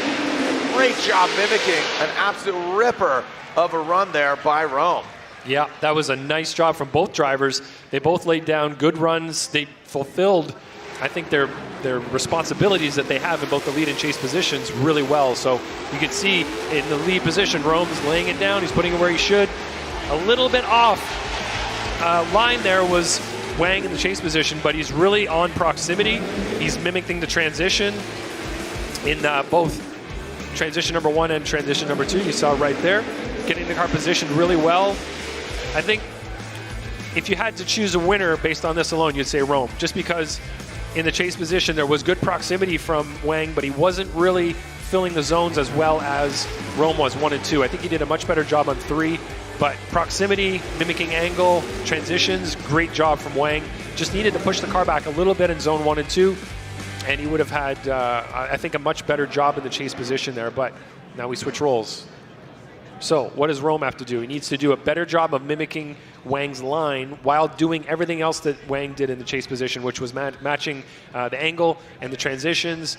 great job mimicking an absolute ripper of a run there by Rome. Yeah, that was a nice job from both drivers. They both laid down good runs. They fulfilled, I think, their responsibilities that they have in both the lead and chase positions really well. So you can see in the lead position, Rome's laying it down. He's putting it where he should. A little bit off line there was Wang in the chase position, but he's really on proximity. He's mimicking the transition in both transition number 1 and transition number 2. You saw right there, getting the car positioned really well. I think if you had to choose a winner based on this alone, you'd say Rome, just because in the chase position there was good proximity from Wang, but he wasn't really filling the zones as well as Rome was 1 and 2. I think he did a much better job on 3, but proximity, mimicking angle, transitions, great job from Wang. Just needed to push the car back a little bit in zone 1 and 2, and he would have had, I think, a much better job in the chase position there, but now we switch roles. So what does Rome have to do? He needs to do a better job of mimicking Wang's line while doing everything else that Wang did in the chase position, which was matching the angle and the transitions.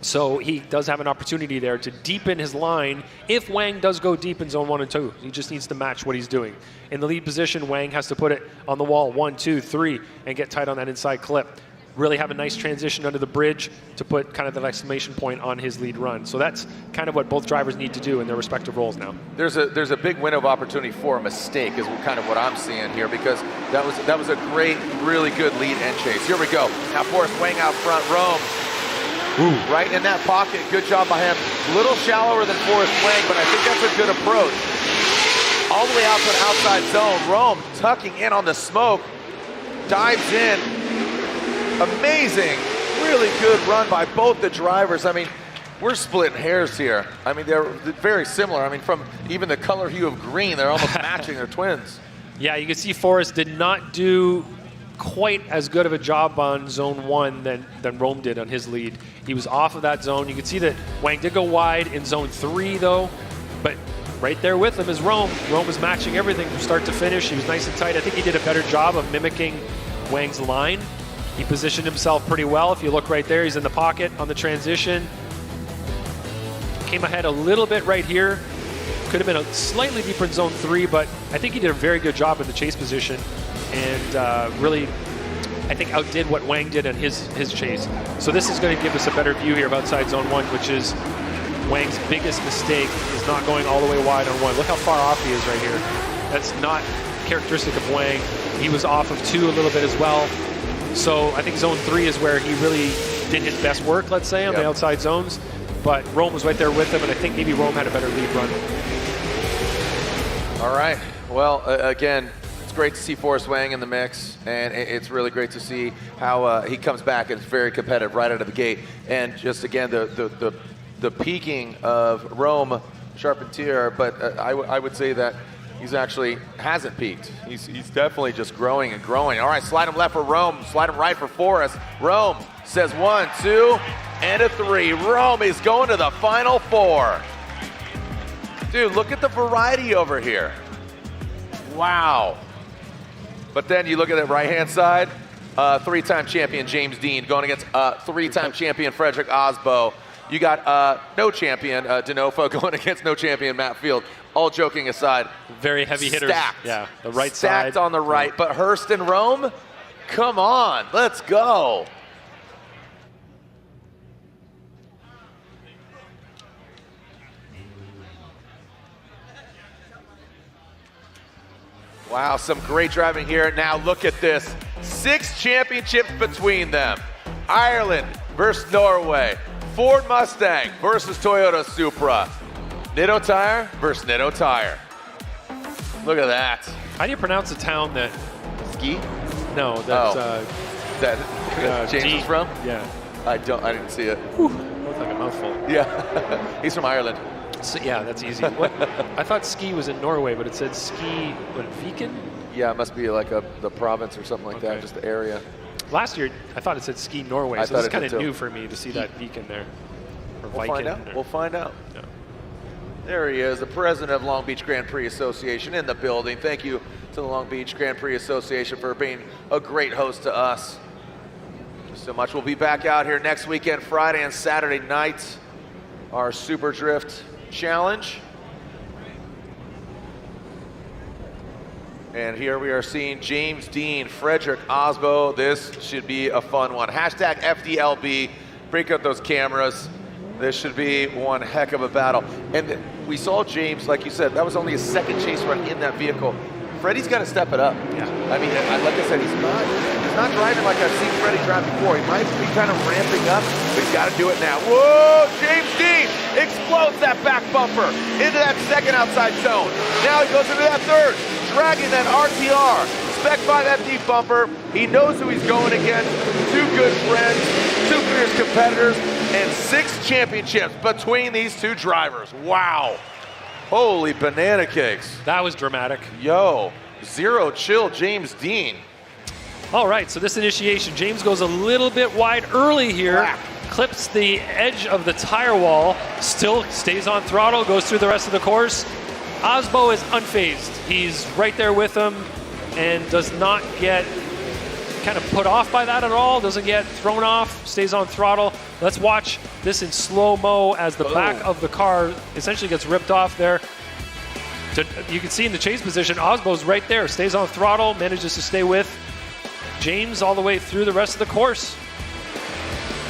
So he does have an opportunity there to deepen his line if Wang does go deep in zone 1 and 2. He just needs to match what he's doing. In the lead position, Wang has to put it on the wall 1, 2, 3 and get tight on that inside clip. Really have a nice transition under the bridge to put kind of the exclamation point on his lead run. So that's kind of what both drivers need to do in their respective roles now. There's a big window of opportunity for a mistake is kind of what I'm seeing here, because that was a great, really good lead and chase. Here we go. Now Forrest Wang out front. Rome right in that pocket. Good job by him. Little shallower than Forrest Wang, but I think that's a good approach. All the way out to an outside zone. Rome tucking in on the smoke. Dives in. Amazing, really good run by both the drivers. I mean, we're splitting hairs here. I mean, they're very similar. I mean, from even the color hue of green, they're almost matching. They're twins. Yeah, you can see Forrest did not do quite as good of a job on zone 1 than Rome did on his lead. He was off of that zone. You can see that Wang did go wide in zone 3 though, but right there with him is Rome. Rome was matching everything from start to finish. He was nice and tight. I think he did a better job of mimicking Wang's line. He positioned himself pretty well. If you look right there, he's in the pocket on the transition. Came ahead a little bit right here. Could have been a slightly deeper in zone 3, but I think he did a very good job in the chase position and really, I think, outdid what Wang did in his chase. So this is going to give us a better view here of outside zone 1, which is Wang's biggest mistake is not going all the way wide on 1. Look how far off he is right here. That's not characteristic of Wang. He was off of 2 a little bit as well. So I think zone 3 is where he really did his best work, let's say, on the outside zones. But Rome was right there with him, and I think maybe Rome had a better lead run. All right. Well, again, it's great to see Forrest Wang in the mix, and it's really great to see how he comes back and it's very competitive right out of the gate. And just, again, the peaking of Rome Charpentier, but I would say that he's actually hasn't peaked. He's definitely just growing and growing. All right, slide him left for Rome, slide him right for Forrest. Rome says 1, 2, and a 3. Rome is going to the final 4. Dude, look at the variety over here. Wow. But then you look at the right-hand side, 3-time champion James Deane going against 3-time champion Frederick Aasbo. You got no champion Denofa going against no champion Matt Field. All joking aside, very heavy hitters. Stacked. Yeah, the right stacked side. on the right, but Hurst and Rome, come on, let's go. Wow, some great driving here. Now look at this. 6 championships between them. Ireland versus Norway. Ford Mustang versus Toyota Supra. Nitto Tire versus Nitto Tire. Look at that. How do you pronounce a town that... Ski? No, that's... that James Deane. is from? Yeah. I didn't see it. Looks like a mouthful. Yeah. He's from Ireland. So, yeah, that's easy. What? I thought ski was in Norway, but it said ski, what, Viken? Yeah, it must be like the province or something like that, just the area. Last year, I thought it said Ski Norway, so it's kind of new for me to see that beacon there. Or We'll find out. We'll find out. Yeah. There he is, the president of Long Beach Grand Prix Association in the building. Thank you to the Long Beach Grand Prix Association for being a great host to us. Thank you so much. We'll be back out here next weekend, Friday and Saturday night. Our Super Drift Challenge. And here we are seeing James Deane, Frederick Aasbo. This should be a fun one. Hashtag FDLB, break out those cameras. This should be one heck of a battle. And we saw James, like you said, that was only his second chase run in that vehicle. Freddie's got to step it up. Yeah. I mean, like I said, he's not driving like I've seen Freddie drive before. He might be kind of ramping up, but he's got to do it now. Whoa, James Deane explodes that back bumper into that second outside zone. Now he goes into that third, dragging that RTR. Spec 5 FD bumper. He knows who he's going against. Two good friends, two fierce competitors, and 6 championships between these two drivers. Wow. Holy banana cakes. That was dramatic. Yo, zero chill James Deane. All right, so this initiation, James goes a little bit wide early here. Clips the edge of the tire wall, still stays on throttle, goes through the rest of the course. Aasbo is unfazed. He's right there with him and does not get kind of put off by that at all, doesn't get thrown off, stays on throttle. Let's watch this in slow-mo as the back of the car essentially gets ripped off there. You can see in the chase position, Aasbo's right there, stays on throttle, manages to stay with James all the way through the rest of the course.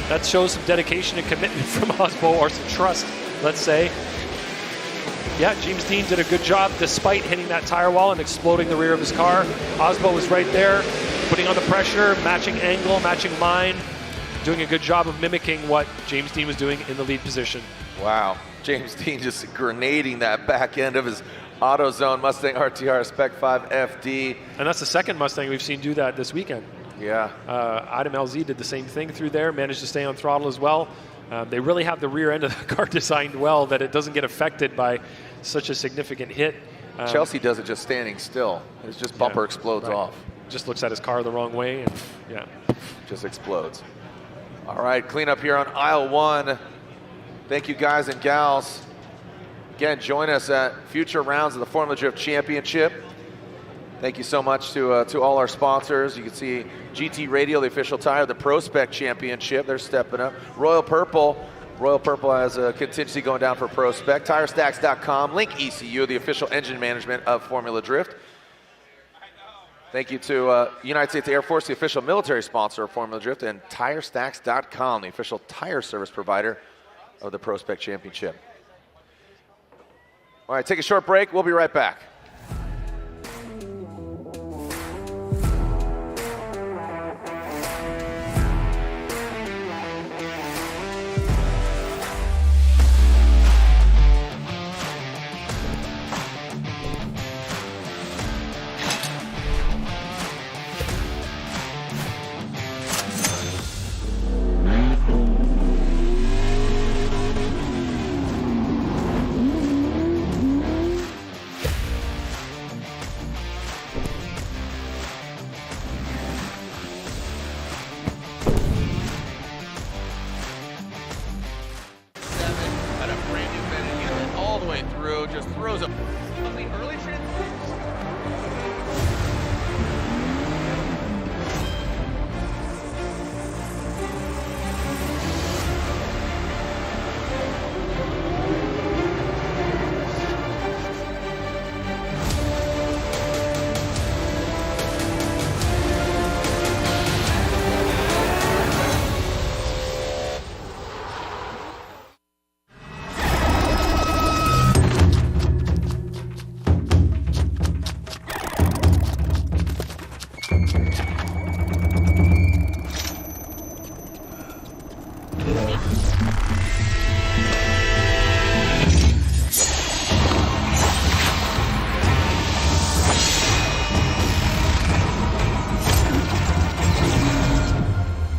That shows some dedication and commitment from Aasbo, or some trust, let's say. Yeah, James Deane did a good job despite hitting that tire wall and exploding the rear of his car. Aasbo was right there, putting on the pressure, matching angle, matching line, doing a good job of mimicking what James Deane was doing in the lead position. Wow, James Deane just grenading that back end of his AutoZone Mustang RTR Spec 5 FD. And that's the second Mustang we've seen do that this weekend. Yeah. Adam LZ did the same thing through there, managed to stay on throttle as well. They really have the rear end of the car designed well that it doesn't get affected by such a significant hit. Chelsea does it just standing still. His just bumper explodes off. Just looks at his car the wrong way and just explodes. All right, clean up here on aisle 1. Thank you guys and gals. Again, join us at future rounds of the Formula Drift Championship. Thank you so much to all our sponsors. You can see GT Radio, the official tire of the Pro Spec Championship. They're stepping up. Royal Purple has a contingency going down for Pro Spec. TireStacks.com. Link ECU, the official engine management of Formula Drift. Thank you to United States Air Force, the official military sponsor of Formula Drift, and TireStacks.com, the official tire service provider of the Pro Spec Championship. All right, take a short break. We'll be right back.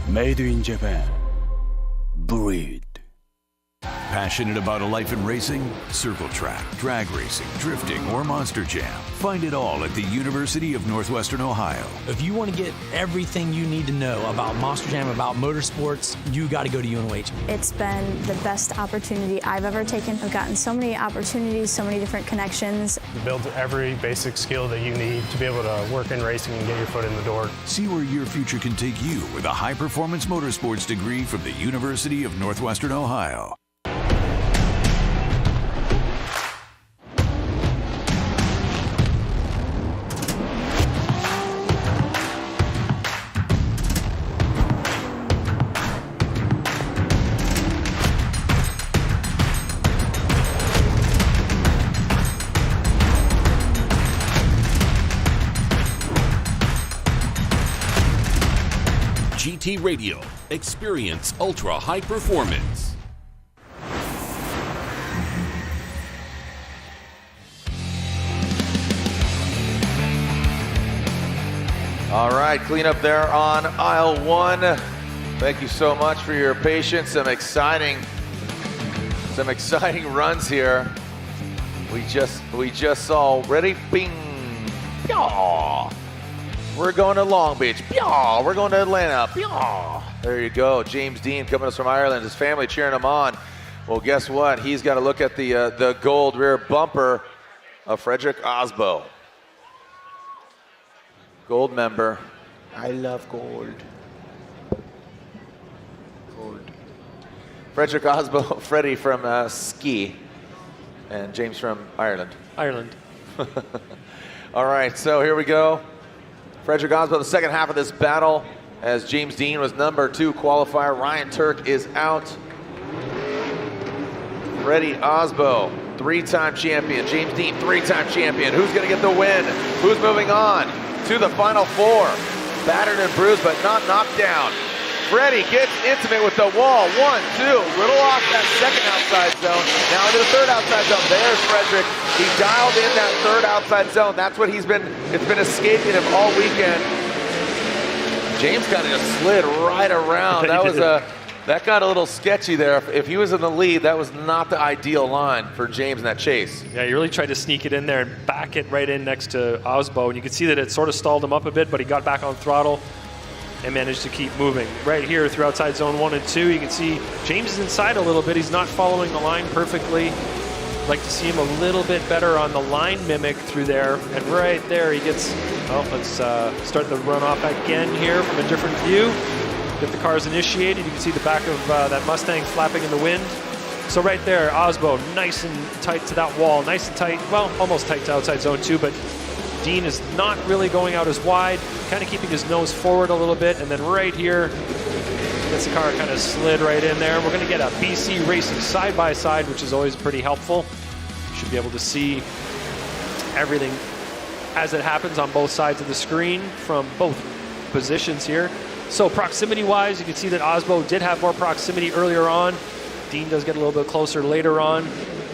Made in Japan. Breed. Passionate about a life in racing? Circle track, drag racing, drifting, or monster jam. Find it all at the University of Northwestern Ohio. If you want to get everything you need to know about Monster Jam, about motorsports, you got to go to UNOH. It's been the best opportunity I've ever taken. I've gotten so many opportunities, so many different connections. You build every basic skill that you need to be able to work in racing and get your foot in the door. See where your future can take you with a high-performance motorsports degree from the University of Northwestern Ohio. GT Radio. Experience ultra high performance. All right, clean up there on aisle 1. Thank you so much for your patience. Some exciting runs here. We just saw ready, bing, yaw. We're going to Long Beach. Yaw. We're going to Atlanta. Yaw. There you go. James Deane coming to us from Ireland. His family cheering him on. Well, guess what? He's got to look at the gold rear bumper of Frederick Aasbo. Gold member. I love gold. Gold. Frederick Aasbo, Freddie from Ski, and James from Ireland. Ireland. All right, so here we go. Frederick Aasbo, the second half of this battle, as James Deane was number 2 qualifier. Ryan Turk is out. Freddie Aasbo, 3-time champion. James Deane, 3-time champion. Who's going to get the win? Who's moving on to the final 4? Battered and bruised, but not knocked down. Freddie gets intimate with the wall. 1, 2, little off that second outside zone. Now into the third outside zone. There's Frederick. He dialed in that third outside zone. That's what it's been escaping him all weekend. James kind of just slid right around. That got a little sketchy there. If he was in the lead, that was not the ideal line for James in that chase. Yeah, he really tried to sneak it in there and back it right in next to Aasbo. And you can see that it sort of stalled him up a bit, but he got back on throttle and managed to keep moving. Right here through outside zone 1 and 2, you can see James is inside a little bit. He's not following the line perfectly. I'd like to see him a little bit better on the line mimic through there. And right there he gets, let's start the runoff again here from a different view. Get the cars initiated. You can see the back of that Mustang flapping in the wind. So right there, Aasbo nice and tight to that wall. Nice and tight, well, almost tight to outside zone 2, but Deane is not really going out as wide, kind of keeping his nose forward a little bit, and then right here, gets the car kind of slid right in there. We're going to get a BC racing side-by-side, which is always pretty helpful. You should be able to see everything as it happens on both sides of the screen from both positions here. So proximity-wise, you can see that Aasbo did have more proximity earlier on. Deane does get a little bit closer later on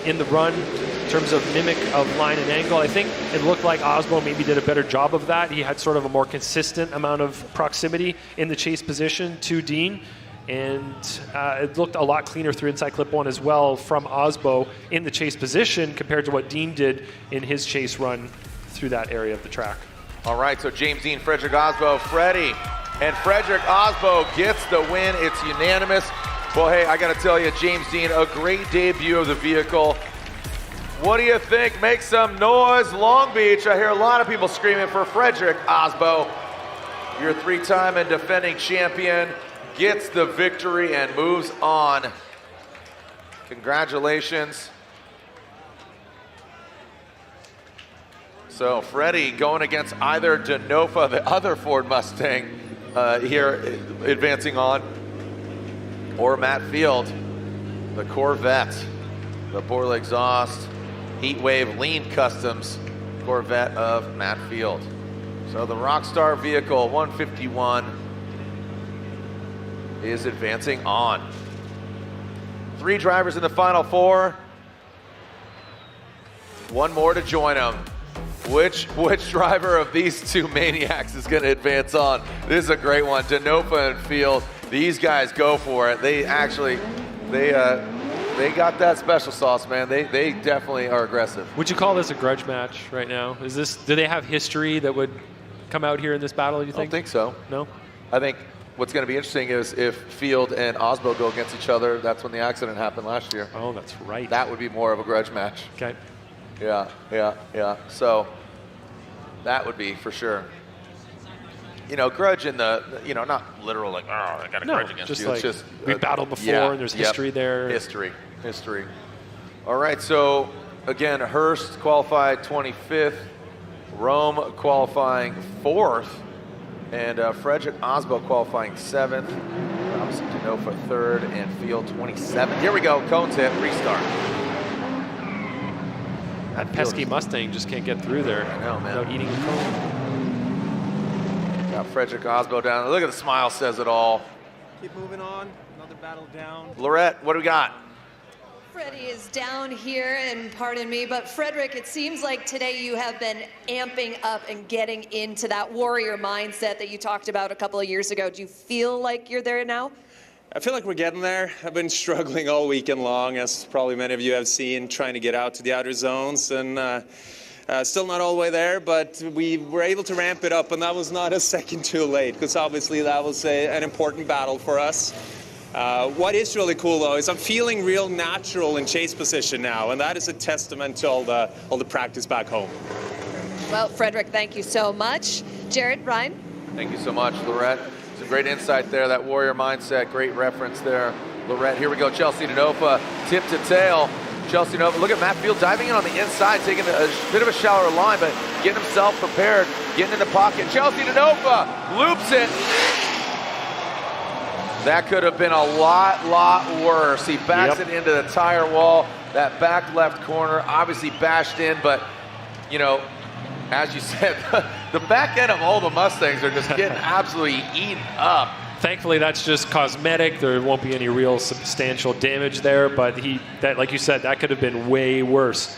in the run. In terms of mimic of line and angle, I think it looked like Aasbo maybe did a better job of that. He had sort of a more consistent amount of proximity in the chase position to Deane, and it looked a lot cleaner through inside clip 1 as well from Aasbo in the chase position compared to what Deane did in his chase run through that area of the track. All right, so James Deane, Frederick Aasbo, Freddie, and Frederick Aasbo gets the win. It's unanimous. Well, hey, I got to tell you, James Deane, a great debut of the vehicle. What do you think? Make some noise, Long Beach. I hear a lot of people screaming for Frederick Aasbo. Your 3-time and defending champion gets the victory and moves on. Congratulations. So Freddie going against either Denofa, the other Ford Mustang here advancing on, or Matt Field, the Corvette, the Borla exhaust, Heatwave Lean Customs Corvette of Matt Field. So the Rockstar vehicle 151 is advancing on. 3 drivers in the final 4. 1 more to join them. Which driver of these 2 maniacs is going to advance on? This is a great one. Denofa and Field. These guys go for it. They They got that special sauce, man. They definitely are aggressive. Would you call this a grudge match right now? Do they have history that would come out here in this battle, do you think? I don't think so. No? I think what's going to be interesting is if Field and Aasbo go against each other. That's when the accident happened last year. Oh, that's right. That would be more of a grudge match. Okay. Yeah. So that would be for sure. Grudge in the, not literal like, oh, I got a grudge against just you. like It's just we battled before and there's history there. History. All right, so again, Hurst qualified 25th, Rome qualifying 4th, and Frederick Aasbo qualifying 7th, Robinson Denofa 3rd, and Field 27th. Here we go, cones hit, restart. That pesky Mustang just can't get through there without eating a cone. Got Frederick Aasbo down. Look at the smile, says it all. Keep moving on. Another battle down. Lorette, what do we got? Freddie is down here, and pardon me, but Frederick, it seems like today you have been amping up and getting into that warrior mindset that you talked about a couple of years ago. Do you feel like you're there now? I feel like we're getting there. I've been struggling all weekend long, as probably many of you have seen, trying to get out to the outer zones, and still not all the way there, but we were able to ramp it up, and that was not a second too late, because obviously that was an important battle for us. What is really cool, though, is I'm feeling real natural in chase position now, and that is a testament to all the practice back home. Well, Frederick, thank you so much. Jared, Ryan? Thank you so much, Lorette. Some great insight there, that warrior mindset, great reference there. Lorette, here we go, Chelsea Denofa, tip to tail. Chelsea Denofa, look at Matt Field diving in on the inside, taking a bit of a shallower line, but getting himself prepared, getting in the pocket. Chelsea Denofa loops it. That could have been a lot worse. He backs it into the tire wall. That back left corner obviously bashed in, but, as you said, the back end of all the Mustangs are just getting absolutely eaten up. Thankfully, that's just cosmetic. There won't be any real substantial damage there, but like you said, that could have been way worse.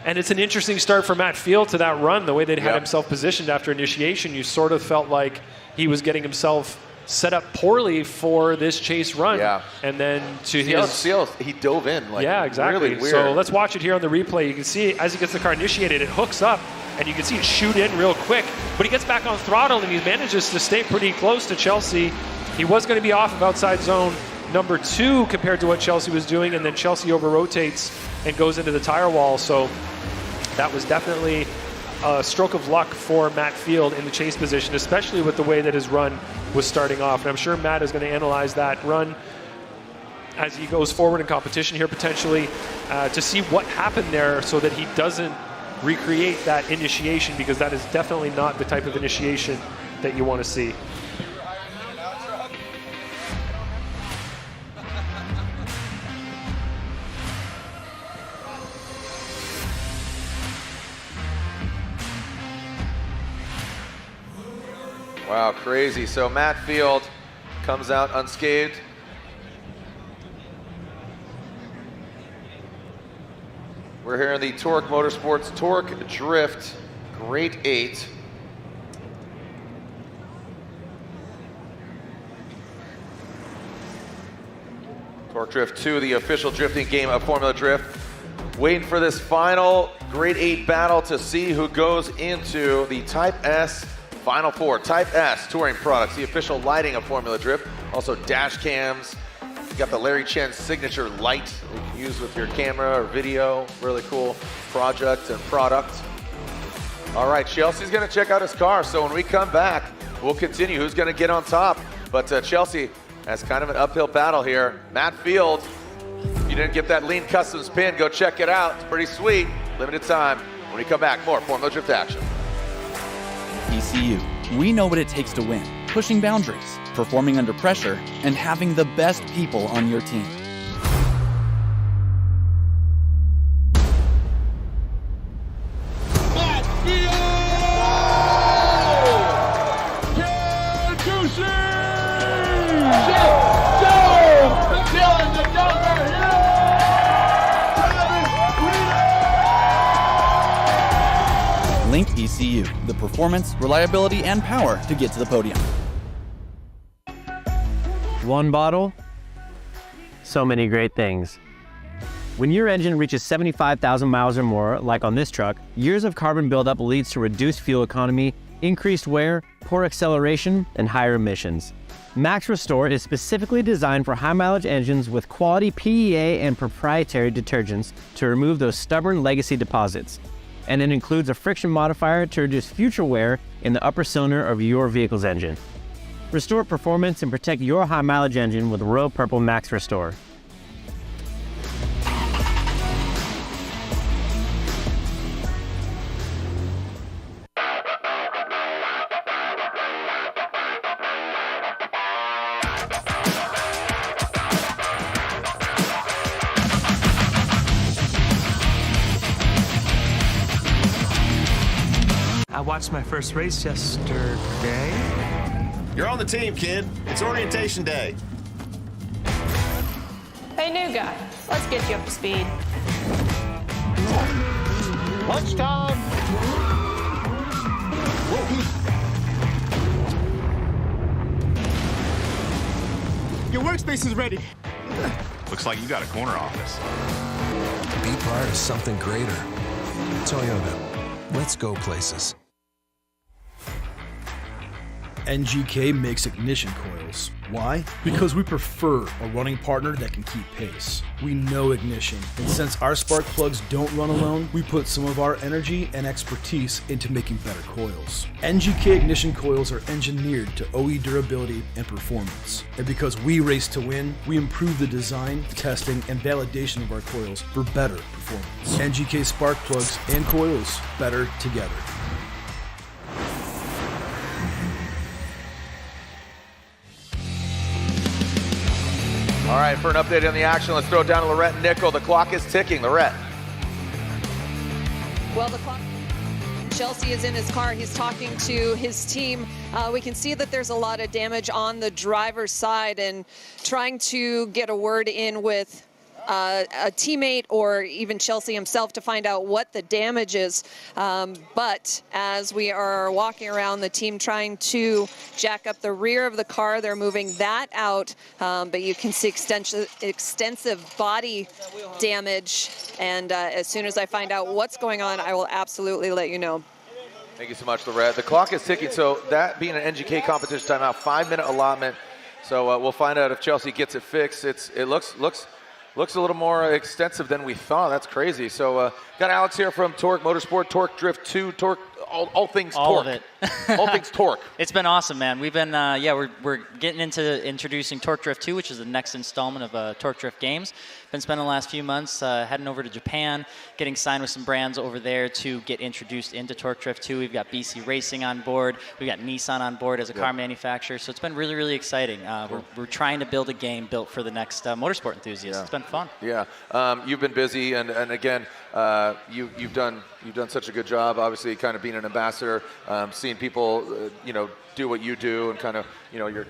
And it's an interesting start for Matt Field to that run. The way they'd had himself positioned after initiation, you sort of felt like he was getting himself set up poorly for this chase run. Yeah. And then to he dove in like exactly. Really weird. So let's watch it here on the replay. You can see as he gets the car initiated, it hooks up, and you can see it shoot in real quick. But he gets back on throttle, and he manages to stay pretty close to Chelsea. He was going to be off of outside zone number 2 compared to what Chelsea was doing, and then Chelsea over-rotates and goes into the tire wall. So that was definitely a stroke of luck for Matt Field in the chase position, especially with the way that his run was starting off. And I'm sure Matt is going to analyze that run as he goes forward in competition here potentially to see what happened there so that he doesn't recreate that initiation, because that is definitely not the type of initiation that you want to see. Wow, crazy. So Matt Field comes out unscathed. We're here in the Tuerck Motorsports Tuerck Drift Grade 8. Tuerck Drift 2, the official drifting game of Formula Drift. Waiting for this final Grade 8 battle to see who goes into the Type S Final 4. Type S touring products, the official lighting of Formula Drift. Also dash cams. You got the Larry Chen signature light you can use with your camera or video. Really cool project and product. All right, Chelsea's gonna check out his car. So when we come back, we'll continue who's gonna get on top. But Chelsea has kind of an uphill battle here. Matt Field, if you didn't get that Lean Customs pin, go check it out. It's pretty sweet, limited time. When we come back, more Formula Drift action. ECU, we know what it takes to win. Pushing boundaries, performing under pressure, and having the best people on your team. Link ECU, the performance, reliability, and power to get to the podium. One bottle, so many great things. When your engine reaches 75,000 miles or more, like on this truck, years of carbon buildup leads to reduced fuel economy, increased wear, poor acceleration, and higher emissions. Max Restore is specifically designed for high-mileage engines with quality PEA and proprietary detergents to remove those stubborn legacy deposits. And it includes a friction modifier to reduce future wear in the upper cylinder of your vehicle's engine. Restore performance and protect your high-mileage engine with Royal Purple Max Restore. I watched my first race yesterday. You're on the team, kid. It's orientation day. Hey, new guy, let's get you up to speed. Lunchtime! Your workspace is ready. Looks like you got a corner office. Be part of something greater. Toyota. Let's go places. NGK makes ignition coils. Why? Because we prefer a running partner that can keep pace. We know ignition, and since our spark plugs don't run alone, we put some of our energy and expertise into making better coils. NGK ignition coils are engineered to OE durability and performance. And because we race to win, we improve the design, testing, and validation of our coils for better performance. NGK spark plugs and coils, better together. All right, for an update on the action, let's throw it down to Lorette and Nickel. The clock is ticking. Lorette. Well, the clock. Chelsea is in his car. He's talking to his team. We can see that there's a lot of damage on the driver's side and trying to get a word in with a teammate or even Chelsea himself to find out what the damage is. But as we are walking around, the team trying to jack up the rear of the car, they're moving that out. But you can see extensive body damage. And as soon as I find out what's going on, I will absolutely let you know. Thank you so much, Lorette. The clock is ticking, so that being an NGK competition timeout, 5-minute allotment. So we'll find out if Chelsea gets it fixed. It looks a little more extensive than we thought. That's crazy. So got Alex here from Tuerck Motorsport, Tuerck Drift 2, Tuerck, all things Tuerck. All of it. All things Tuerck. It's been awesome, man. We've been, we're getting into introducing Tuerck Drift 2, which is the next installment of Tuerck Drift Games. Been spending the last few months heading over to Japan, getting signed with some brands over there to get introduced into Tuerck Drift 2. We've got BC Racing on board. We've got Nissan on board as a car manufacturer. So it's been really, really exciting. We're trying to build a game built for the next motorsport enthusiasts. Yeah. It's been fun. Yeah. You've been busy, and again, you've done such a good job, obviously, kind of being an ambassador, seeing people, do what you do, and kind of, you're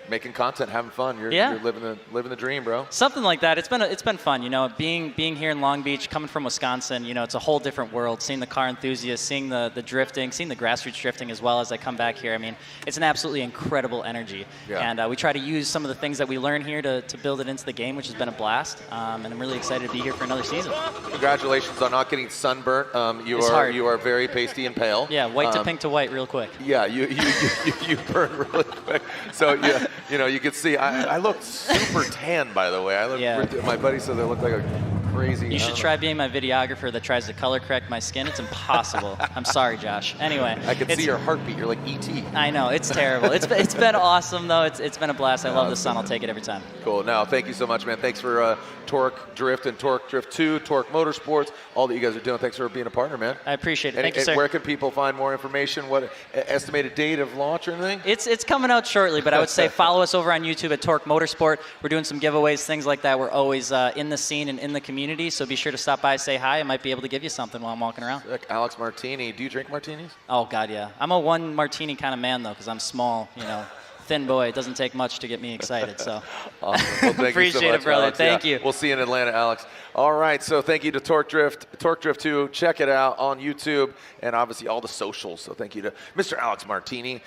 making content, having fun. You're living the dream, bro. Something like that. It's been fun. Being here in Long Beach, coming from Wisconsin, it's a whole different world. Seeing the car enthusiasts, seeing the drifting, seeing the grassroots drifting as well as I come back here. I mean, it's an absolutely incredible energy. Yeah. And we try to use some of the things that we learn here to build it into the game, which has been a blast. And I'm really excited to be here for another season. Congratulations on not getting sunburnt. You are very pasty and pale. Yeah, white to pink to white real quick. Yeah, you burn really quick. So yeah. You can see, I look super tan, by the way. My buddy says I look like a crazy. You should try being my videographer that tries to color correct my skin. It's impossible. I'm sorry, Josh. Anyway. I can see your heartbeat. You're like E.T. I know. It's terrible. It's been awesome, though. It's been a blast. I love the sun. I'll take it every time. Cool. Now, thank you so much, man. Thanks for Tuerck Drift and Tuerck Drift 2, Tuerck Motorsports, all that you guys are doing. Thanks for being a partner, man. I appreciate it. Thank you, sir. Where can people find more information? What estimated date of launch or anything? It's coming out shortly, but I would say follow us over on YouTube at Tuerck Motorsport. We're doing some giveaways, things like that. We're always in the scene and in the community, so be sure to stop by, say hi. I might be able to give you something while I'm walking around. Sick. Alex Martini. Do you drink martinis? Oh, God, yeah. I'm a one martini kind of man, though, because I'm small, thin boy. It doesn't take much to get me excited, so. Awesome. Well, thank appreciate you so much, it, brother. Alex. Thank you. We'll see you in Atlanta, Alex. All right, so thank you to Tuerck Drift 2. Check it out on YouTube and obviously all the socials. So thank you to Mr. Alex Martini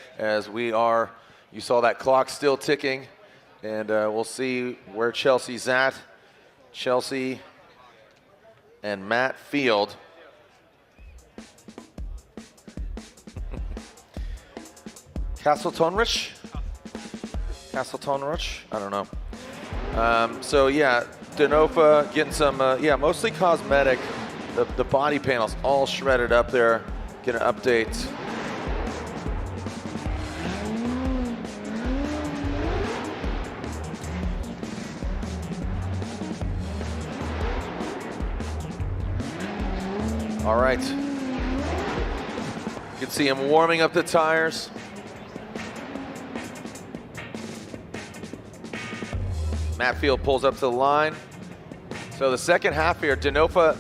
you saw that clock still ticking, and we'll see where Chelsea's at. Chelsea and Matt Field. Castletonrich? Castletonrich? I don't know. So yeah, Denofa getting some, yeah, mostly cosmetic. The body panel's all shredded up there. Get an update. All right. You can see him warming up the tires. Matt Field pulls up to the line. So the second half here, Denofa,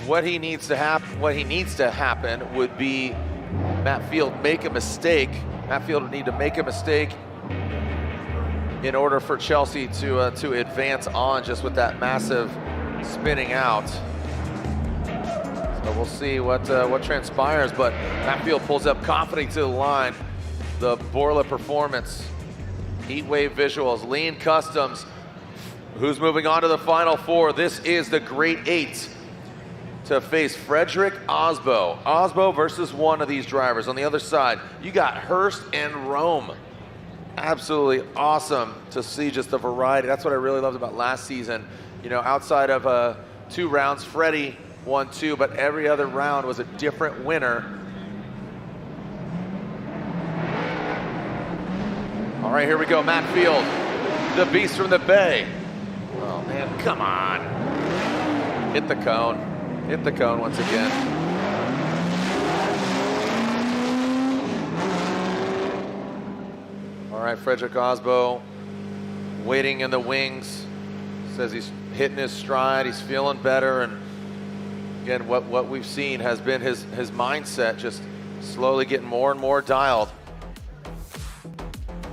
what he needs to happen would be Matt Field make a mistake. Matt Field would need to make a mistake in order for Chelsea to advance on just with that massive spinning out. So we'll see what transpires, but Matt Field pulls up confidently to the line. The Borla Performance, Heatwave Visuals, Lean Customs. Who's moving on to the Final Four? This is the Great Eight to face Frederick Aasbo. Aasbo versus one of these drivers. On the other side, you got Hurst and Rome. Absolutely awesome to see just the variety. That's what I really loved about last season. You know, outside of 2 rounds, Freddie won 2, but every other round was a different winner. All right, here we go, Matt Field, the beast from the Bay. Oh man, come on. Hit the cone. Hit the cone once again. All right, Frederick Aasbo waiting in the wings. Says he's hitting his stride, he's feeling better, and again, what we've seen has been his mindset just slowly getting more and more dialed.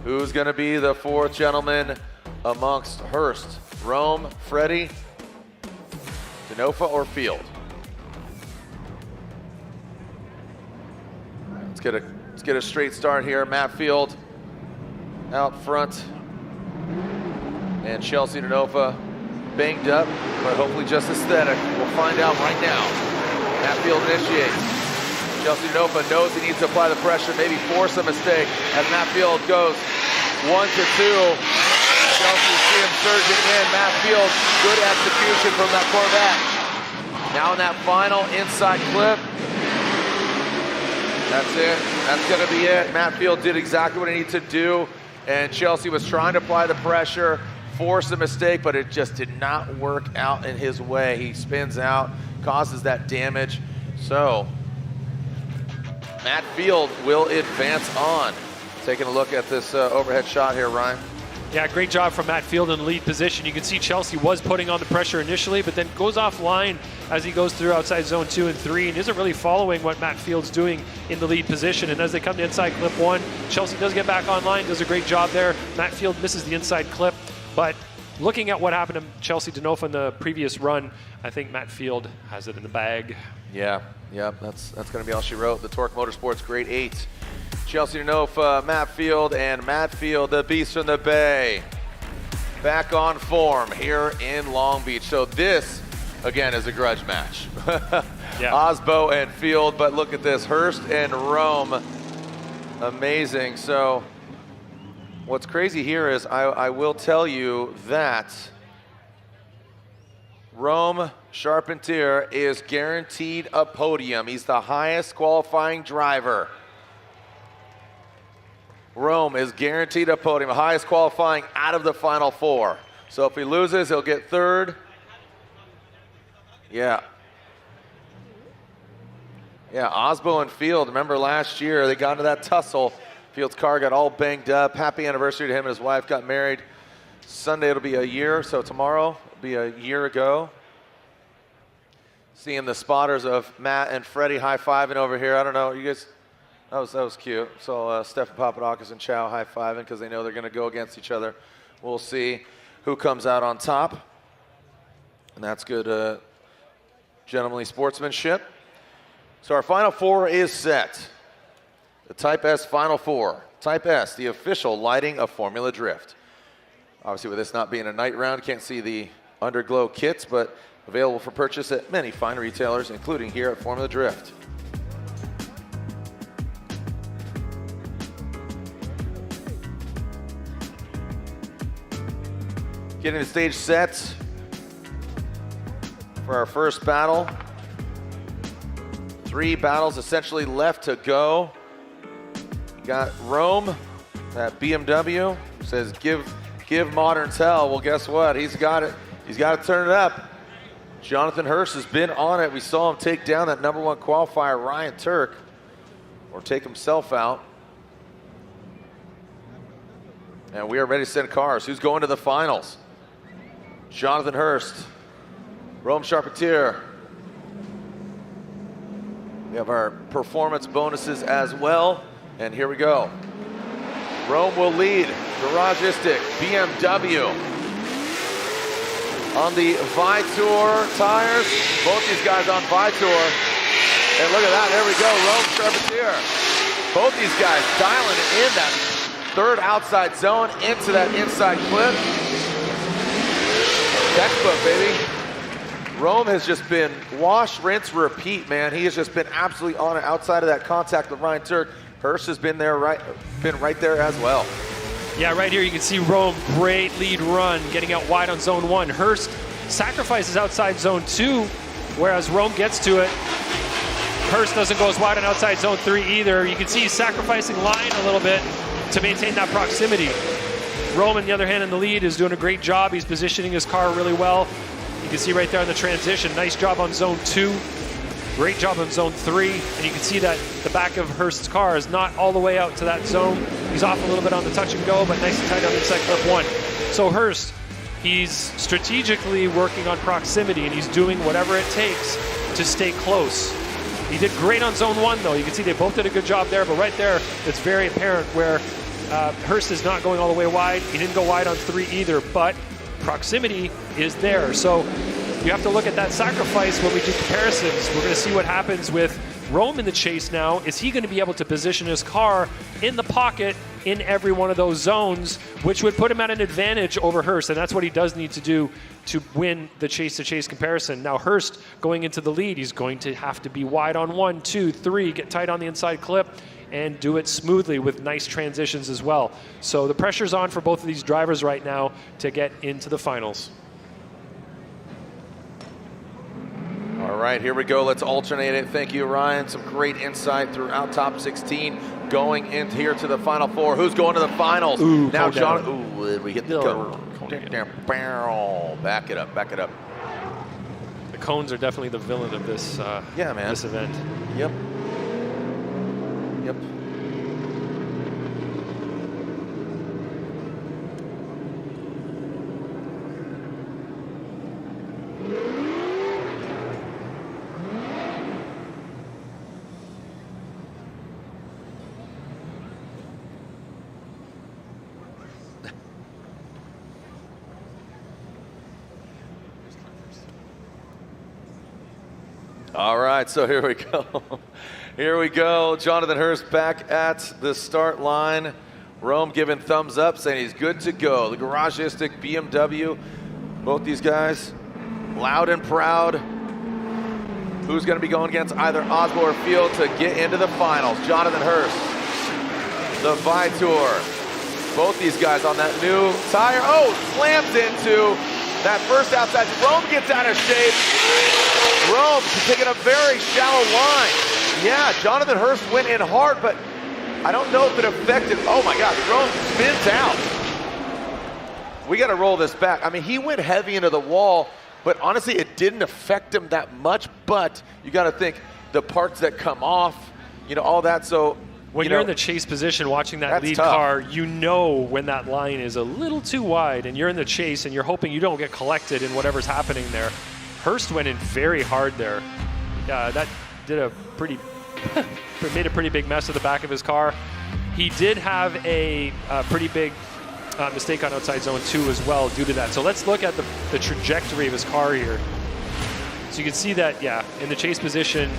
Who's gonna be the 4th gentleman amongst Hurst? Rome, Freddie, Denofa, or Field? Let's get a straight start here. Matt Field out front, and Chelsea Denofa banged up, but hopefully just aesthetic. We'll find out right now. Matt Field initiates. Chelsea Denofa knows he needs to apply the pressure, maybe force a mistake as Matt Field goes 1 to 2. Chelsea see him surging in. Matt Field, good execution from that Corvette. Now in that final inside clip. That's it. That's going to be it. Matt Field did exactly what he needed to do, and Chelsea was trying to apply the pressure, force a mistake, but it just did not work out in his way. He spins out, causes that damage. So Matt Field will advance on. Taking a look at this overhead shot here, Ryan. Yeah, great job from Matt Field in the lead position. You can see Chelsea was putting on the pressure initially, but then goes offline as he goes through outside zone 2 and 3 and isn't really following what Matt Field's doing in the lead position. And as they come to inside clip 1, Chelsea does get back online, does a great job there. Matt Field misses the inside clip, but looking at what happened to Chelsea Denofa in the previous run, I think Matt Field has it in the bag. Yeah, that's going to be all she wrote. The Tuerck Motorsports Great 8. Chelsea Denofa, Matt Field, and Matt Field, the beast from the Bay, back on form here in Long Beach. So this, again, is a grudge match. Yeah. Aasbo and Field, but look at this, Hurst and Rome, amazing. So what's crazy here is I will tell you that Rome Charpentier is guaranteed a podium. He's the highest qualifying driver. Rome is guaranteed a podium, highest qualifying out of the Final Four. So if he loses, he'll get 3rd. Yeah, Aasbo and Field, remember last year, they got into that tussle. Field's car got all banged up. Happy anniversary to him and his wife, got married. Sunday it'll be a year, so tomorrow will be a year ago. Seeing the spotters of Matt and Freddie high-fiving over here. I don't know, you guys, that was cute. So Stephen Papadakis and Chow high-fiving because they know they're going to go against each other. We'll see who comes out on top. And that's good gentlemanly sportsmanship. So our Final Four is set. The Type S Final Four. Type S, the official lighting of Formula Drift. Obviously with this not being a night round, can't see the underglow kits, but Available for purchase at many fine retailers, including here at Formula Drift. Getting the stage set for our first battle. 3 battles essentially left to go. You got Rome at BMW, says give Moderns hell. Well, guess what? He's got it. He's got to turn it up. Jonathan Hurst has been on it. We saw him take down that #1 qualifier, Ryan Turk, or take himself out. And we are ready to send cars. Who's going to the finals? Jonathan Hurst, Rome Charpentier. We have our performance bonuses as well. And here we go. Rome will lead. Garagistic, BMW. On the Vitor tires. Both these guys on Vitor. And look at that, there we go, Rome Charpentier. Both these guys dialing it in that 3rd outside zone into that inside clip. Textbook, baby. Rome has just been wash, rinse, repeat, man. He has just been absolutely on it outside of that contact with Ryan Turk. Hurst has been there, right there as well. Yeah, right here you can see Rome, great lead run, getting out wide on zone 1. Hurst sacrifices outside zone 2, whereas Rome gets to it. Hurst doesn't go as wide on outside zone 3 either. You can see he's sacrificing line a little bit to maintain that proximity. Rome, on the other hand, in the lead, is doing a great job. He's positioning his car really well. You can see right there in the transition, nice job on zone 2. Great job on zone 3, and you can see that the back of Hurst's car is not all the way out to that zone. He's off a little bit on the touch and go, but nice and tight on inside clip 1. So Hurst, he's strategically working on proximity, and he's doing whatever it takes to stay close. He did great on zone 1, though. You can see they both did a good job there, but right there, it's very apparent where Hurst is not going all the way wide. He didn't go wide on 3 either, but proximity is there. So you have to look at that sacrifice when we do comparisons. We're going to see what happens with Rome in the chase now. Is he going to be able to position his car in the pocket in every one of those zones, which would put him at an advantage over Hurst, and that's what he does need to do to win the chase-to-chase comparison. Now Hurst going into the lead, he's going to have to be wide on 1, 2, 3, get tight on the inside clip, and do it smoothly with nice transitions as well. So the pressure's on for both of these drivers right now to get into the finals. All right, here we go. Let's alternate it. Thank you, Ryan. Some great insight throughout top 16 going into here to the final 4. Who's going to the finals? Ooh, now, John. down. Ooh, we hit the cone. Back it up. Back it up. The cones are definitely the villain of this. Yeah, man. This event. Yep. Yep. All right, so here we go. Here we go. Jonathan Hurst back at the start line. Rome giving thumbs up, saying he's good to go. The Garagistic BMW, both these guys, loud and proud. Who's going to be going against either Aasbo or Field to get into the finals? Jonathan Hurst, the Vitor. Both these guys on that new tire. Oh, slams into that first outside. Rome gets out of shape. Rome taking a very shallow line. Yeah, Jonathan Hurst went in hard, but I don't know if it affected. Oh my gosh, Rome spins out. We got to roll this back. I mean, he went heavy into the wall, but honestly, it didn't affect him that much. But you got to think the parts that come off, you know, all that. So when you're in the chase position watching that lead car, you know when that line is a little too wide and you're in the chase and you're hoping you don't get collected in whatever's happening there. Hurst went in very hard there. That did a pretty, made a pretty big mess of the back of his car. He did have a pretty big mistake on outside zone 2 as well due to that. So let's look at the trajectory of his car here. So you can see that, yeah, in the chase position,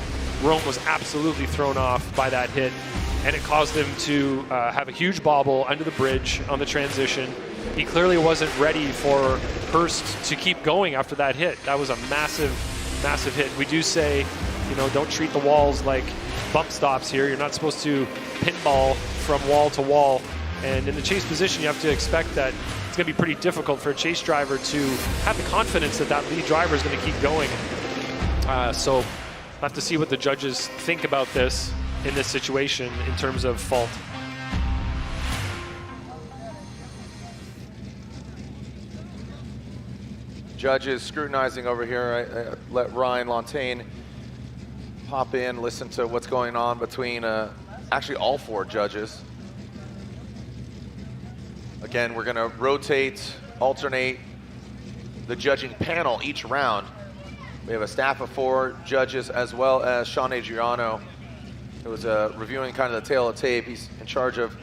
Rome was absolutely thrown off by that hit, and it caused him to have a huge bobble under the bridge on the transition. he clearly wasn't ready for Hurst to keep going after that hit. That was a massive, massive hit. We do say, you know, don't treat the walls like bump stops here. You're not supposed to pinball from wall to wall. And in the chase position, you have to expect that it's going to be pretty difficult for a chase driver to have the confidence that that lead driver is going to keep going. So we'll have to see what the judges think about this in this situation in terms of fault. Judges scrutinizing over here. I let Ryan Lontaine pop in, listen to what's going on between actually all 4 judges. Again, we're gonna rotate, alternate the judging panel each round. We have a staff of 4 judges as well as Sean Adriano, who was reviewing kind of the tail of tape. He's in charge of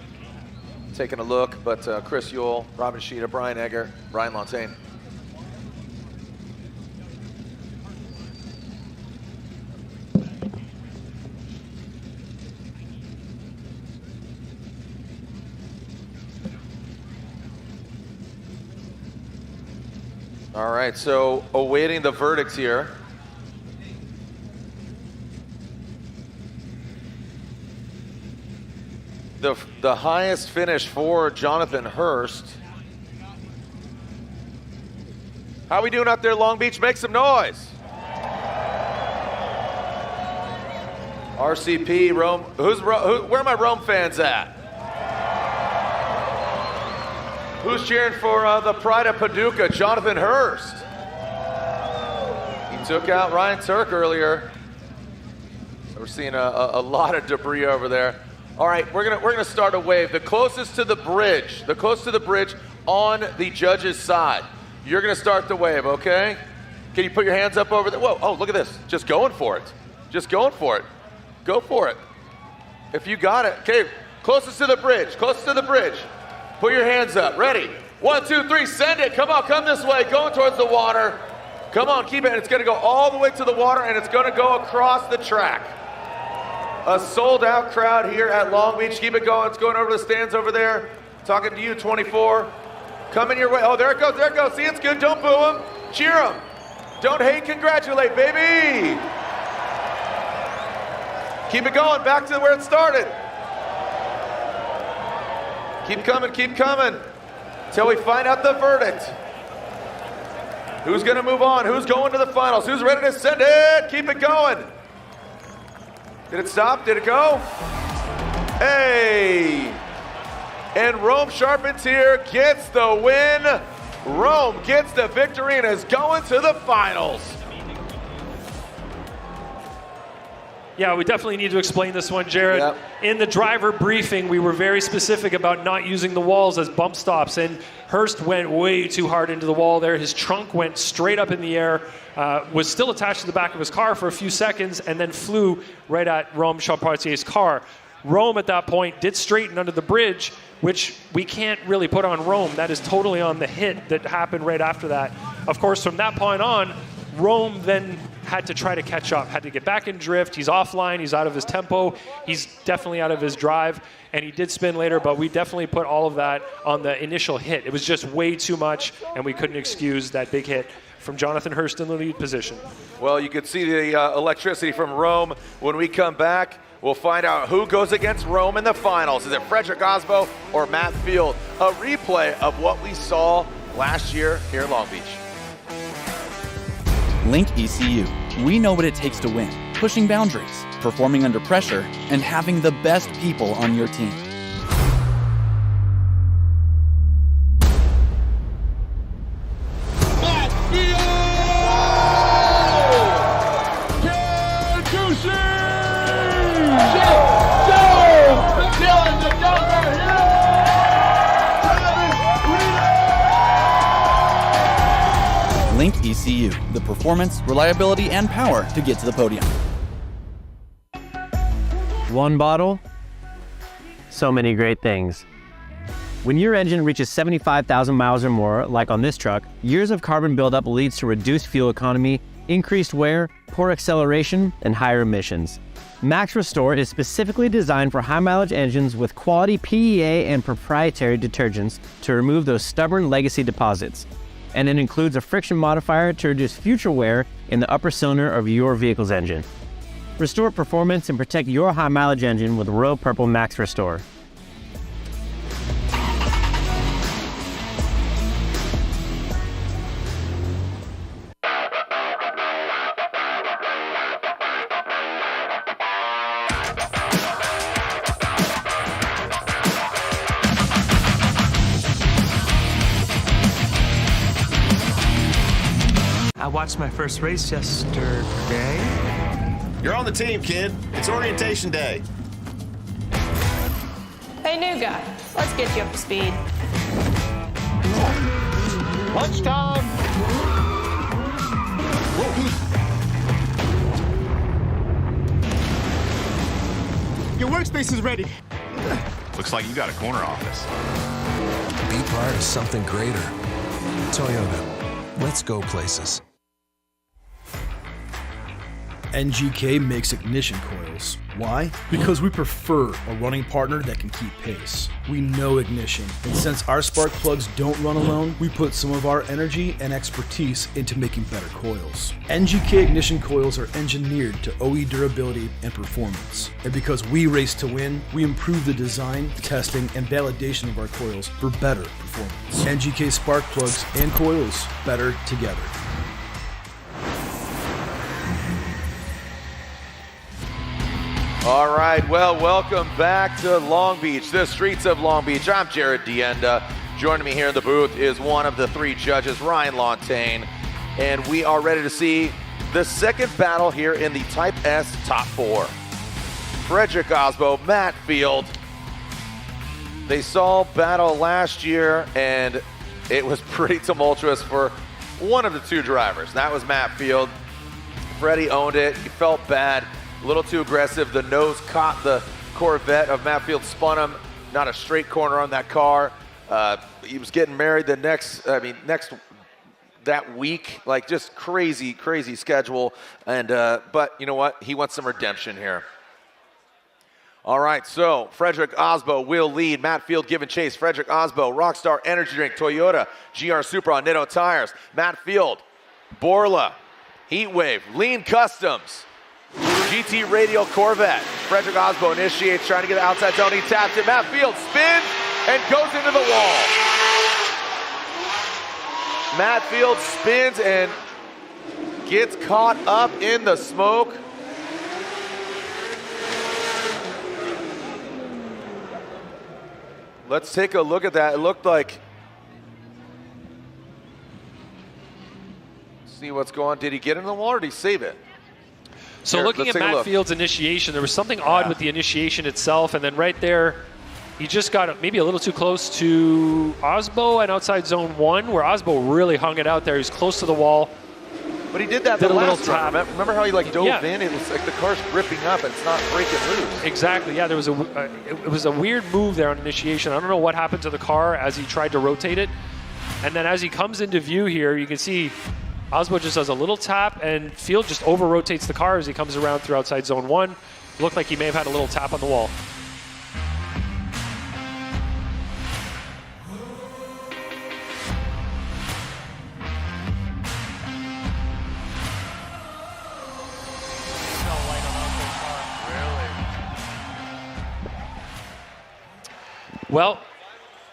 taking a look, but Chris Yule, Robin Sheeta, Brian Egger, Ryan Lontaine. All right, so awaiting the verdicts here. The highest finish for Jonathan Hurst. How we doing out there, Long Beach? Make some noise. RCP, Rome. Where are my Rome fans at? Who's cheering for the pride of Paducah, Jonathan Hurst? He took out Ryan Turk earlier. We're seeing a lot of debris over there. All right, we're gonna start a wave. The closest to the bridge on the judge's side. You're gonna start the wave, okay? Can you put your hands up over there? Whoa, oh, look at this. Just going for it. Just going for it. Go for it. If you got it. Okay, closest to the bridge, closest to the bridge. Put your hands up, ready? 1, 2, 3, send it. Come on, come this way, going towards the water. Come on, keep it. It's gonna go all the way to the water and it's gonna go across the track. A sold out crowd here at Long Beach. Keep it going. It's going over the stands over there. Talking to you, 24. Coming your way. Oh, there it goes, there it goes. See, it's good. Don't boo him. Cheer him. Don't hate, congratulate, baby. Keep it going. Back to where it started. Keep coming, till we find out the verdict. Who's gonna move on? Who's going to the finals? Who's ready to send it? Keep it going. Did it stop? Did it go? Hey! And Rome Charpentier gets the win. Rome gets the victory and is going to the finals. Yeah, we definitely need to explain this one, Jared. Yep. In the driver briefing, we were very specific about not using the walls as bump stops, and Hurst went way too hard into the wall there. His trunk went straight up in the air, was still attached to the back of his car for a few seconds, and then flew right at Rome Charpentier's car. Rome at that point did straighten under the bridge, which we can't really put on Rome. That is totally on the hit that happened right after that. Of course, from that point on, Rome then had to try to catch up, had to get back in drift. He's offline, he's out of his tempo, he's definitely out of his drive, and he did spin later, but we definitely put all of that on the initial hit. It was just way too much, and we couldn't excuse that big hit from Jonathan Hurst in the lead position. Well, you could see the electricity from Rome. When we come back, we'll find out who goes against Rome in the finals. Is it Frederick Aasbo or Matt Field? A replay of what we saw last year here in Long Beach. Link ECU. We know what it takes to win. Pushing boundaries, performing under pressure, and having the best people on your team. Link ECU, the performance, reliability, and power to get to the podium. One bottle, so many great things. When your engine reaches 75,000 miles or more, like on this truck, years of carbon buildup leads to reduced fuel economy increased wear, poor acceleration, and higher emissions. Max Restore is specifically designed for high-mileage engines with quality PEA and proprietary detergents to remove those stubborn legacy deposits. And it includes a friction modifier to reduce future wear in the upper cylinder of your vehicle's engine. Restore performance and protect your high-mileage engine with Royal Purple Max Restore. I watched my first race yesterday. You're on the team, kid. It's orientation day. Hey, new guy. Let's get you up to speed. Lunchtime! Your workspace is ready. Looks like you got a corner office. Be part of something greater. Toyota. Let's go places. NGK makes ignition coils. Why? Because we prefer a running partner that can keep pace. We know ignition, and since our spark plugs don't run alone, we put some of our energy and expertise into making better coils. NGK ignition coils are engineered to OE durability and performance. And because we race to win, we improve the design, testing, and validation of our coils for better performance. NGK spark plugs and coils, better together. All right, well, welcome back to Long Beach, the streets of Long Beach. I'm Jared Dienda. Joining me here in the booth is one of the three judges, Ryan Lontaine, and we are ready to see the second battle here in the Type S Top 4. Frederick Aasbo, Matt Field. They saw battle last year, and it was pretty tumultuous for one of the two drivers. That was Matt Field. Freddie owned it. He felt bad. A little too aggressive. The nose caught the Corvette of Matt Field, spun him. Not a straight corner on that car. He was getting married that week. Like, just crazy, crazy schedule. And but you know what? He wants some redemption here. All right, so Frederick Aasbo will lead. Matt Field giving chase. Frederick Aasbo, Rockstar Energy Drink, Toyota, GR Supra, Nitto Tires. Matt Field, Borla, Heatwave, Lean Customs, GT Radial Corvette. Frederick Aasbo initiates, trying to get the outside zone. He taps it. Matt Field spins and goes into the wall. Matt Field spins and gets caught up in the smoke. Let's take a look at that. It looked like, see what's going on. Did he get in the wall or did he save it? So Here, looking at Matt Field's initiation, there was something odd with the initiation itself, and then right there, he just got maybe a little too close to Aasbo and outside zone 1, where Aasbo really hung it out there. He was close to the wall. But he did that the last time. Remember how he dove in? It was like the car's gripping up and it's not breaking loose. Exactly. Yeah, there was it was a weird move there on initiation. I don't know what happened to the car as he tried to rotate it, and then as he comes into view here, you can see Aasbo just does a little tap, and Field just over-rotates the car as he comes around through outside zone 1. Looked like he may have had a little tap on the wall. Well,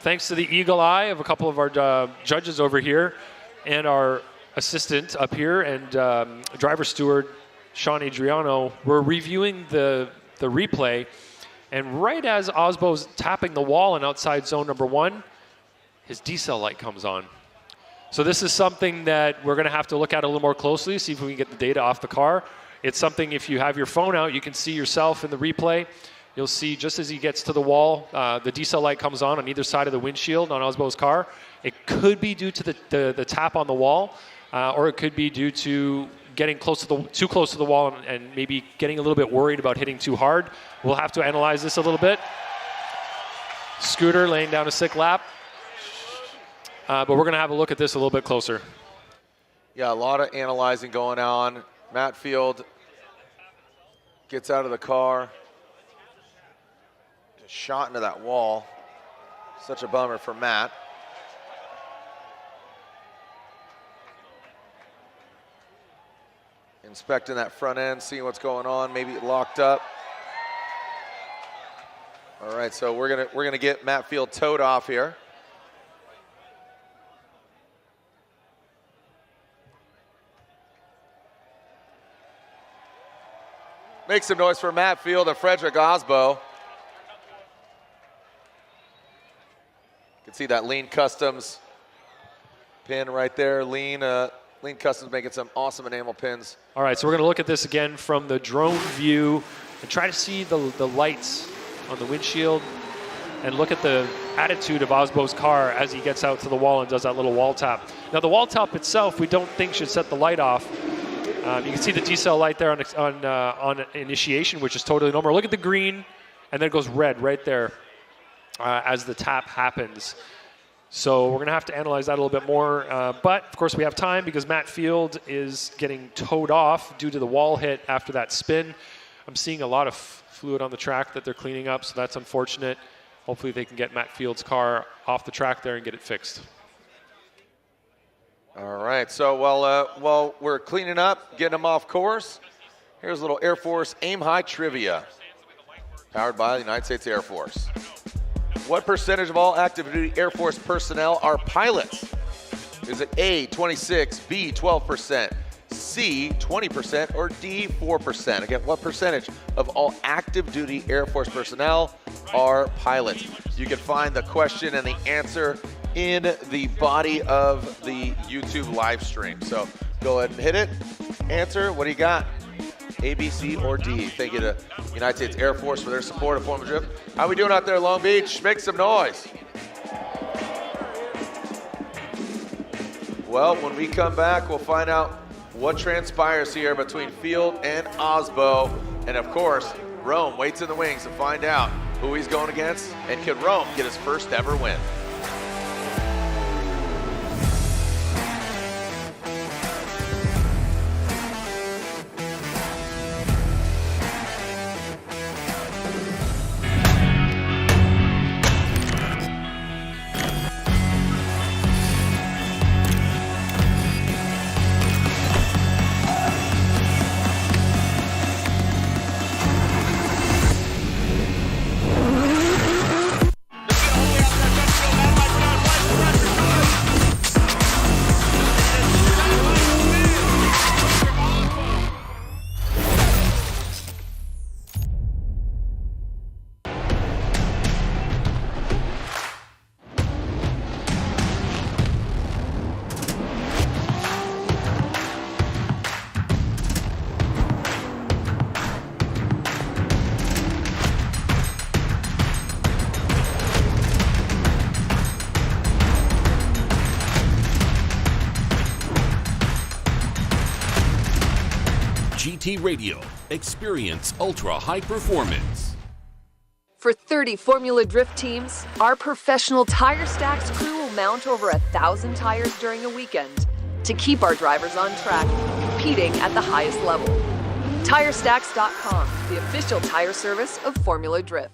thanks to the eagle eye of a couple of our judges over here and our assistant up here and driver steward Sean Adriano, we're reviewing the replay, and right as Aasbo's tapping the wall in outside zone number 1, his decel light comes on. So this is something that we're going to have to look at a little more closely, see if we can get the data off the car. It's something, if you have your phone out, you can see yourself in the replay. You'll see just as he gets to the wall, the decel light comes on either side of the windshield on Aasbo's car. It could be due to the tap on the wall, or it could be due to getting too close to the wall and maybe getting a little bit worried about hitting too hard. We'll have to analyze this a little bit. Scooter laying down a sick lap. But we're going to have a look at this a little bit closer. Yeah, a lot of analyzing going on. Matt Field gets out of the car. Just shot into that wall. Such a bummer for Matt. Inspecting that front end, seeing what's going on, maybe it locked up. All right, so we're gonna get Matt Field towed off here. Make some noise for Matt Field and Frederick Aasbo. You can see that Lean Customs pin right there. Lean Customs making some awesome enamel pins. All right, so we're going to look at this again from the drone view and try to see the lights on the windshield and look at the attitude of Aasbo's car as he gets out to the wall and does that little wall tap. Now, the wall tap itself, we don't think should set the light off. You can see the decel light there on initiation, which is totally normal. Look at the green, and then it goes red right there as the tap happens. So we're going to have to analyze that a little bit more. But, of course, we have time because Matt Field is getting towed off due to the wall hit after that spin. I'm seeing a lot of fluid on the track that they're cleaning up, so that's unfortunate. Hopefully they can get Matt Field's car off the track there and get it fixed. All right, so while we're cleaning up, getting them off course, here's a little Air Force Aim High trivia, powered by the United States Air Force. What percentage of all active duty Air Force personnel are pilots? Is it A, 26, B, 12%, C, 20%, or D, 4%? Again, what percentage of all active duty Air Force personnel are pilots? You can find the question and the answer in the body of the YouTube live stream. So go ahead and hit it. Answer, what do you got? A, B, C, or D? Thank you to United States Air Force for their support of Formula Drift. How we doing out there, Long Beach? Make some noise. Well, when we come back, we'll find out what transpires here between Field and Aasbo. And of course, Rome waits in the wings to find out who he's going against. And can Rome get his first ever win? GT Radio. Experience ultra high performance. For 30 Formula Drift teams, our professional Tire Stacks crew will mount over 1,000 tires during a weekend to keep our drivers on track, competing at the highest level. TireStacks.com, the official tire service of Formula Drift.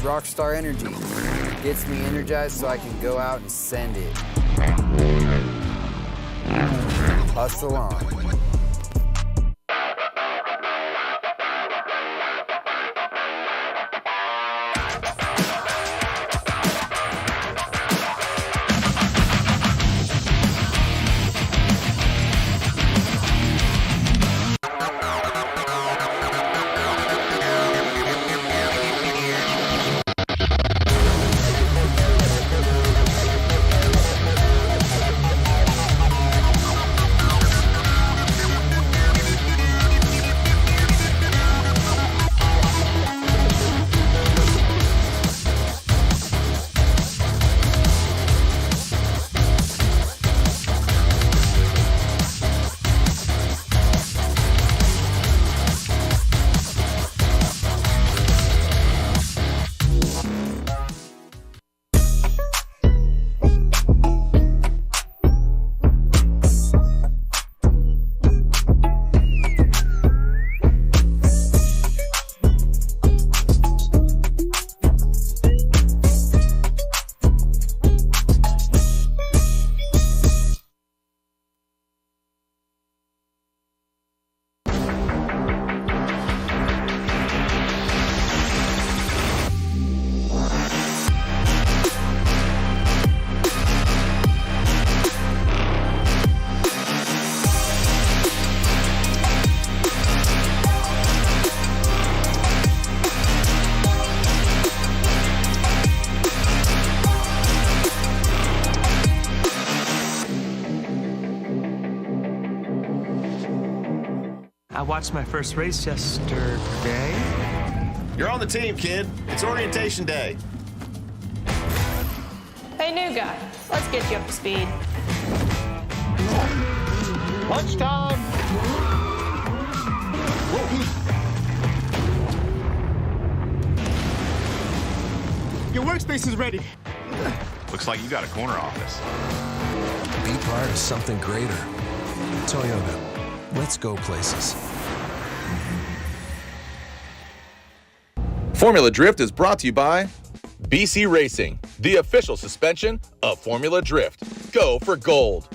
rockstar energy. It gets me energized so I can go out and send it. Hustle on. I watched my first race yesterday. You're on the team, kid. It's orientation day. Hey, new guy. Let's get you up to speed. Lunchtime. Your workspace is ready. Looks like you got a corner office. Be part of something greater. Toyota. Let's go places. Formula Drift is brought to you by BC Racing, the official suspension of Formula Drift. Go for gold.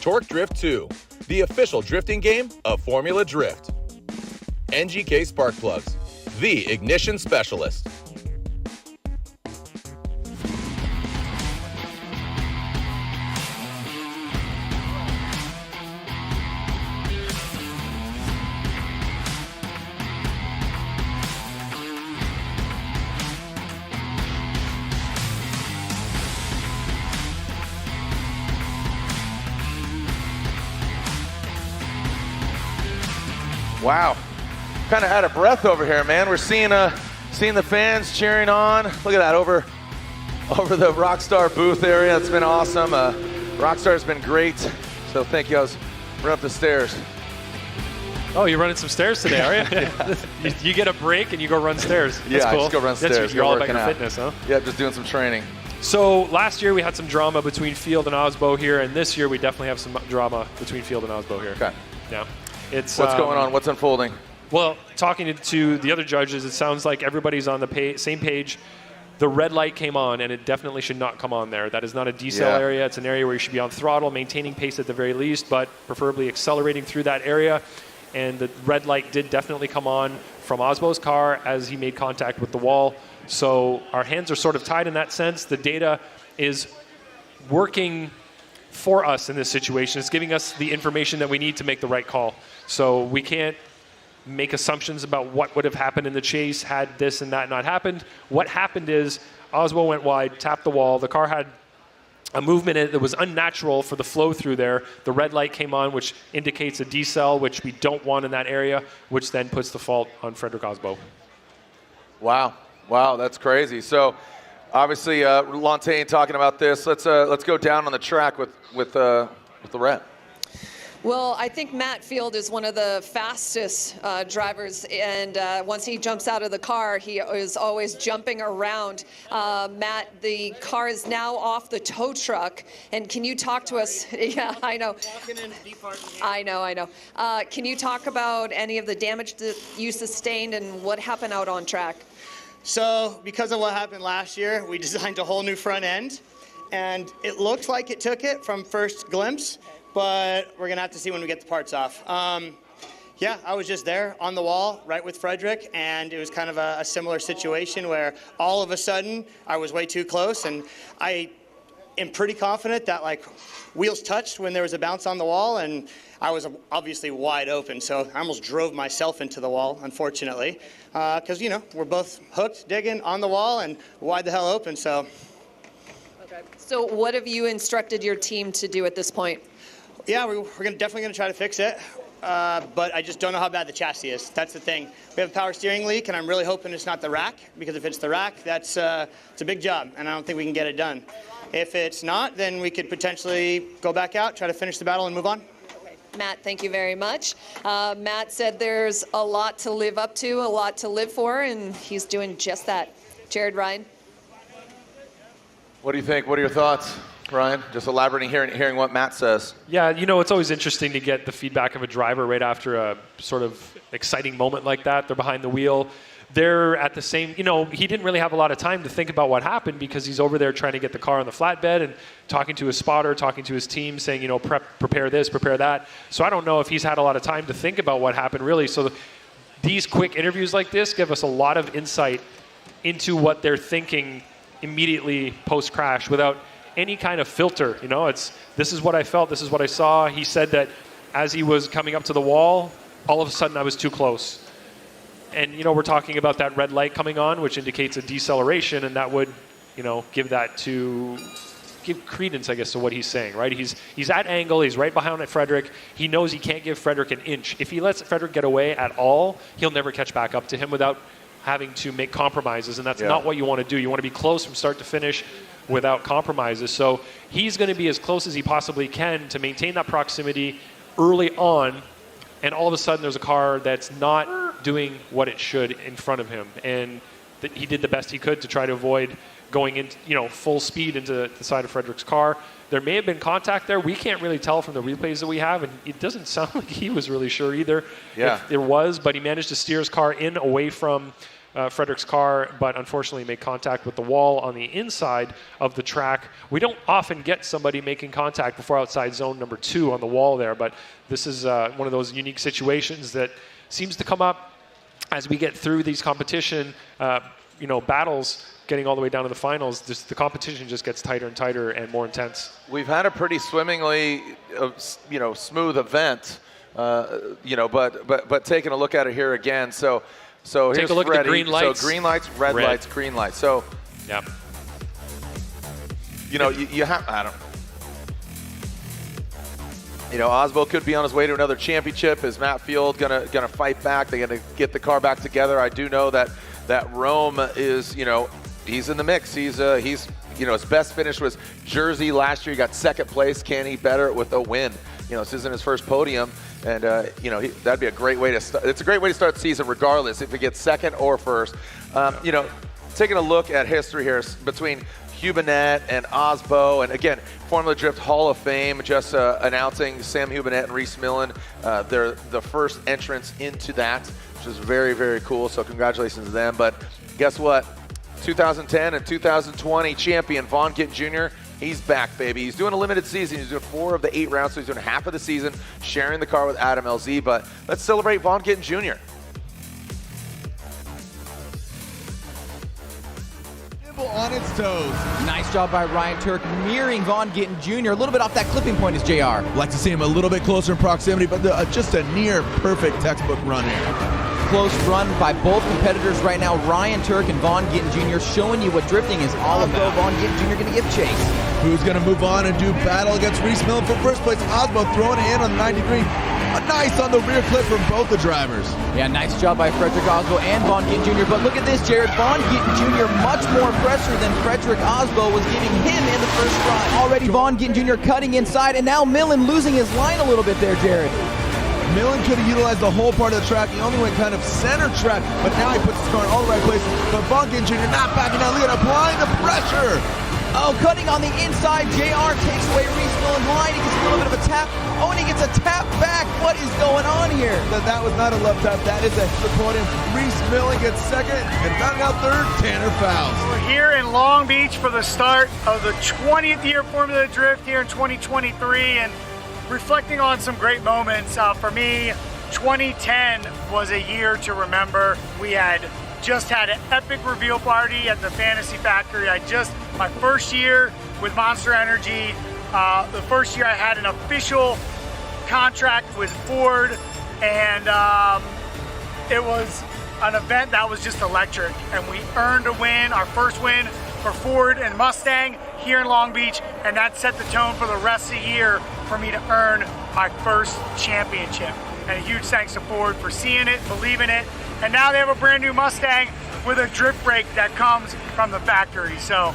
Tuerck Drift 2, the official drifting game of Formula Drift. NGK Spark Plugs, the ignition specialist. Wow, kind of out of breath over here, man. We're seeing the fans cheering on. Look at that over the Rockstar booth area. It's been awesome. Rockstar's been great. So thank you. I was running up the stairs. Oh, you're running some stairs today, are you? you get a break and you go run stairs. That's yeah, cool. I just go run stairs. You're all about working your out. fitness, huh? Yeah, just doing some training. So last year we had some drama between Field and Aasbo here, and this year we definitely have some drama between Field and Aasbo here. Okay. Yeah. It's what's going on? What's unfolding? Well, talking to the other judges, it sounds like everybody's on the same page. The red light came on, and it definitely should not come on there. That is not a decel area. It's an area where you should be on throttle, maintaining pace at the very least, but preferably accelerating through that area. And the red light did definitely come on from Aasbo's car as he made contact with the wall. So our hands are sort of tied in that sense. The data is working for us in this situation. It's giving us the information that we need to make the right call. So we can't make assumptions about what would have happened in the chase had this and that not happened. What happened is Aasbo went wide, tapped the wall. The car had a movement in it that was unnatural for the flow through there. The red light came on, which indicates a decel, which we don't want in that area, which then puts the fault on Frederick Aasbo. Wow, that's crazy. So obviously, Lantain talking about this. Let's go down on the track with the red. Well, I think Matt Field is one of the fastest drivers, and once he jumps out of the car, he is always jumping around. Matt, the car is now off the tow truck, and can you talk to us? Yeah, I know. I know. Can you talk about any of the damage that you sustained and what happened out on track? So because of what happened last year, we designed a whole new front end, and it looked like it took it from first glimpse, but we're gonna have to see when we get the parts off. Yeah, I was just there on the wall, right with Frederick, and it was kind of a similar situation where all of a sudden I was way too close, and I am pretty confident that like wheels touched when there was a bounce on the wall, and I was obviously wide open, so I almost drove myself into the wall, unfortunately, because, you know, we're both hooked, digging on the wall, and wide the hell open, so. Okay. So what have you instructed your team to do at this point? Yeah, we're definitely going to try to fix it. But I just don't know how bad the chassis is. That's the thing. We have a power steering leak, and I'm really hoping it's not the rack, because if it's the rack, it's a big job, and I don't think we can get it done. If it's not, then we could potentially go back out, try to finish the battle, and move on. Okay. Matt, thank you very much. Matt said there's a lot to live up to, a lot to live for, and he's doing just that. Jared, Ryan? What do you think? What are your thoughts, Ryan? Just elaborating, hearing what Matt says. Yeah, you know, it's always interesting to get the feedback of a driver right after a sort of exciting moment like that. They're behind the wheel. They're at the same, you know, he didn't really have a lot of time to think about what happened because he's over there trying to get the car on the flatbed and talking to his spotter, talking to his team, saying, you know, prepare this, prepare that. So I don't know if he's had a lot of time to think about what happened really. So these quick interviews like this give us a lot of insight into what they're thinking immediately post-crash without any kind of filter. You know, this is what I felt, this is what I saw. He said that as he was coming up to the wall, all of a sudden I was too close. And, you know, we're talking about that red light coming on, which indicates a deceleration, and that would, you know, give credence, I guess, to what he's saying, right? He's at angle, he's right behind Frederick. He knows he can't give Frederick an inch. If he lets Frederick get away at all, he'll never catch back up to him without having to make compromises, and that's not what you want to do. You want to be close from start to finish without compromises. So he's going to be as close as he possibly can to maintain that proximity early on, and all of a sudden there's a car that's not doing what it should in front of him, and he did the best he could to try to avoid going into, you know, full speed into the side of Frederick's car. There may have been contact there. We can't really tell from the replays that we have, and it doesn't sound like he was really sure either if there was, but he managed to steer his car in away from Frederick's car, but unfortunately made contact with the wall on the inside of the track. We don't often get somebody making contact before outside zone number 2 on the wall there, but this is one of those unique situations that seems to come up as we get through these competition, you know, battles, getting all the way down to the finals. The competition just gets tighter and tighter and more intense. We've had a pretty swimmingly, you know, smooth event, you know, but taking a look at it here again. So here's take a look Freddie. At the green lights. So green lights, red lights, green lights. So, yeah, you know, you have, I don't. You know, Aasbo could be on his way to another championship. Is Matt Field gonna fight back? They're gonna get the car back together. I do know that Rome is, you know, he's in the mix. He's you know, his best finish was Jersey last year. He got second place. Can he better with a win? You know, this isn't his first podium, and you know, that'd be a great way to start. It's a great way to start the season, regardless if he gets second or first. You know, taking a look at history here between Hubinette and Aasbo, and again, Formula Drift Hall of Fame just announcing Sam Hubinette and Rhys Millen. They're the first entrants into that, which is very, very cool. So congratulations to them. But guess what? 2010 and 2020 champion Vaughn Gittin Jr. He's back, baby. He's doing a limited season. He's doing 4 of the 8 rounds, so he's doing half of the season, sharing the car with Adam LZ. But let's celebrate Vaughn Gittin Jr. On its toes. Nice job by Ryan Turk, mirroring Vaughn Gittin Jr. A little bit off that clipping point is JR. Like to see him a little bit closer in proximity, but just a near perfect textbook run here. Close run by both competitors right now. Ryan Turk and Vaughn Gittin Jr. showing you what drifting is all about. Vaughn Gittin Jr. going to give chase. Who's going to move on and do battle against Rhys Millen for first place? Aasbo throwing it in on the 93. Nice on the rear clip from both the drivers. Yeah, nice job by Frederick Aasbo and Vaughn Gittin Jr. But look at this, Jared. Vaughn Gittin Jr. much more pressure than Frederick Aasbo was giving him in the first try. Already Vaughn Gittin Jr. cutting inside, and now Millen losing his line a little bit there, Jared. Millen could have utilized the whole part of the track. He only went kind of center track, but now he puts his car in all the right places. But Vaughn Gittin Jr. not backing down. Look at applying the pressure. Oh, cutting on the inside. JR takes away Rhys Millen line. He gets a little bit of a tap. Oh, and he gets a tap back. What is going on here? That was not a love tap. That is a hit podium. Rhys Millen gets second, and rounding out third, Tanner Fouls. We're here in Long Beach for the start of the 20th year Formula Drift here in 2023, and reflecting on some great moments. For me, 2010 was a year to remember. We had just had an epic reveal party at the Fantasy Factory. My first year with Monster Energy, the first year I had an official contract with Ford, and it was an event that was just electric, and we earned a win, our first win for Ford and Mustang here in Long Beach, and that set the tone for the rest of the year for me to earn my first championship. And a huge thanks to Ford for seeing it, believing it, and now they have a brand new Mustang with a drift brake that comes from the factory. So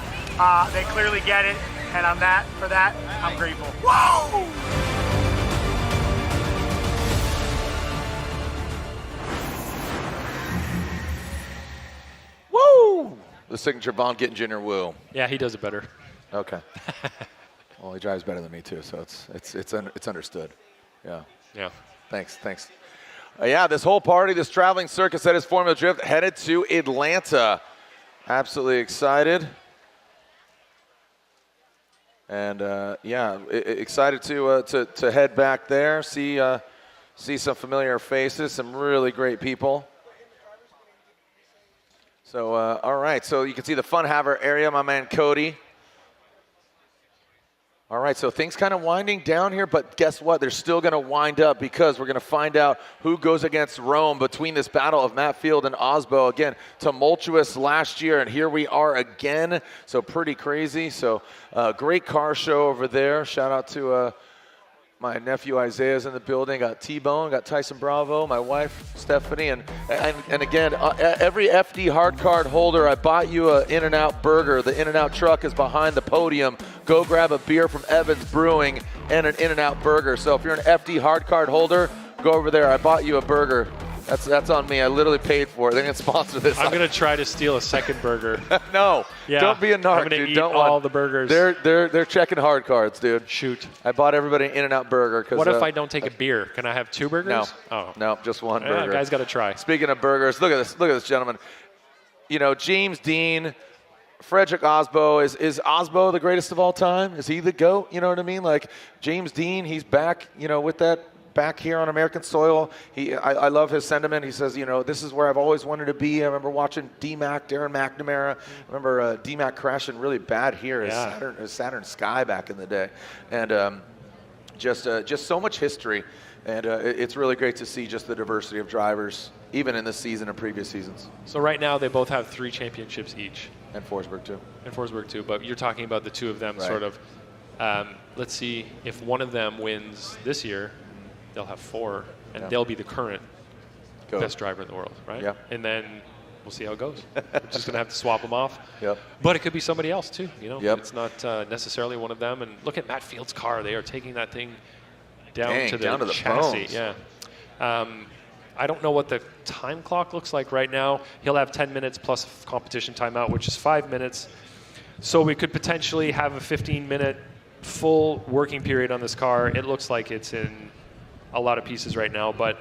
they clearly get it, and for that, I'm grateful. Whoa! Woo! The signature Von Gittin Jr. woo. Yeah, he does it better. Okay. Well, he drives better than me too, so it's understood. Yeah. Yeah. Thanks. Yeah, this whole party, this traveling circus that is Formula Drift, headed to Atlanta. Absolutely excited. And yeah, excited to head back there, see some familiar faces, some really great people. So, all right, so you can see the fun haver area, my man Cody. All right, so things kind of winding down here, but guess what? They're still going to wind up because we're going to find out who goes against Rome between this battle of Matt Field and Aasbo. Again, tumultuous last year, and here we are again, so pretty crazy. So great car show over there. Shout out to my nephew Isaiah's in the building. Got T-Bone, got Tyson Bravo, my wife Stephanie, and again, every FD hard card holder, I bought you an In-N-Out burger. The In-N-Out truck is behind the podium. Go grab a beer from Evans Brewing and an In-N-Out burger. So if you're an FD hard card holder, go over there. I bought you a burger. That's on me. I literally paid for it. They didn't sponsor this. I'm gonna try to steal a second burger. No, yeah, don't be a narc, I'm gonna dude. eat Don't all want the burgers. They're checking hard cards, dude. Shoot. I bought everybody an In-N-Out burger. What if I don't take a beer? Can I have two burgers? No. Oh. No, just one Yeah, burger. guys got to try. Speaking of burgers, look at this. Look at this, gentlemen. You know, James Deane, Frederick Aasbo. Is Aasbo the greatest of all time? Is he the GOAT? You know what I mean? Like James Deane, he's back. You know, with that. Back here on American soil. I love his sentiment. He says, you know, this is where I've always wanted to be. I remember watching D-Mac, Darren McNamara. I remember D-Mac crashing really bad here as Saturn Sky back in the day. And just so much history. And it's really great to see just the diversity of drivers, even in this season and previous seasons. So right now they both have 3 championships each. And Forsberg too. And Forsberg too. But you're talking about the two of them sort of. Let's see if one of them wins this year. They'll have 4, and they'll be the current best driver in the world, right? Yeah. And then we'll see how it goes. We're just going to have to swap them off. Yep. But it could be somebody else, too. You know, yep. It's not necessarily one of them. And look at Matt Field's car. They are taking that thing down to the chassis. Bones. Yeah. I don't know what the time clock looks like right now. He'll have 10 minutes plus competition timeout, which is 5 minutes. So we could potentially have a 15-minute full working period on this car. It looks like it's in a lot of pieces right now, but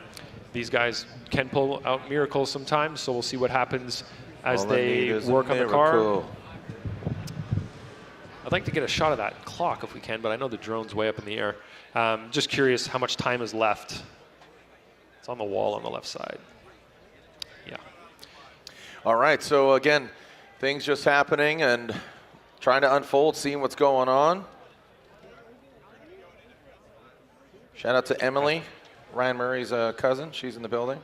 these guys can pull out miracles sometimes, so we'll see what happens as they work on the car. I'd like to get a shot of that clock if we can, but I know the drone's way up in the air. Just curious how much time is left. It's on the wall on the left side. Yeah. All right, so again, things just happening and trying to unfold, seeing what's going on. Shout out to Emily, Ryan Murray's cousin. She's in the building.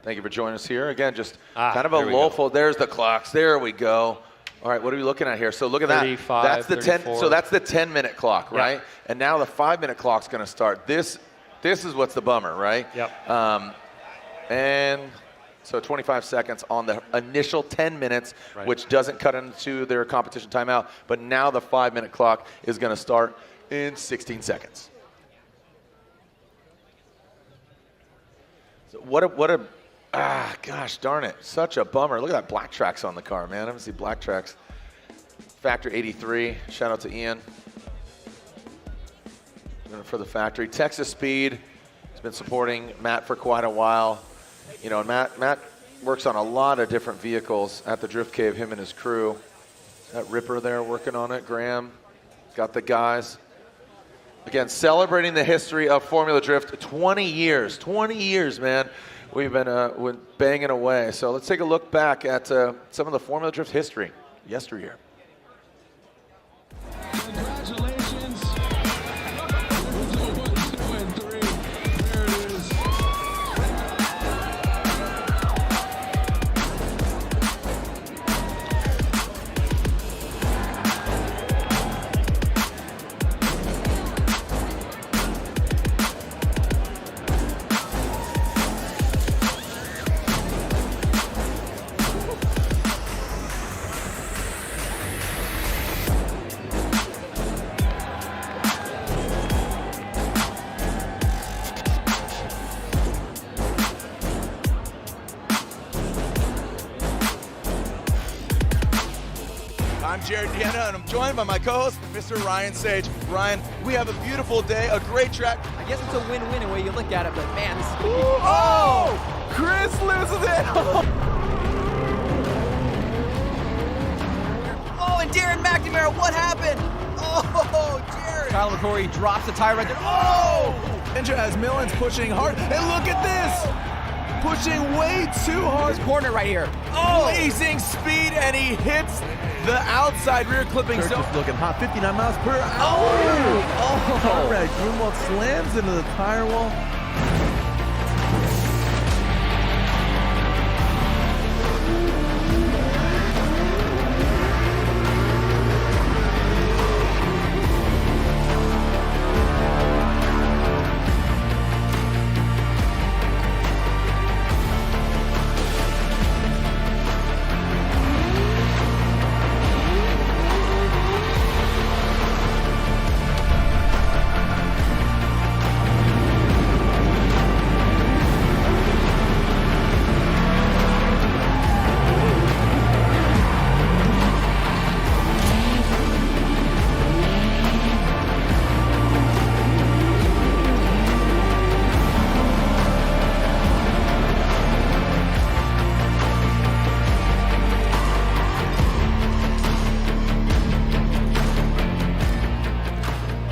Thank you for joining us here. Again, just kind of a lull. There's the clocks. There we go. All right, what are we looking at here? So look at 35, that. That's the 34. 10. So that's the 10-minute clock, right? Yeah. And now the 5-minute clock's going to start. This is what's the bummer, right? Yep. And so 25 seconds on the initial 10 minutes, which doesn't cut into their competition timeout. But now the 5-minute clock is going to start in 16 seconds. Gosh darn it. Such a bummer. Look at that black tracks on the car, man. I haven't seen black tracks. Factory 83. Shout out to Ian for the factory. Texas Speed has been supporting Matt for quite a while. You know, and Matt works on a lot of different vehicles at the Drift Cave, him and his crew. That Ripper there working on it. Graham got the guys. Again, celebrating the history of Formula Drift. 20 years, man. We've been banging away. So let's take a look back at some of the Formula Drift history yesteryear. I'm Jared Deane, and I'm joined by my co-host, Mr. Ryan Sage. Ryan, we have a beautiful day, a great track. I guess it's a win-win the way you look at it, but man, this is gonna be... Oh! Chris loses it! Oh, and Darren McNamara, what happened? Oh, Jared! Kyle McCory drops the tire right there. Oh! Ninja as Millen's pushing hard, and look at this! Pushing way too hard. This corner right here. Oh! Blazing speed, and he hits the outside rear clipping zone. Just looking hot, 59 miles per hour. Oh! All right, Grunwald slams into the tire wall.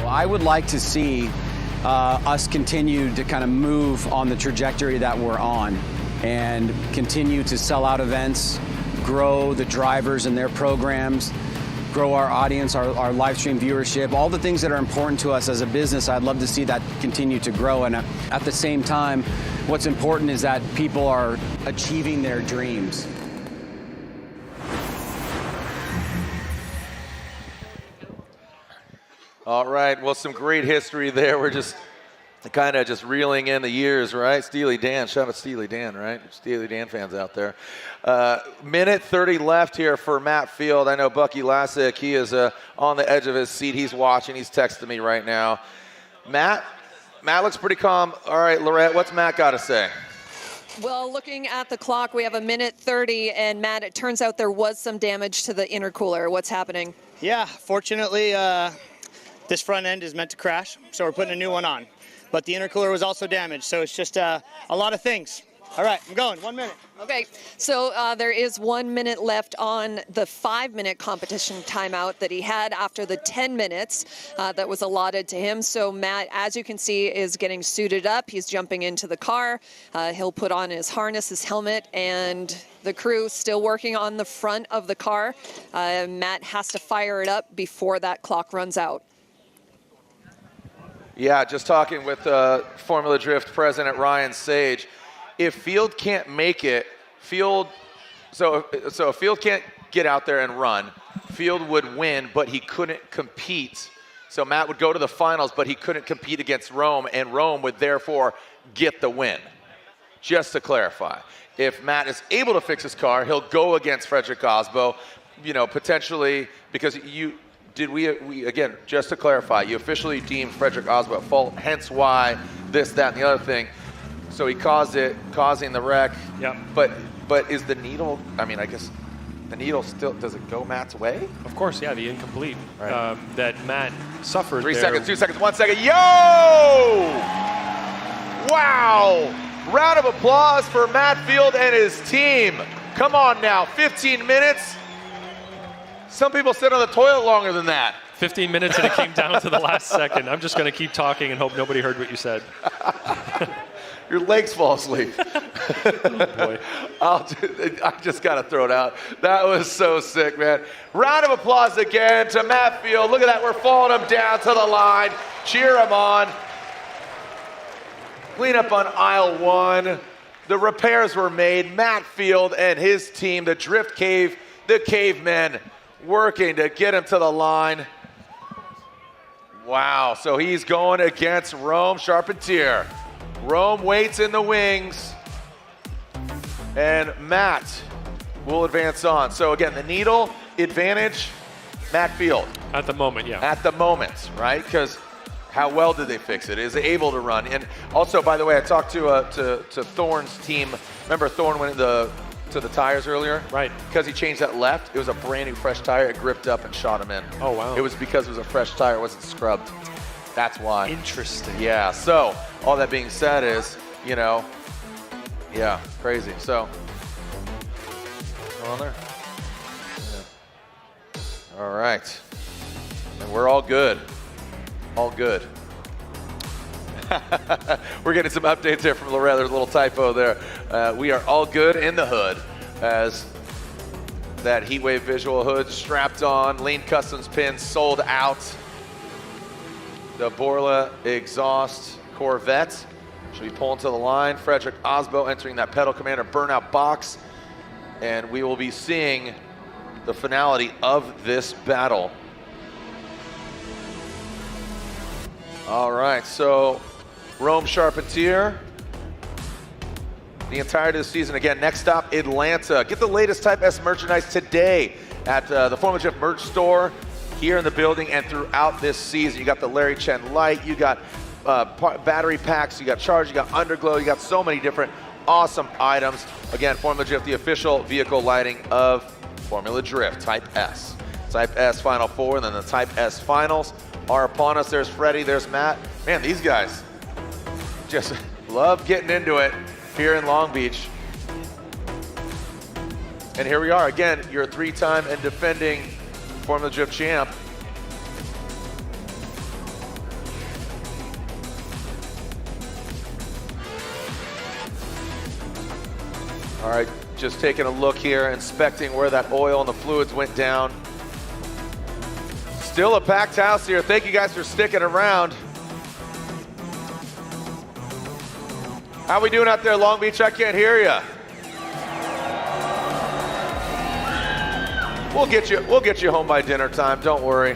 I would like to see us continue to kind of move on the trajectory that we're on and continue to sell out events, grow the drivers and their programs, grow our audience, our live stream viewership, all the things that are important to us as a business. I'd love to see that continue to grow. And at the same time, what's important is that people are achieving their dreams. All right, well, some great history there. We're just kind of just reeling in the years, right? Steely Dan, shout out Steely Dan, right? Steely Dan fans out there. Minute 30 left here for Matt Field. I know Bucky Lassick, he is on the edge of his seat. He's watching, he's texting me right now. Matt looks pretty calm. All right, Lorette, what's Matt got to say? Well, looking at the clock, we have a minute 30, and Matt, it turns out there was some damage to the intercooler. What's happening? Yeah, fortunately, this front end is meant to crash, so we're putting a new one on. But the intercooler was also damaged, so it's just a lot of things. All right, I'm going, 1 minute. Okay, so there is 1 minute left on the 5-minute competition timeout that he had after the 10 minutes that was allotted to him. So Matt, as you can see, is getting suited up. He's jumping into the car. He'll put on his harness, his helmet, and the crew still working on the front of the car. Matt has to fire it up before that clock runs out. Yeah, just talking with Formula Drift President Ryan Sage. If Field can't make it, so if Field can't get out there and run, Field would win, but he couldn't compete. So Matt would go to the finals, but he couldn't compete against Rome, and Rome would therefore get the win. Just to clarify, if Matt is able to fix his car, he'll go against Frederick Aasbo, potentially, because we again, just to clarify, you officially deemed Frederick Aasbo at fault, hence why this, that, and the other thing. So he causing the wreck. Yeah. But is the needle, I guess The needle still, does it go Matt's way? Of course, yeah, the incomplete Right. that Matt suffered 3 there. seconds, 2 seconds, 1 second. Yo! Wow! Round of applause for Matt Field and his team. Come on now, 15 minutes. Some people sit on the toilet longer than that. 15 minutes and it came down to the last second. I'm just going to keep talking and hope nobody heard what you said. Your legs fall asleep. Oh boy. I just got to throw it out. That was so sick, man. Round of applause again to Matt Field. Look at that. We're following him down to the line. Cheer him on. Clean up on aisle 1. The repairs were made. Matt Field and his team, the Drift Cave, the Cavemen, working to get him to the line. Wow, so he's going against Rome Charpentier. Rome waits in the wings, and Matt will advance on. So again, the needle advantage, Matt Field. At the moment, yeah. At the moment, right? Because how well did they fix it? Is it able to run? And also, by the way, I talked to Thorne's team. Remember Thorne went to the tires earlier? Right. Because he changed that left, it was a brand new fresh tire. It gripped up and shot him in. Oh, wow. It was because it was a fresh tire. It wasn't scrubbed. That's why. Interesting. Yeah, so all that being said is, you know, yeah, crazy. So, on there. Yeah. All right. And we're all good. All good. We're getting some updates here from Loretta. There's a little typo there. We are all good in the hood as that Heatwave visual hood strapped on. Lean Customs pins sold out. The Borla exhaust Corvette should be pulling to the line. Frederick Aasbo entering that Pedal Commander burnout box. And we will be seeing the finality of this battle. All right, so Rome Charpentier, the entirety of the season. Again, next stop, Atlanta. Get the latest Type S merchandise today at the Formula Drift merch store here in the building and throughout this season. You got the Larry Chen light, you got battery packs, you got charge, you got underglow, you got so many different awesome items. Again, Formula Drift, the official vehicle lighting of Formula Drift, Type S. Type S Final 4, and then the Type S Finals are upon us. There's Freddie, there's Matt. Man, these guys just love getting into it here in Long Beach. And here we are again, your 3-time and defending Formula Drift champ. All right, just taking a look here, inspecting where that oil and the fluids went down. Still a packed house here. Thank you guys for sticking around. How we doing out there, Long Beach? I can't hear you. We'll get you home by dinner time. Don't worry.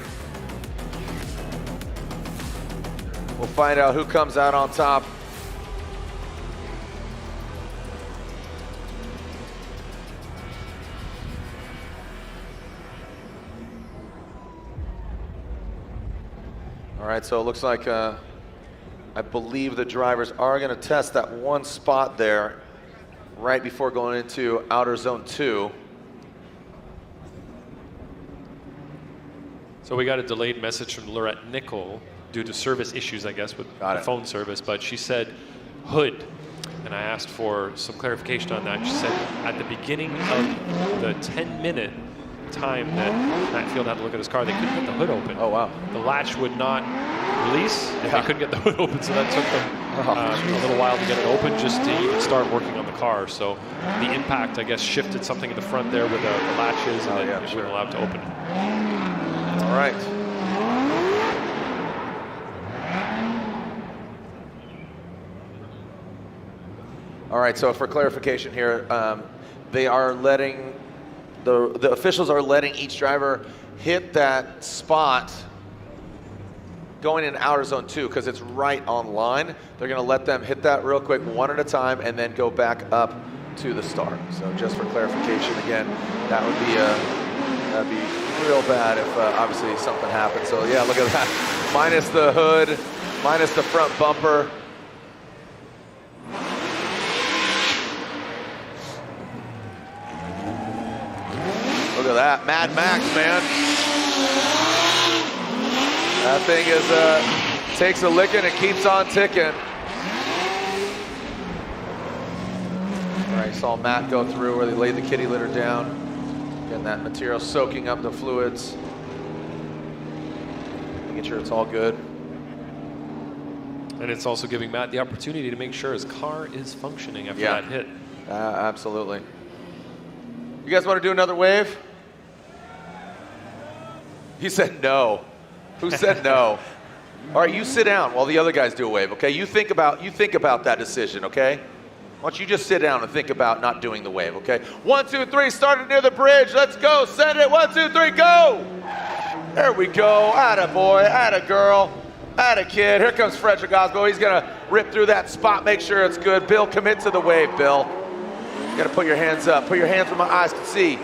We'll find out who comes out on top. All right, so it looks like I believe the drivers are going to test that one spot there right before going into outer zone 2. So we got a delayed message from Lorette Nickel due to service issues, I guess, with the phone service, but she said hood. And I asked for some clarification on that. She said at the beginning of the 10-minute time that Matt Field had to look at his car, they couldn't get the hood open. Oh, wow. The latch would not release, and they couldn't get the hood open, so that took them a little while to get it open just to even start working on the car. So the impact, I guess, shifted something in the front there with the latches, and then it wasn't allowed to open. All right. All right, so for clarification here, they are letting, the officials are letting each driver hit that spot going in outer zone 2 because it's right on line. They're going to let them hit that real quick, one at a time, and then go back up to the start. So just for clarification, again, that would be that'd be real bad if obviously something happened. So yeah, look at that. Minus the hood, minus the front bumper. at that. Mad Max, man. That thing is, takes a licking and keeps on ticking. All right, saw Matt go through where they laid the kitty litter down. Getting that material soaking up the fluids. Making sure it's all good. And it's also giving Matt the opportunity to make sure his car is functioning after that hit. Absolutely. You guys want to do another wave? He said no. Who said no? All right, you sit down while the other guys do a wave, okay? You think about that decision, okay? Why don't you just sit down and think about not doing the wave, okay? 1, 2, 3, started near the bridge. Let's go. Send it. 1, 2, 3, go. There we go. Atta boy, atta girl, atta kid. Here comes Frederick Aasbo. He's going to rip through that spot, make sure it's good. Bill, commit to the wave, Bill. You got to put your hands up. Put your hands where my eyes can see.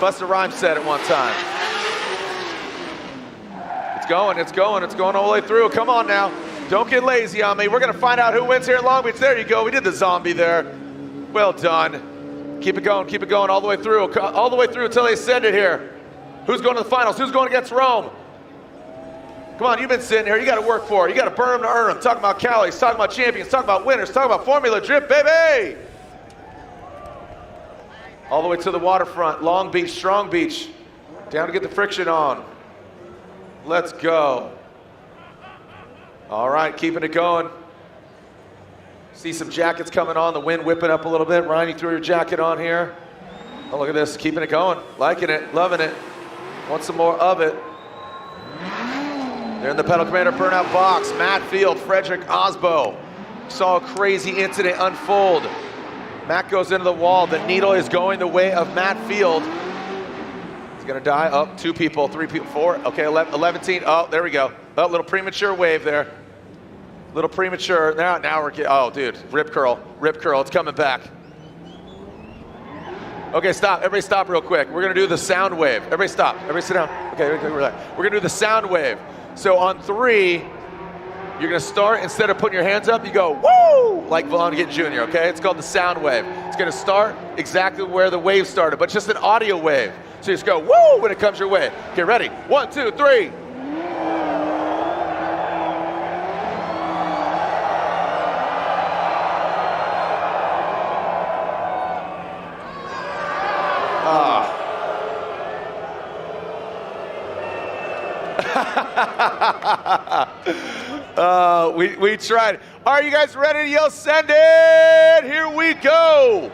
Busta Rhymes said it one time. It's going all the way through. Come on now. Don't get lazy on me. We're going to find out who wins here at Long Beach. There you go. We did the zombie there. Well done. Keep it going all the way through until they send it here. Who's going to the finals? Who's going against Rome? Come on, you've been sitting here. You got to work for it. You got to burn them to earn them. Talking about calories, talking about champions, talking about winners, talking about Formula Drift, baby! All the way to the waterfront, Long Beach, Strong Beach. Down to get the friction on. Let's go. All right, keeping it going. See some jackets coming on, the wind whipping up a little bit. Ryan, you threw your jacket on here. Oh, look at this, keeping it going. Liking it, loving it. Want some more of it. They're in the Pedal Commander burnout box. Matt Field, Frederick Aasbo. Saw a crazy incident unfold. Matt goes into the wall. The needle is going the way of Matt Field. He's gonna die. Oh, 2 people, 3 people, 4. Okay, 11. Oh, there we go. Oh, little premature wave there. Little premature. Now we're getting, oh, dude, rip curl. It's coming back. Okay, stop. Everybody stop real quick. We're gonna do the sound wave. Everybody stop. Everybody sit down. Okay, relax. We're gonna do the sound wave. So on 3, you're gonna start, instead of putting your hands up, you go, woo, like Vaughn Jr., okay? It's called the sound wave. It's gonna start exactly where the wave started, but just an audio wave. So you just go, woo, when it comes your way. Okay, ready? 1, 2, 3. We tried. Are you guys ready to yell, send it? Here we go.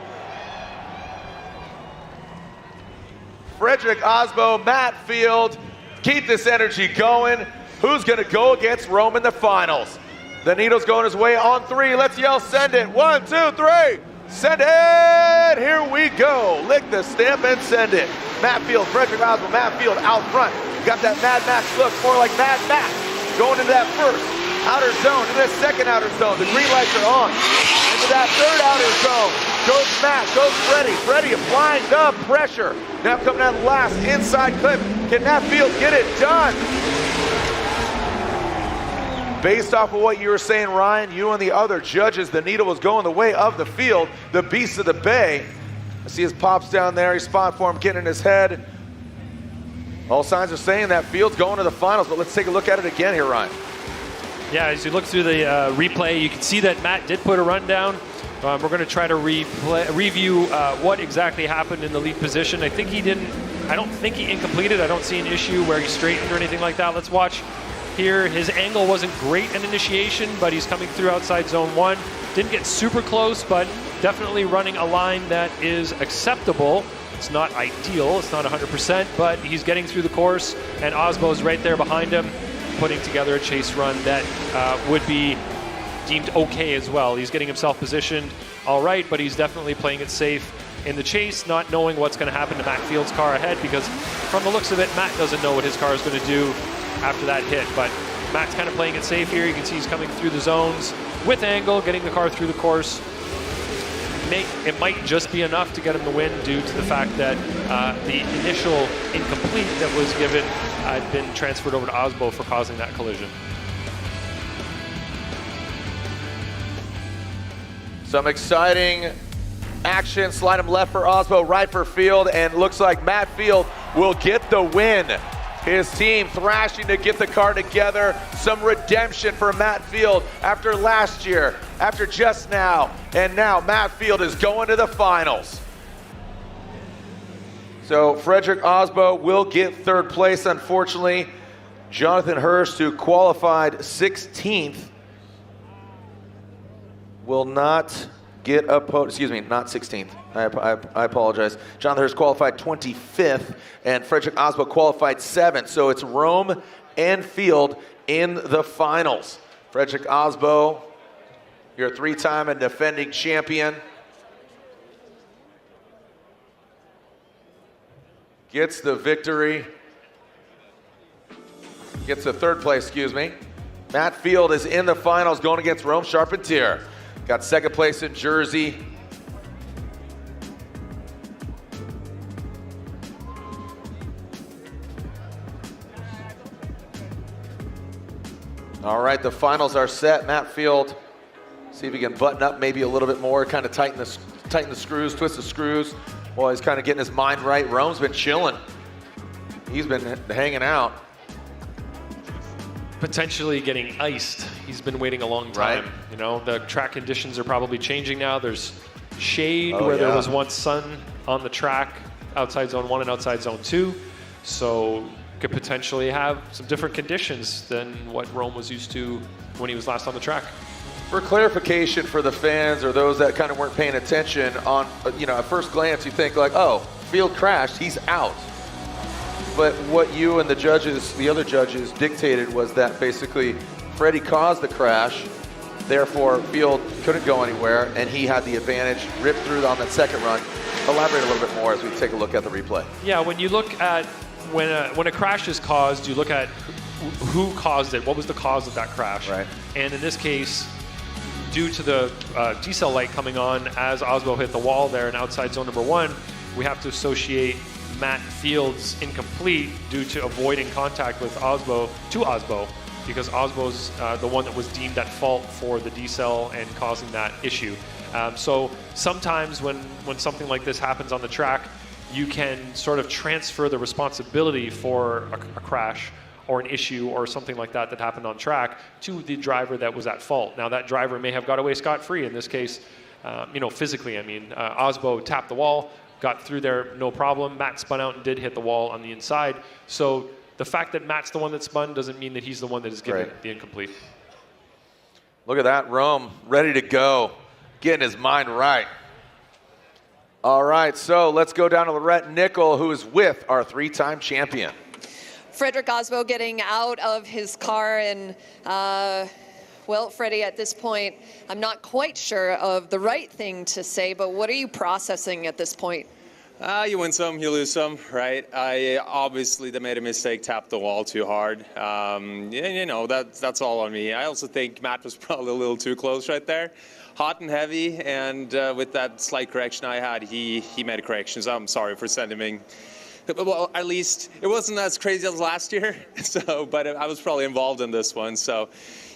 Frederick Aasbo, Matt Field, keep this energy going. Who's gonna go against Rome in the finals? The needle's going his way on 3. Let's yell, send it. 1, 2, 3. Send it. Here we go. Lick the stamp and send it. Matt Field, Frederick Aasbo, Matt Field out front. Got that Mad Max look, more like Mad Max. Going into that first outer zone, into that second outer zone. The green lights are on. Into that third outer zone. Goes Matt, goes Freddie. Freddie applying the pressure. Now coming out last, inside clip. Can Matt Field get it done? Based off of what you were saying, Ryan, you and the other judges, the needle was going the way of the field, the beast of the bay. I see his pops down there, he's spot for him, getting in his head. All signs are saying that Field's going to the finals, but let's take a look at it again here, Ryan. Yeah, as you look through the replay, you can see that Matt did put a run down. We're going to try to review what exactly happened in the lead position. I don't think he incompleted. I don't see an issue where he straightened or anything like that. Let's watch here. His angle wasn't great at initiation, but he's coming through outside zone 1. Didn't get super close, but definitely running a line that is acceptable. It's not ideal, it's not 100%, but he's getting through the course, and Aasbo's right there behind him, putting together a chase run that would be deemed okay as well. He's getting himself positioned all right, but he's definitely playing it safe in the chase, not knowing what's going to happen to Matt Field's car ahead, because from the looks of it, Matt doesn't know what his car is going to do after that hit. But Matt's kind of playing it safe here. You can see he's coming through the zones with angle, getting the car through the course. It might just be enough to get him the win due to the fact that the initial incomplete that was given had been transferred over to Aasbo for causing that collision. Some exciting action. Slide him left for Aasbo, right for Field, and looks like Matt Field will get the win. His team thrashing to get the car together. Some redemption for Matt Field after last year, after just now. And now Matt Field is going to the finals. So Frederick Aasbo will get third place, unfortunately. Jonathan Hurst, who qualified 16th, will not get a podium. Excuse me, not 16th. I apologize. Jonathan Hurst qualified 25th, and Frederick Aasbo qualified 7th. So it's Rome and Field in the finals. Frederick Aasbo, your 3-time and defending champion, gets the victory. Gets the third place, excuse me. Matt Field is in the finals going against Rome Charpentier. Got second place in Jersey. All right, the finals are set. Matt Field, see if he can button up maybe a little bit more, kind of tighten the screws, twist the screws while he's kind of getting his mind right. Rome's been chilling. He's been hanging out. Potentially getting iced. He's been waiting a long time. Right. You know, the track conditions are probably changing now. There's shade where there was once sun on the track, outside zone 1 and outside zone 2. So could potentially have some different conditions than what Rome was used to when he was last on the track. For clarification for the fans or those that kind of weren't paying attention, on, you know, at first glance you think like, oh, Field crashed, he's out. But what you and the judges, the other judges, dictated was that basically Freddie caused the crash, therefore Field couldn't go anywhere, and he had the advantage, ripped through on that second run. Elaborate a little bit more as we take a look at the replay. Yeah, when you look at when a crash is caused, you look at who caused it, what was the cause of that crash. Right. And in this case, due to the decel light coming on as Aasbo hit the wall there in outside zone number 1, we have to associate Matt Field's incomplete due to avoiding contact with Aasbo because Aasbo's the one that was deemed at fault for the decel and causing that issue. So sometimes when something like this happens on the track, you can sort of transfer the responsibility for a crash or an issue or something like that happened on track to the driver that was at fault. Now that driver may have got away scot-free in this case, you know, physically. I mean, Aasbo tapped the wall, got through there, no problem. Matt spun out and did hit the wall on the inside. So the fact that Matt's the one that spun doesn't mean that he's the one that is giving the incomplete. Look at that, Rome, ready to go, getting his mind right. All right, so let's go down to Lorette Nickel, who is with our 3-time champion. Frederick Aasbo getting out of his car, and well, Freddie, at this point, I'm not quite sure of the right thing to say, but what are you processing at this point? You win some, you lose some, right? I obviously made a mistake, tapped the wall too hard. You know, that's all on me. I also think Matt was probably a little too close right there. Hot and heavy, and with that slight correction I had, he made a correction, so I'm sorry for sending him. Well, at least it wasn't as crazy as last year, so, but I was probably involved in this one. So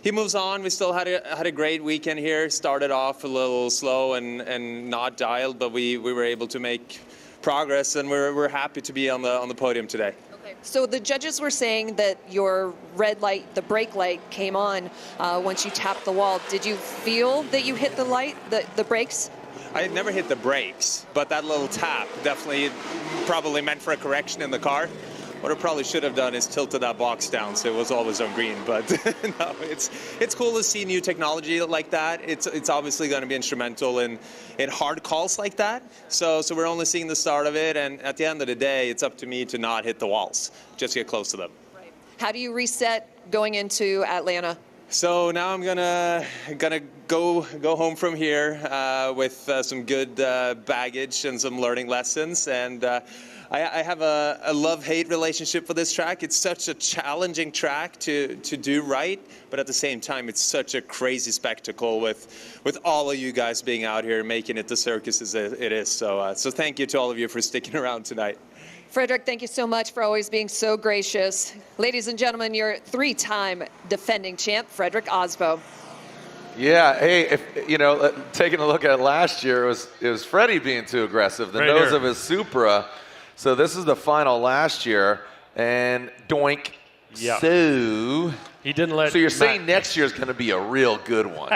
he moves on. We still had a great weekend here. Started off a little slow and not dialed, but we were able to make progress, and we're happy to be on the podium today. Okay. So the judges were saying that your red light, the brake light, came on once you tapped the wall. Did you feel that you hit the light, the brakes? I had never hit the brakes, but that little tap definitely probably meant for a correction in the car. What I probably should have done is tilted that box down so it was always on green. But no, it's cool to see new technology like that. It's obviously going to be instrumental in hard calls like that. So we're only seeing the start of it, and at the end of the day, it's up to me to not hit the walls, just get close to them. Right. How do you reset going into Atlanta? So now I'm gonna go home from here with some good baggage and some learning lessons, and I have a love-hate relationship with this track. It's such a challenging track to do right, but at the same time, it's such a crazy spectacle with all of you guys being out here making it the circus as it is. So thank you to all of you for sticking around tonight. Frederick, thank you so much for always being so gracious. Ladies and gentlemen, your 3-time defending champ, Frederick Aasbo. Yeah, hey, if you know, taking a look at it last year, it was Freddie being too aggressive, the nose of his Supra. So this is the final last year, and doink. Yeah. So he didn't let. So you're saying next year's going to be a real good one?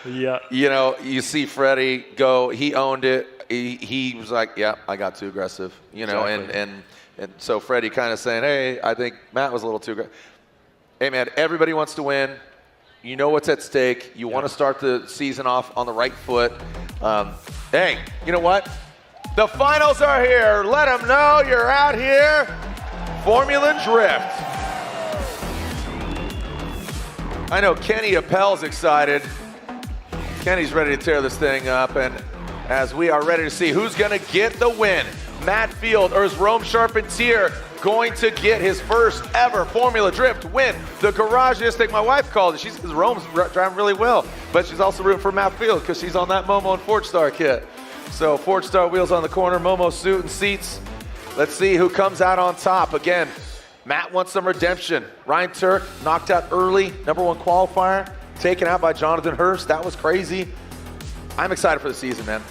Yeah. You know, you see Freddie go. He owned it. He was like, yeah, I got too aggressive. You know, Exactly. and so Freddie kind of saying, hey, I think Matt was a little too aggressive. Hey, man, everybody wants to win. You know what's at stake. You want to start the season off on the right foot. Hey, you know what? The finals are here. Let them know you're out here. Formula Drift. I know Kenny Appel's excited. Kenny's ready to tear this thing up, and as we are ready to see who's going to get the win, Matt Field or is Rome Charpentier going to get his first ever Formula Drift win? The garage instinct, my wife called it. She says Rome's driving really well, but she's also rooting for Matt Field because she's on that Momo and Forge Star kit. So Forge Star wheels on the corner, Momo suit and seats. Let's see who comes out on top. Again, Matt wants some redemption. Ryan Turk knocked out early, #1 qualifier, taken out by Jonathan Hurst. That was crazy. I'm excited for the season, man.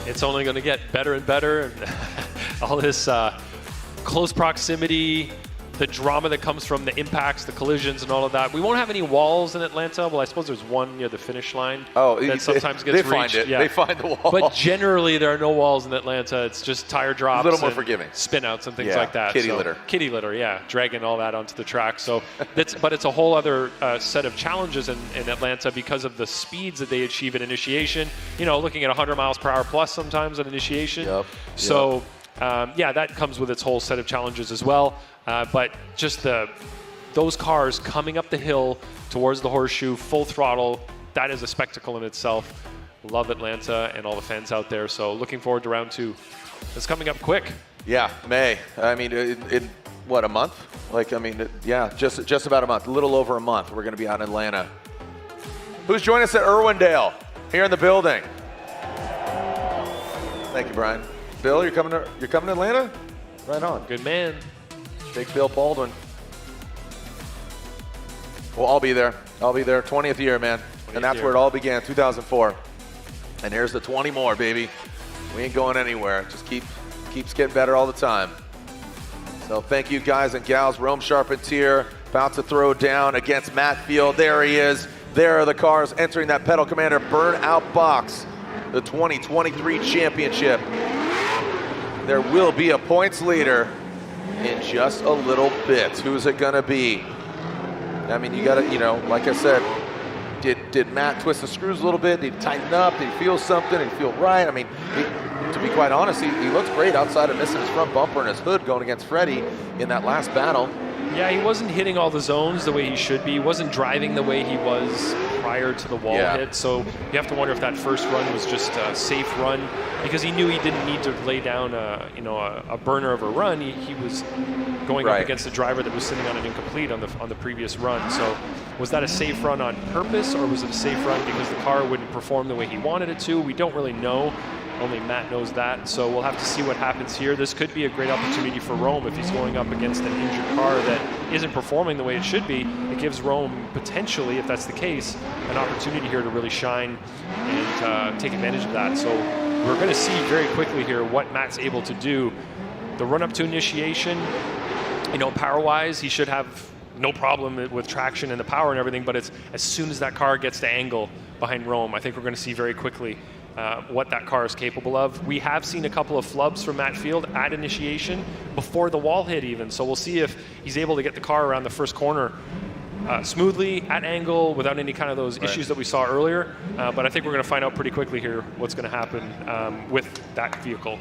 It's only going to get better and better. And all this close proximity, the drama that comes from the impacts, the collisions, and all of that. We won't have any walls in Atlanta. Well, I suppose there's one near the finish line that sometimes gets reached. They find it. Yeah. They find the wall. But generally, there are no walls in Atlanta. It's just tire drops, a little more forgiving, spin outs, and things Yeah, like that. kitty litter. Kitty litter, yeah, dragging all that onto the track. So, but it's a whole other set of challenges in Atlanta because of the speeds that they achieve at initiation. You know, looking at 100 miles per hour plus sometimes at initiation. So. Yeah, that comes with its whole set of challenges as well. But just those cars coming up the hill towards the horseshoe, full throttle, that is a spectacle in itself. Love Atlanta and all the fans out there. So looking forward to round 2. It's coming up quick. Yeah, May. I mean, in what, a month? Like, I mean, yeah, just about a month. A little over a month. We're going to be out in Atlanta. Who's joining us at Irwindale here in the building? Thank you, Brian. Bill, you're coming to Atlanta? Right on. Good man. Big Bill Baldwin. Well, I'll be there. 20th year, man. And that's where it all began, 2004. And here's the 20 more, baby. We ain't going anywhere. Just keeps getting better all the time. So thank you, guys and gals. Rome Charpentier about to throw down against Matt Field. There he is. There are the cars entering that Pedal Commander Burnout box, the 2023 championship. There will be a points leader in just a little bit. Who's it gonna be? I mean, you gotta, you know, like I said, did Matt twist the screws a little bit? Did he tighten up? Did he feel something? Did he feel right? I mean, to be quite honest, he looks great outside of missing his front bumper and his hood going against Freddie in that last battle. Yeah, he wasn't hitting all the zones the way he should be. He wasn't driving the way he was prior to the wall hit. So you have to wonder if that first run was just a safe run because he knew he didn't need to lay down a burner of a run. He was going up against a driver that was sitting on an incomplete on the previous run. So was that a safe run on purpose or was it a safe run because the car wouldn't perform the way he wanted it to? We don't really know. Only Matt knows that, so we'll have to see what happens here. This could be a great opportunity for Rome if he's going up against an injured car that isn't performing the way it should be. It gives Rome potentially, if that's the case, an opportunity here to really shine and take advantage of that. So we're going to see very quickly here what Matt's able to do. The run up to initiation, you know, power-wise, he should have no problem with traction and the power and everything, but it's as soon as that car gets to angle behind Rome, I think we're going to see very quickly what that car is capable of. We have seen a couple of flubs from Matt Field at initiation before the wall hit even, so we'll see if he's able to get the car around the first corner smoothly, at angle, without any kind of those issues that we saw earlier. But I think we're going to find out pretty quickly here what's going to happen with that vehicle.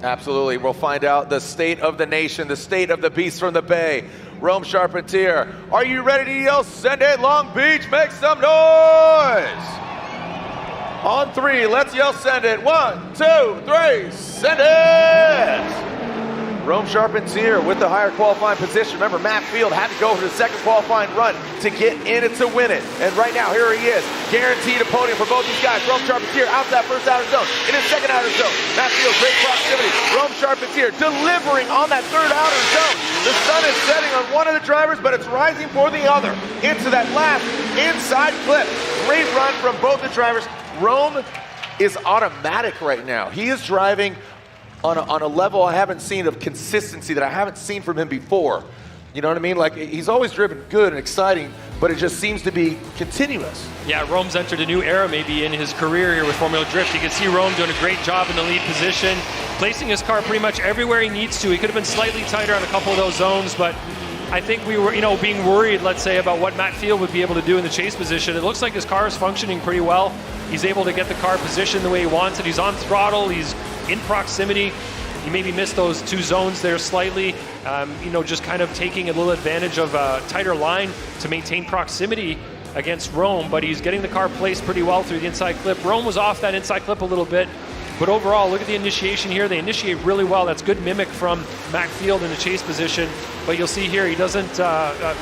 Absolutely. We'll find out the state of the nation, the state of the beast from the Bay. Rome Charpentier, are you ready to yell, send it, Long Beach, make some noise? On 3, let's yell, send it. 1, 2, 3, send it! Rome Charpentier with the higher qualifying position. Remember, Matt Field had to go for the second qualifying run to get in it to win it. And right now, here he is. Guaranteed a podium for both these guys. Rome Charpentier out that first outer zone. In his second outer zone. Matt Field, great proximity. Rome Charpentier delivering on that third outer zone. The sun is setting on one of the drivers, but it's rising for the other. Into that last inside clip. Great run from both the drivers. Rome is automatic right now. He is driving on a level I haven't seen of consistency that I haven't seen from him before. You know what I mean? Like, he's always driven good and exciting, but it just seems to be continuous. Yeah, Rome's entered a new era maybe in his career here with Formula Drift. You can see Rome doing a great job in the lead position, placing his car pretty much everywhere he needs to. He could have been slightly tighter on a couple of those zones, but I think we were, being worried, let's say, about what Matt Field would be able to do in the chase position. It looks like his car is functioning pretty well. He's able to get the car positioned the way he wants it. He's on throttle. He's in proximity. He maybe missed those two zones there slightly, just kind of taking a little advantage of a tighter line to maintain proximity against Rome, but he's getting the car placed pretty well through the inside clip. Rome was off that inside clip a little bit, but overall, look at the initiation here. They initiate really well. That's good mimic from Matt Field in the chase position, but you'll see here he doesn't,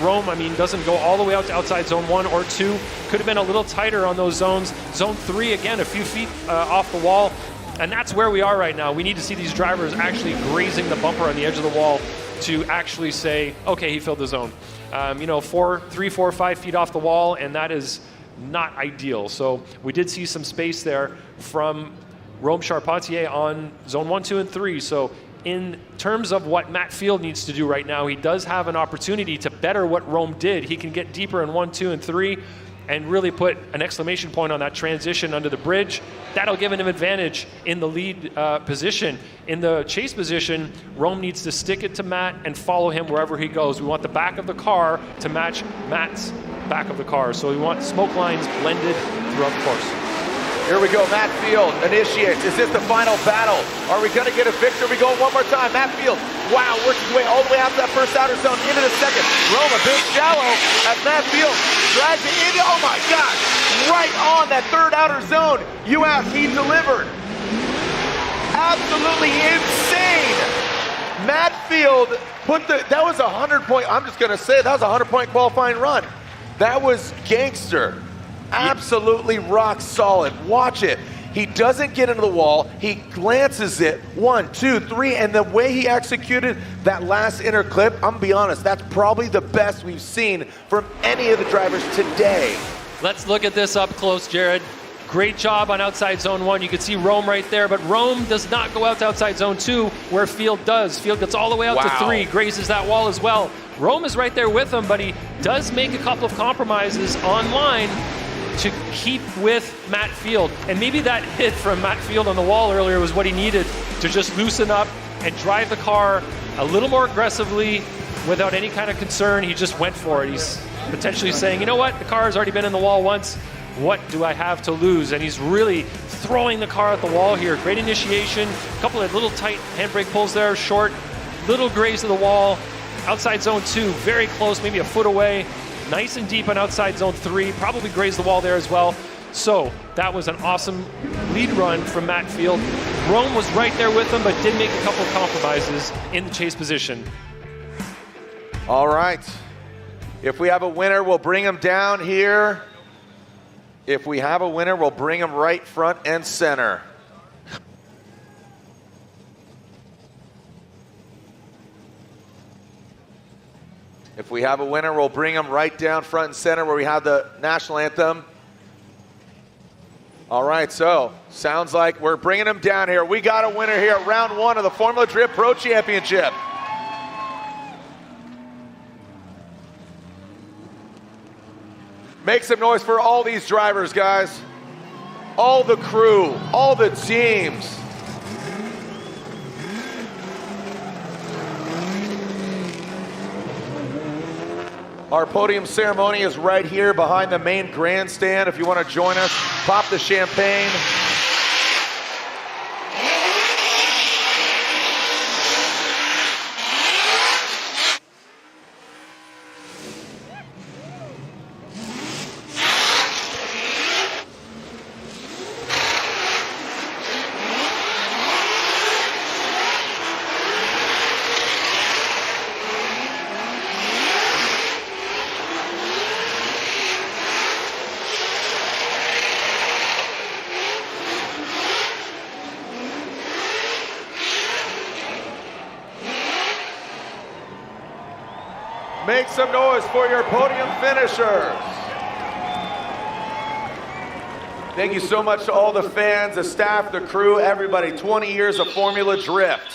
Rome, doesn't go all the way out to outside zone 1 or 2. Could have been a little tighter on those zones. Zone 3, again, a few feet off the wall. And that's where we are right now. We need to see these drivers actually grazing the bumper on the edge of the wall to actually say, okay, he filled the zone. 3, 4, 5 feet off the wall, and that is not ideal. So we did see some space there from Rome Charpentier on zone 1, 2, and 3. So in terms of what Matt Field needs to do right now, he does have an opportunity to better what Rome did. He can get deeper in 1, 2, and 3 and really put an exclamation point on that transition under the bridge. That'll give him an advantage in the lead position. In the chase position, Rome needs to stick it to Matt and follow him wherever he goes. We want the back of the car to match Matt's back of the car. So we want smoke lines blended throughout the course. Here we go, Matt Field initiates. Is this the final battle? Are we gonna get a victor? We go one more time. Matt Field, wow, works his way all the way out to that first outer zone into the second. Rome a bit shallow as Matt Field drags it into, oh my gosh, right on that third outer zone. You asked, he delivered. Absolutely insane. Matt Field that was a 100-point, I'm just gonna say, that was a 100-point qualifying run. That was gangster. Absolutely rock solid. Watch it. He doesn't get into the wall. He glances it 1, 2, 3, and the way he executed that last inner clip, I'm gonna be honest, that's probably the best we've seen from any of the drivers today. Let's look at this up close, Jared. Great job on outside zone 1. You can see Rome right there, but Rome does not go out to outside zone 2 where Field does. Field gets all the way out to 3, grazes that wall as well. Rome is right there with him, but he does make a couple of compromises on line to keep with Matt Field. And maybe that hit from Matt Field on the wall earlier was what he needed to just loosen up and drive the car a little more aggressively without any kind of concern. He just went for it. He's potentially saying, you know what, the car has already been in the wall once. What do I have to lose? And he's really throwing the car at the wall here. Great initiation, a couple of little tight handbrake pulls there, short, little graze of the wall. Outside zone 2, very close, maybe a foot away. Nice and deep on outside zone 3, probably grazed the wall there as well. So that was an awesome lead run from Matt Field. Rome was right there with him, but did make a couple of compromises in the chase position. All right. If we have a winner, we'll bring him down here. If we have a winner, we'll bring him right front and center. If we have a winner, we'll bring him right down front and center where we have the national anthem. All right, so sounds like we're bringing him down here. We got a winner here at round 1 of the Formula Drift Pro Championship. Make some noise for all these drivers, guys. All the crew, all the teams. Our podium ceremony is right here behind the main grandstand. If you want to join us, pop the champagne. Make some noise for your podium finishers. Thank you so much to all the fans, the staff, the crew, everybody. 20 years of Formula Drift.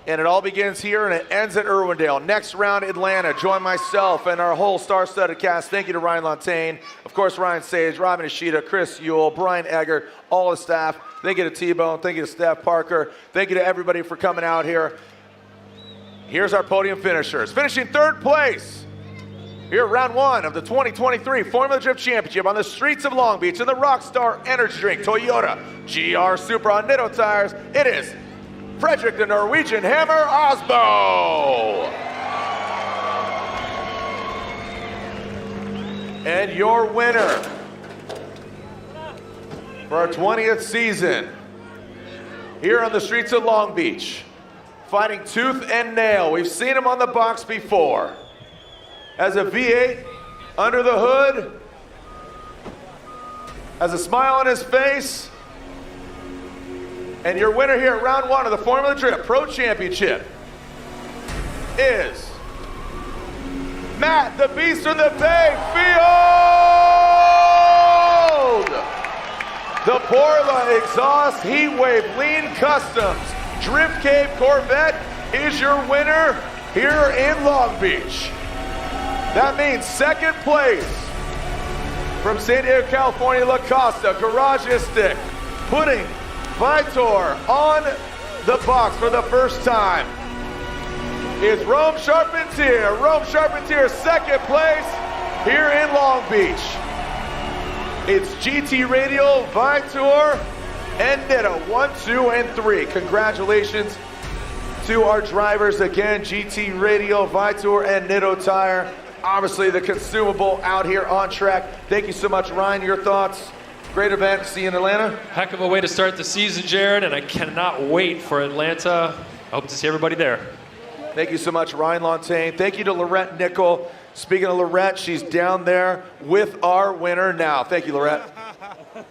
And it all begins here and it ends at Irwindale. Next round, Atlanta. Join myself and our whole star-studded cast. Thank you to Ryan Lantagne, of course, Ryan Sage, Robin Ishida, Chris Ewell, Brian Egger, all the staff. Thank you to T-Bone. Thank you to Steph Parker. Thank you to everybody for coming out here. Here's our podium finishers. Finishing third place here at round 1 of the 2023 Formula Drift Championship on the streets of Long Beach in the Rockstar Energy Drink Toyota GR Supra on Nitto tires. It is Frederick the Norwegian Hammer Aasbo. And your winner for our 20th season here on the streets of Long Beach, fighting tooth and nail. We've seen him on the box before. As a V8 under the hood, has a smile on his face. And your winner here at round 1 of the Formula Drift Pro Championship is Matt the Beast from the Bay Field! The Porla Exhaust Heatwave Lean Customs Drift Cave Corvette is your winner here in Long Beach. That means second place from San Diego, California, La Costa, Garagistic, putting Vitor on the box for the first time is Rome Charpentier. Rome Charpentier, second place here in Long Beach. It's GT Radial, Vitor, and Nitto, 1, 2, and 3. Congratulations to our drivers again, GT Radial, Vitor, and Nitto Tire. Obviously the consumable out here on track. Thank you so much, Ryan. Your thoughts? Great event. See you in Atlanta. Heck of a way to start the season, Jared, and I cannot wait for Atlanta. I hope to see everybody there. Thank you so much, Ryan Lantagne. Thank you to Lorette Nickel. Speaking of Lorette, she's down there with our winner now. Thank you, Lorette.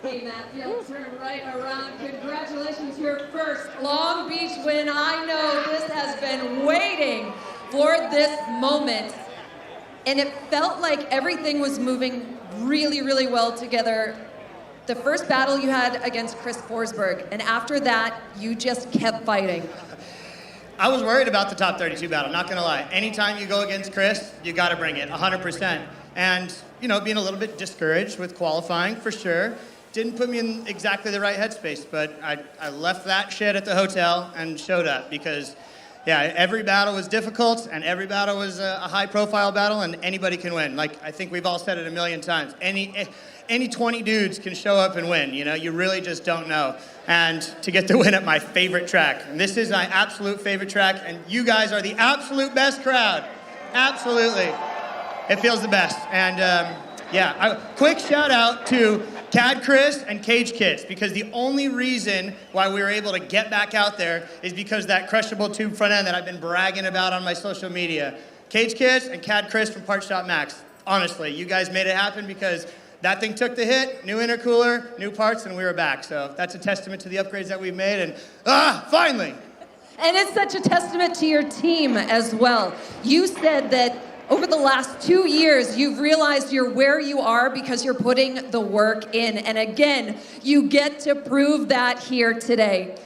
Hey, Matthew, turn right around. Congratulations, your first Long Beach win. I know this has been waiting for this moment. And it felt like everything was moving really, really well together. The first battle you had against Chris Forsberg, and after that, you just kept fighting. I was worried about the top 32 battle, not gonna lie. Anytime you go against Chris, you gotta bring it, 100%. And, you know, being a little bit discouraged with qualifying, for sure, didn't put me in exactly the right headspace, but I left that shit at the hotel and showed up because, yeah, every battle was difficult, and every battle was a high-profile battle, and anybody can win. Like, I think we've all said it a million times. Any 20 dudes can show up and win, you know? You really just don't know. And to get to win at my favorite track. And this is my absolute favorite track, and you guys are the absolute best crowd. Absolutely. It feels the best. And, quick shout-out to Cad Chris and Cage Kits, because the only reason why we were able to get back out there is because that crushable tube front end that I've been bragging about on my social media. Cage Kits and Cad Chris from Part Shop Max. Honestly, you guys made it happen because that thing took the hit, new intercooler, new parts, and we were back. So that's a testament to the upgrades that we've made, and finally. And it's such a testament to your team as well. You said that over the last 2 years, you've realized you're where you are because you're putting the work in. And again, you get to prove that here today.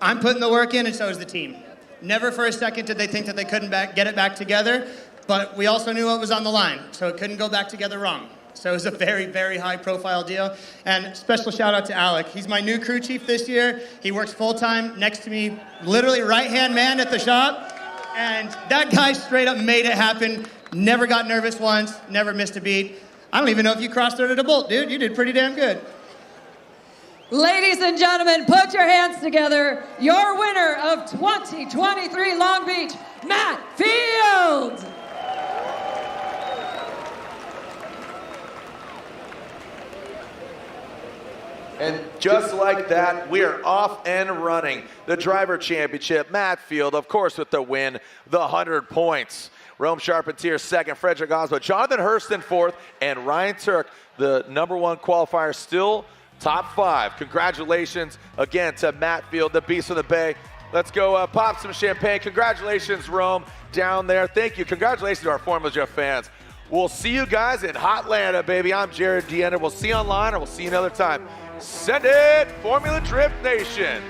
I'm putting the work in, and so is the team. Never for a second did they think that they couldn't get it back together, but we also knew what was on the line, so it couldn't go back together wrong. So it was a very, very high-profile deal. And special shout-out to Alec. He's my new crew chief this year. He works full-time next to me, literally right-hand man at the shop. And that guy straight up made it happen. Never got nervous once, never missed a beat. I don't even know if you cross-threaded a bolt, dude. You did pretty damn good. Ladies and gentlemen, put your hands together. Your winner of 2023 Long Beach, Matt Field. And just like that, we are off and running. The driver championship, Matt Field, of course, with the win, the 100 points. Rome Charpentier second, Frederick Aasbo, Jonathan Hurst in fourth, and Ryan Turk, the #1 qualifier, still top 5. Congratulations again to Matt Field, the Beast of the Bay. Let's go pop some champagne. Congratulations, Rome, down there. Thank you. Congratulations to our Formula Drift fans. We'll see you guys in Hotlanta, baby. I'm Jared Deane. We'll see you online, or we'll see you another time. Send it, Formula Drift Nation.